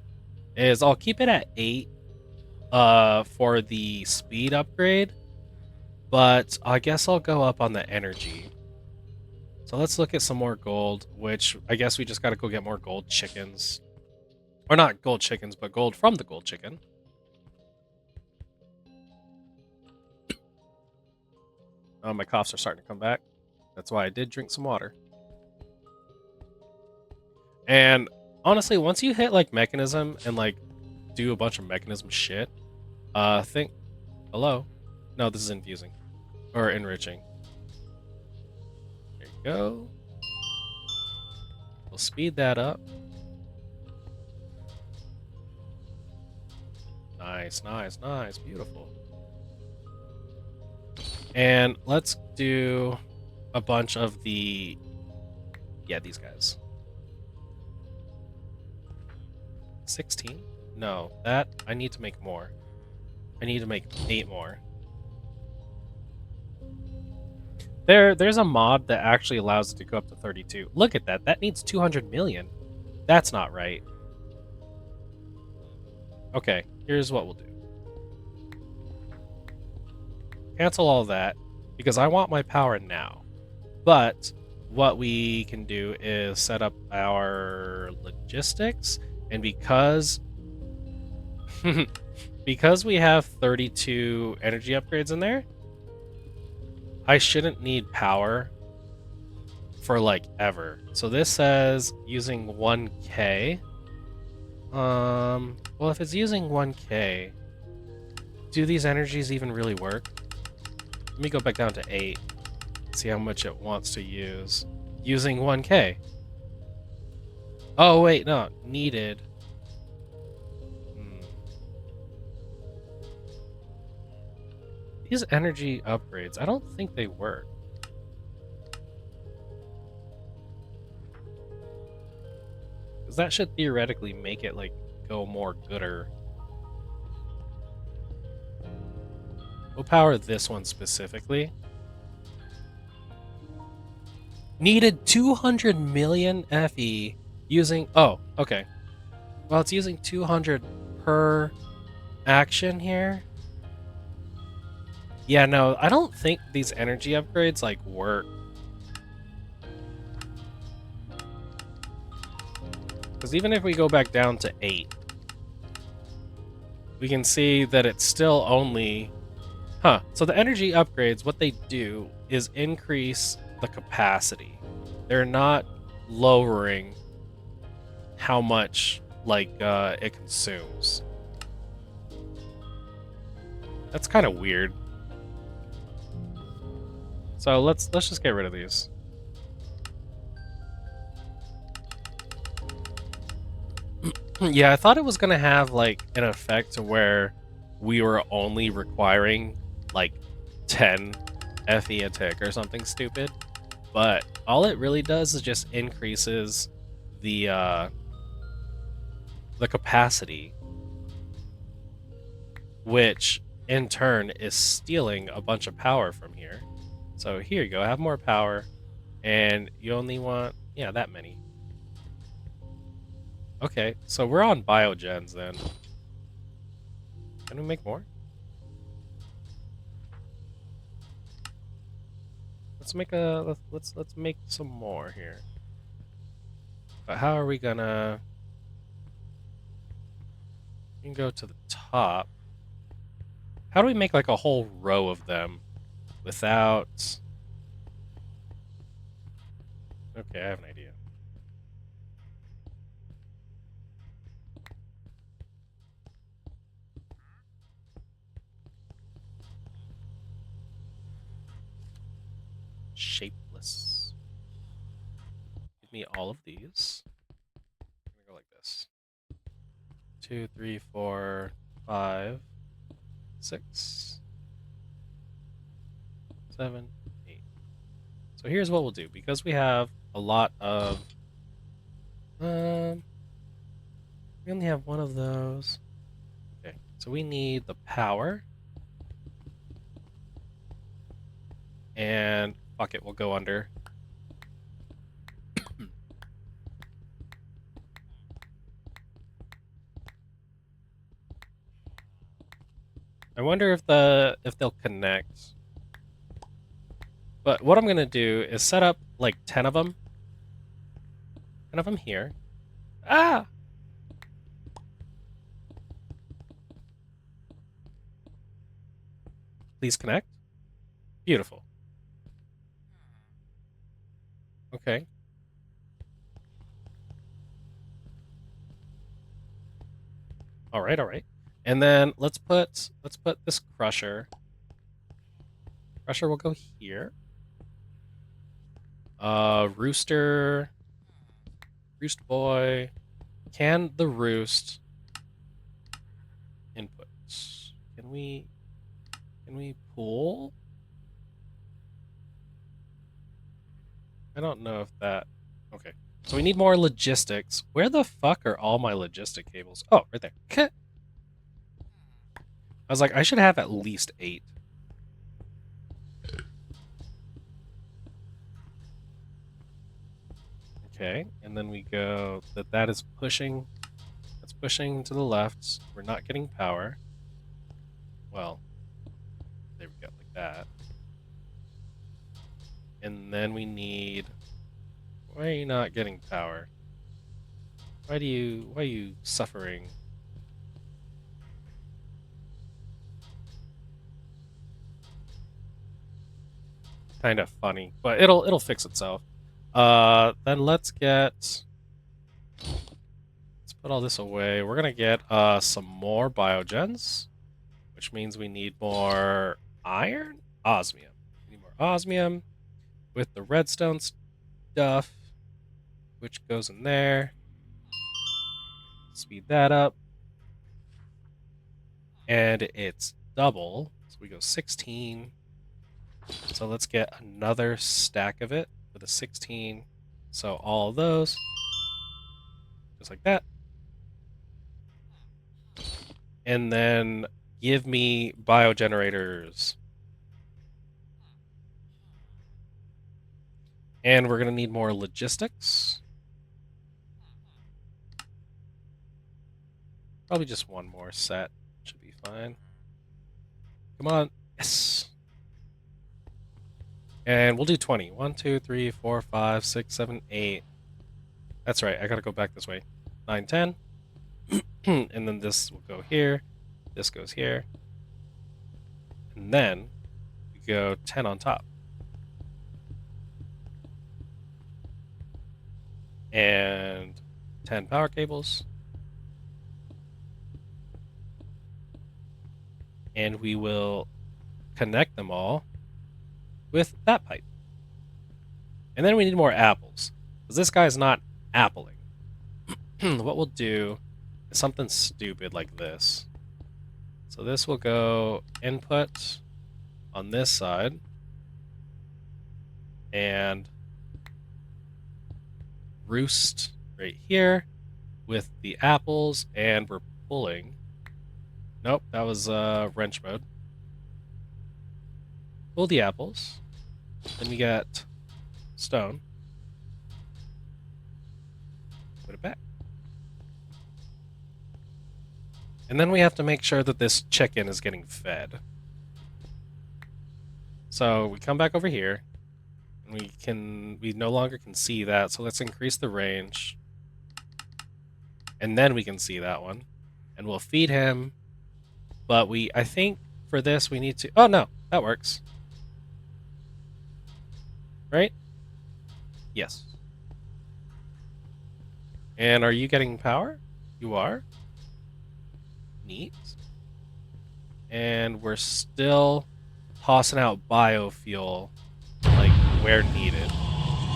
is I'll keep it at 8 for the speed upgrade, but I guess I'll go up on the energy. So let's look at some more gold, which I guess we just got to go get more gold chickens. Or not gold chickens, but gold from the gold chicken. Oh, my coughs are starting to come back. That's why I did drink some water. And honestly, once you hit like mechanism and like do a bunch of mechanism shit, think hello. No, this is infusing. Or enriching. Go. We'll speed that up. Nice, nice, nice. Beautiful. And let's do a bunch of the... Yeah, these guys. 16? No, that... I need to make more. I need to make 8 more. There's a mod that actually allows it to go up to 32. Look at that. That needs 200 million. That's not right. Okay, here's what we'll do. Cancel all that, because I want my power now. But what we can do is set up our logistics, and because because we have 32 energy upgrades in there, I shouldn't need power for like ever. So this says using 1K. Well, if it's using 1K, do these energies even really work? Let me go back down to 8. See how much it wants to use. Using 1K. Oh, wait, no. Needed. These energy upgrades, I don't think they work. Because that should theoretically make it, like, go more gooder. We'll power this one specifically. Needed 200 million FE using... Oh, okay. Well, it's using 200 per action here. Yeah, no, I don't think these energy upgrades, like, work. Because even if we go back down to 8, we can see that it's still only... Huh, so the energy upgrades, what they do is increase the capacity. They're not lowering how much, like, it consumes. That's kind of weird. So let's just get rid of these. Yeah, I thought it was gonna have like an effect to where we were only requiring like 10 FE a tick or something stupid, but all it really does is just increases the capacity, which in turn is stealing a bunch of power from here. So here you go, have more power, and you only want, yeah, that many. Okay, so we're on biogens then. Can we make more? Let's make a let's make some more here. But how are we gonna... We can go to the top. How do we make like a whole row of them without... Okay, I have an idea. Shapeless. Give me all of these. I'm gonna go like this. 2, 3, 4, 5, 6, 7, 8. So here's what we'll do. Because we have a lot of... we only have one of those. Okay, so we need the power. And fuck it, we'll go under. I wonder if they'll connect. But what I'm gonna do is set up like 10 of them. 10 of them here. Ah! Please connect. Beautiful. Okay. All right, all right. And then let's put this crusher. Crusher will go here. Rooster, roost boy. Can the roost inputs? Can we pull? I don't know if that. Okay. So we need more logistics. Where the fuck are all my logistic cables? Oh, right there. I was like, I should have at least 8. Okay, and then we go that is pushing. That's pushing to the left. We're not getting power. Well, there we go, like that. And then we need. Why are you not getting power? Why are you suffering? Kind of funny, but it'll fix itself. Then let's put all this away. We're gonna get some more biogens, which means we need more iron, osmium. We need more osmium with the redstone stuff, which goes in there. Speed that up, and it's double. So we go 16. So let's get another stack of it with a 16. So all of those, just like that. And then give me biogenerators. And we're going to need more logistics. Probably just one more set. Should be fine. Come on. Yes. And we'll do 20. 1, 2, 3, 4, 5, 6, 7, 8. That's right. I got to go back this way. 9, 10. And then this will go here. This goes here. And then we go 10 on top. And 10 power cables. And we will connect them all with that pipe. And then we need more apples, because this guy's not appling. What we'll do is something stupid like this. So this will go input on this side, and roost right here with the apples, and we're pulling. Nope, that was wrench mode. Pull the apples. Then we got stone. Put it back. And then we have to make sure that this chicken is getting fed. So we come back over here, and we no longer can see that, so let's increase the range. And then we can see that one. And we'll feed him. But I think for this we need to, oh no, that works. Right? Yes. And are you getting power? You are. Neat. And we're still tossing out biofuel, like, where needed.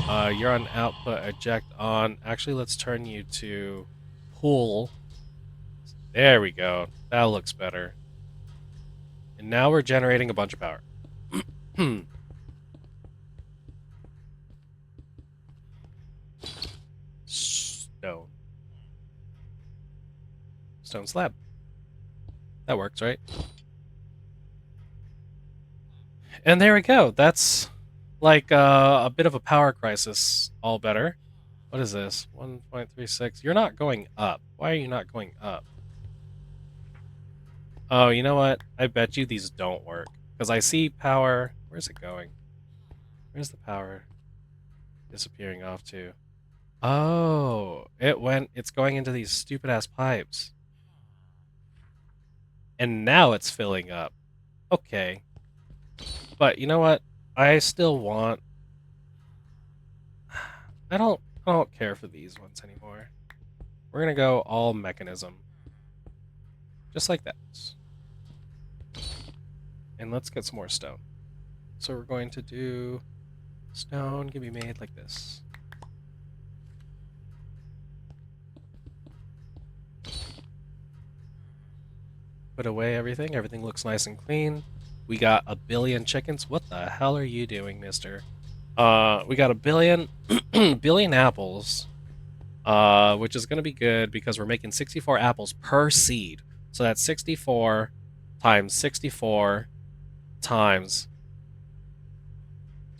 You're on output, eject on. Actually, let's turn you to pool. There we go. That looks better. And now we're generating a bunch of power. Stone. Stone slab. That works, right? And there we go. That's like a bit of a power crisis. All better. What is this? 1.36. You're not going up. Why are you not going up? Oh, you know what? I bet you these don't work. Because I see power. Where's it going? Where's the power disappearing off to? Oh, it's going into these stupid ass pipes. And now it's filling up. Okay. But you know what? I still want. I don't care for these ones anymore. We're gonna go all mechanism. Just like that. And let's get some more stone. So we're going to do Stone can be made like this. Put away everything. Everything looks nice and clean. We got a billion chickens. What the hell are you doing, mister? We got a billion billion apples. Which is gonna be good because we're making 64 apples per seed. So that's 64 times 64 times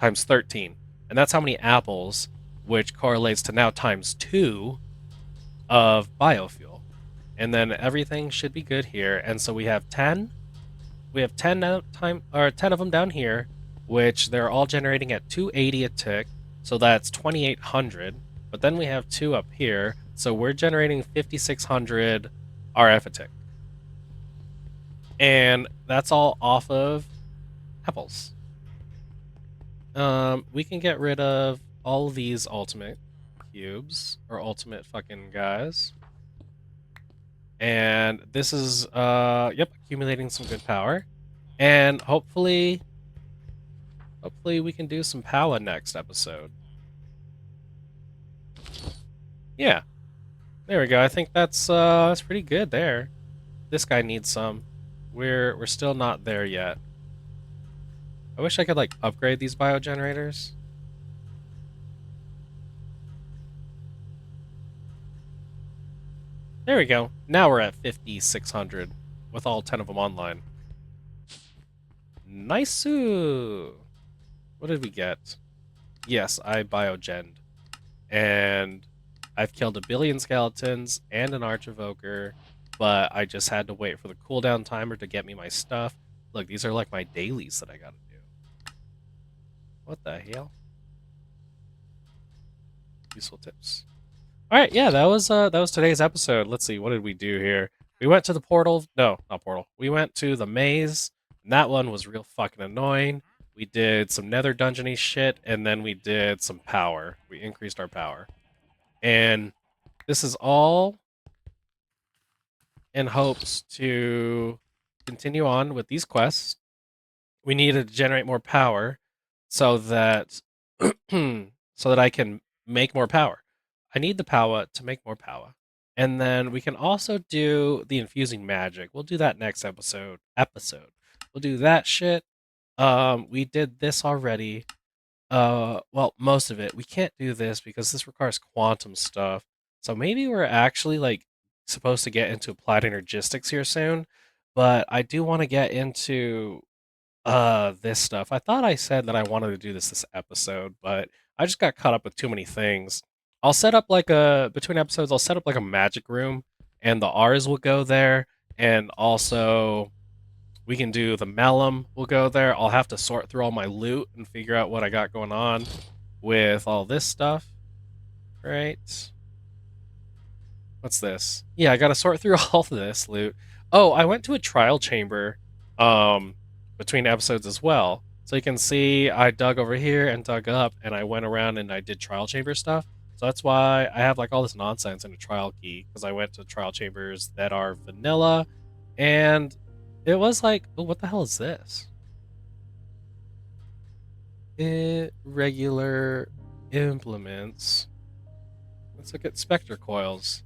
13. And that's how many apples, which correlates to now times 2 of biofuel. And then everything should be good here. And so we have 10. We have 10 10 of them down here, which they're all generating at 280 a tick. So that's 2800. But then we have 2 up here. So we're generating 5600 RF a tick. And that's all off of apples. We can get rid of all of these ultimate cubes, or ultimate fucking guys. And this is, yep, accumulating some good power. And hopefully we can do some power next episode. Yeah. There we go. I think that's pretty good there. This guy needs some. We're still not there yet. I wish I could like upgrade these biogenerators. There we go. Now we're at 5,600 with all 10 of them online. Nice. What did we get? Yes, I biogened. And I've killed a billion skeletons and an arch-evoker, but I just had to wait for the cooldown timer to get me my stuff. Look, these are like my dailies that I gotta do. What the hell? Useful tips. Alright, yeah, that was today's episode. Let's see, what did we do here? We went to the portal. No, not portal. We went to the maze, and that one was real fucking annoying. We did some nether dungeony shit, and then we did some power. We increased our power. And this is all in hopes to continue on with these quests. We needed to generate more power so that so that I can make more power. I need the power to make more power. And then we can also do the infusing magic. We'll do that next episode. We'll do that shit. We did this already. Well, most of it. We can't do this because this requires quantum stuff. So maybe we're actually like supposed to get into applied energistics here soon. But I do want to get into this stuff. I thought I said that I wanted to do this episode, but I just got caught up with too many things. I'll set up like a between episodes, I'll set up like a magic room and the R's will go there, and also we can do the Malum will go there. I'll have to sort through all my loot and figure out what I got going on with all this stuff. Right? What's this? Yeah, I gotta sort through all this loot. Oh, I went to a trial chamber between episodes as well. So you can see I dug over here and dug up, and I went around and I did trial chamber stuff. So that's why I have like all this nonsense in a trial key, because I went to trial chambers that are vanilla, and it was like, oh, what the hell is this? Irregular implements. Let's look at specter coils.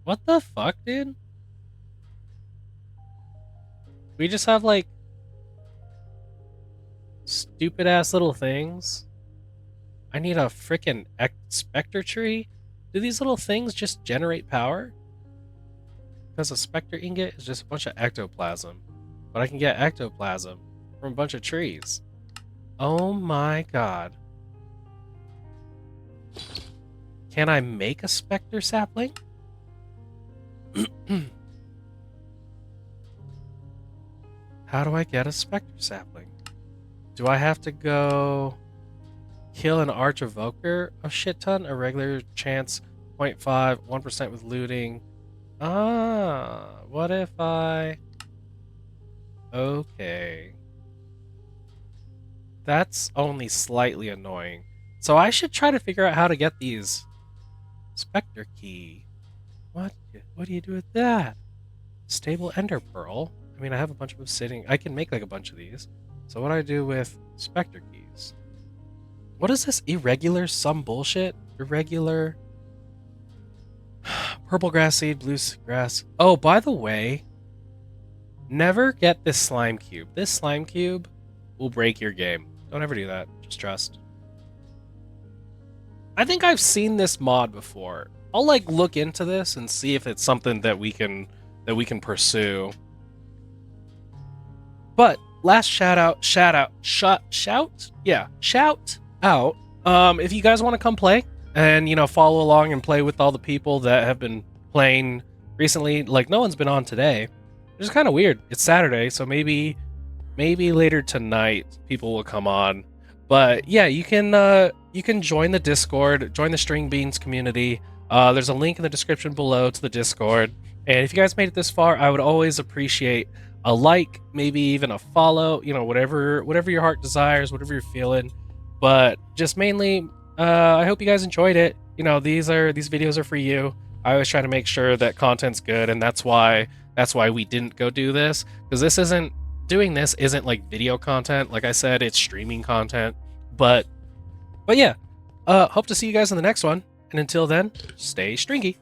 What the fuck, dude? We just have like stupid ass little things. I need a freaking specter tree. Do these little things just generate power? Because a specter ingot is just a bunch of ectoplasm. But I can get ectoplasm from a bunch of trees. Oh my god. Can I make a specter sapling? How do I get a specter sapling? Do I have to go kill an arch evoker a shit ton? A regular chance 0.5, 1% with looting. What if I... Okay. That's only slightly annoying. So I should try to figure out how to get these specter key. What do you do with that? Stable ender pearl? I mean, I have a bunch of them sitting. I can make like a bunch of these. So what do I do with specter keys? What is this? Irregular some bullshit? Irregular purple grass seed, blue grass. Oh, by the way, never get this slime cube. This slime cube will break your game. Don't ever do that. Just trust. I think I've seen this mod before. I'll like look into this and see if it's something that we can pursue. But last shout out. If you guys want to come play and follow along and play with all the people that have been playing recently, like no one's been on today, which is kind of weird. It's Saturday, so maybe later tonight people will come on. But yeah, you can join the Discord, join the String Beans community. There's a link in the description below to the Discord. And if you guys made it this far, I would always appreciate a like, maybe even a follow, whatever your heart desires, whatever you're feeling. But just mainly, I hope you guys enjoyed it. These videos are for you. I always try to make sure that content's good, and that's why we didn't go do this, because this isn't like video content. Like I said, it's streaming content. But yeah, hope to see you guys in the next one. And until then, stay stringy.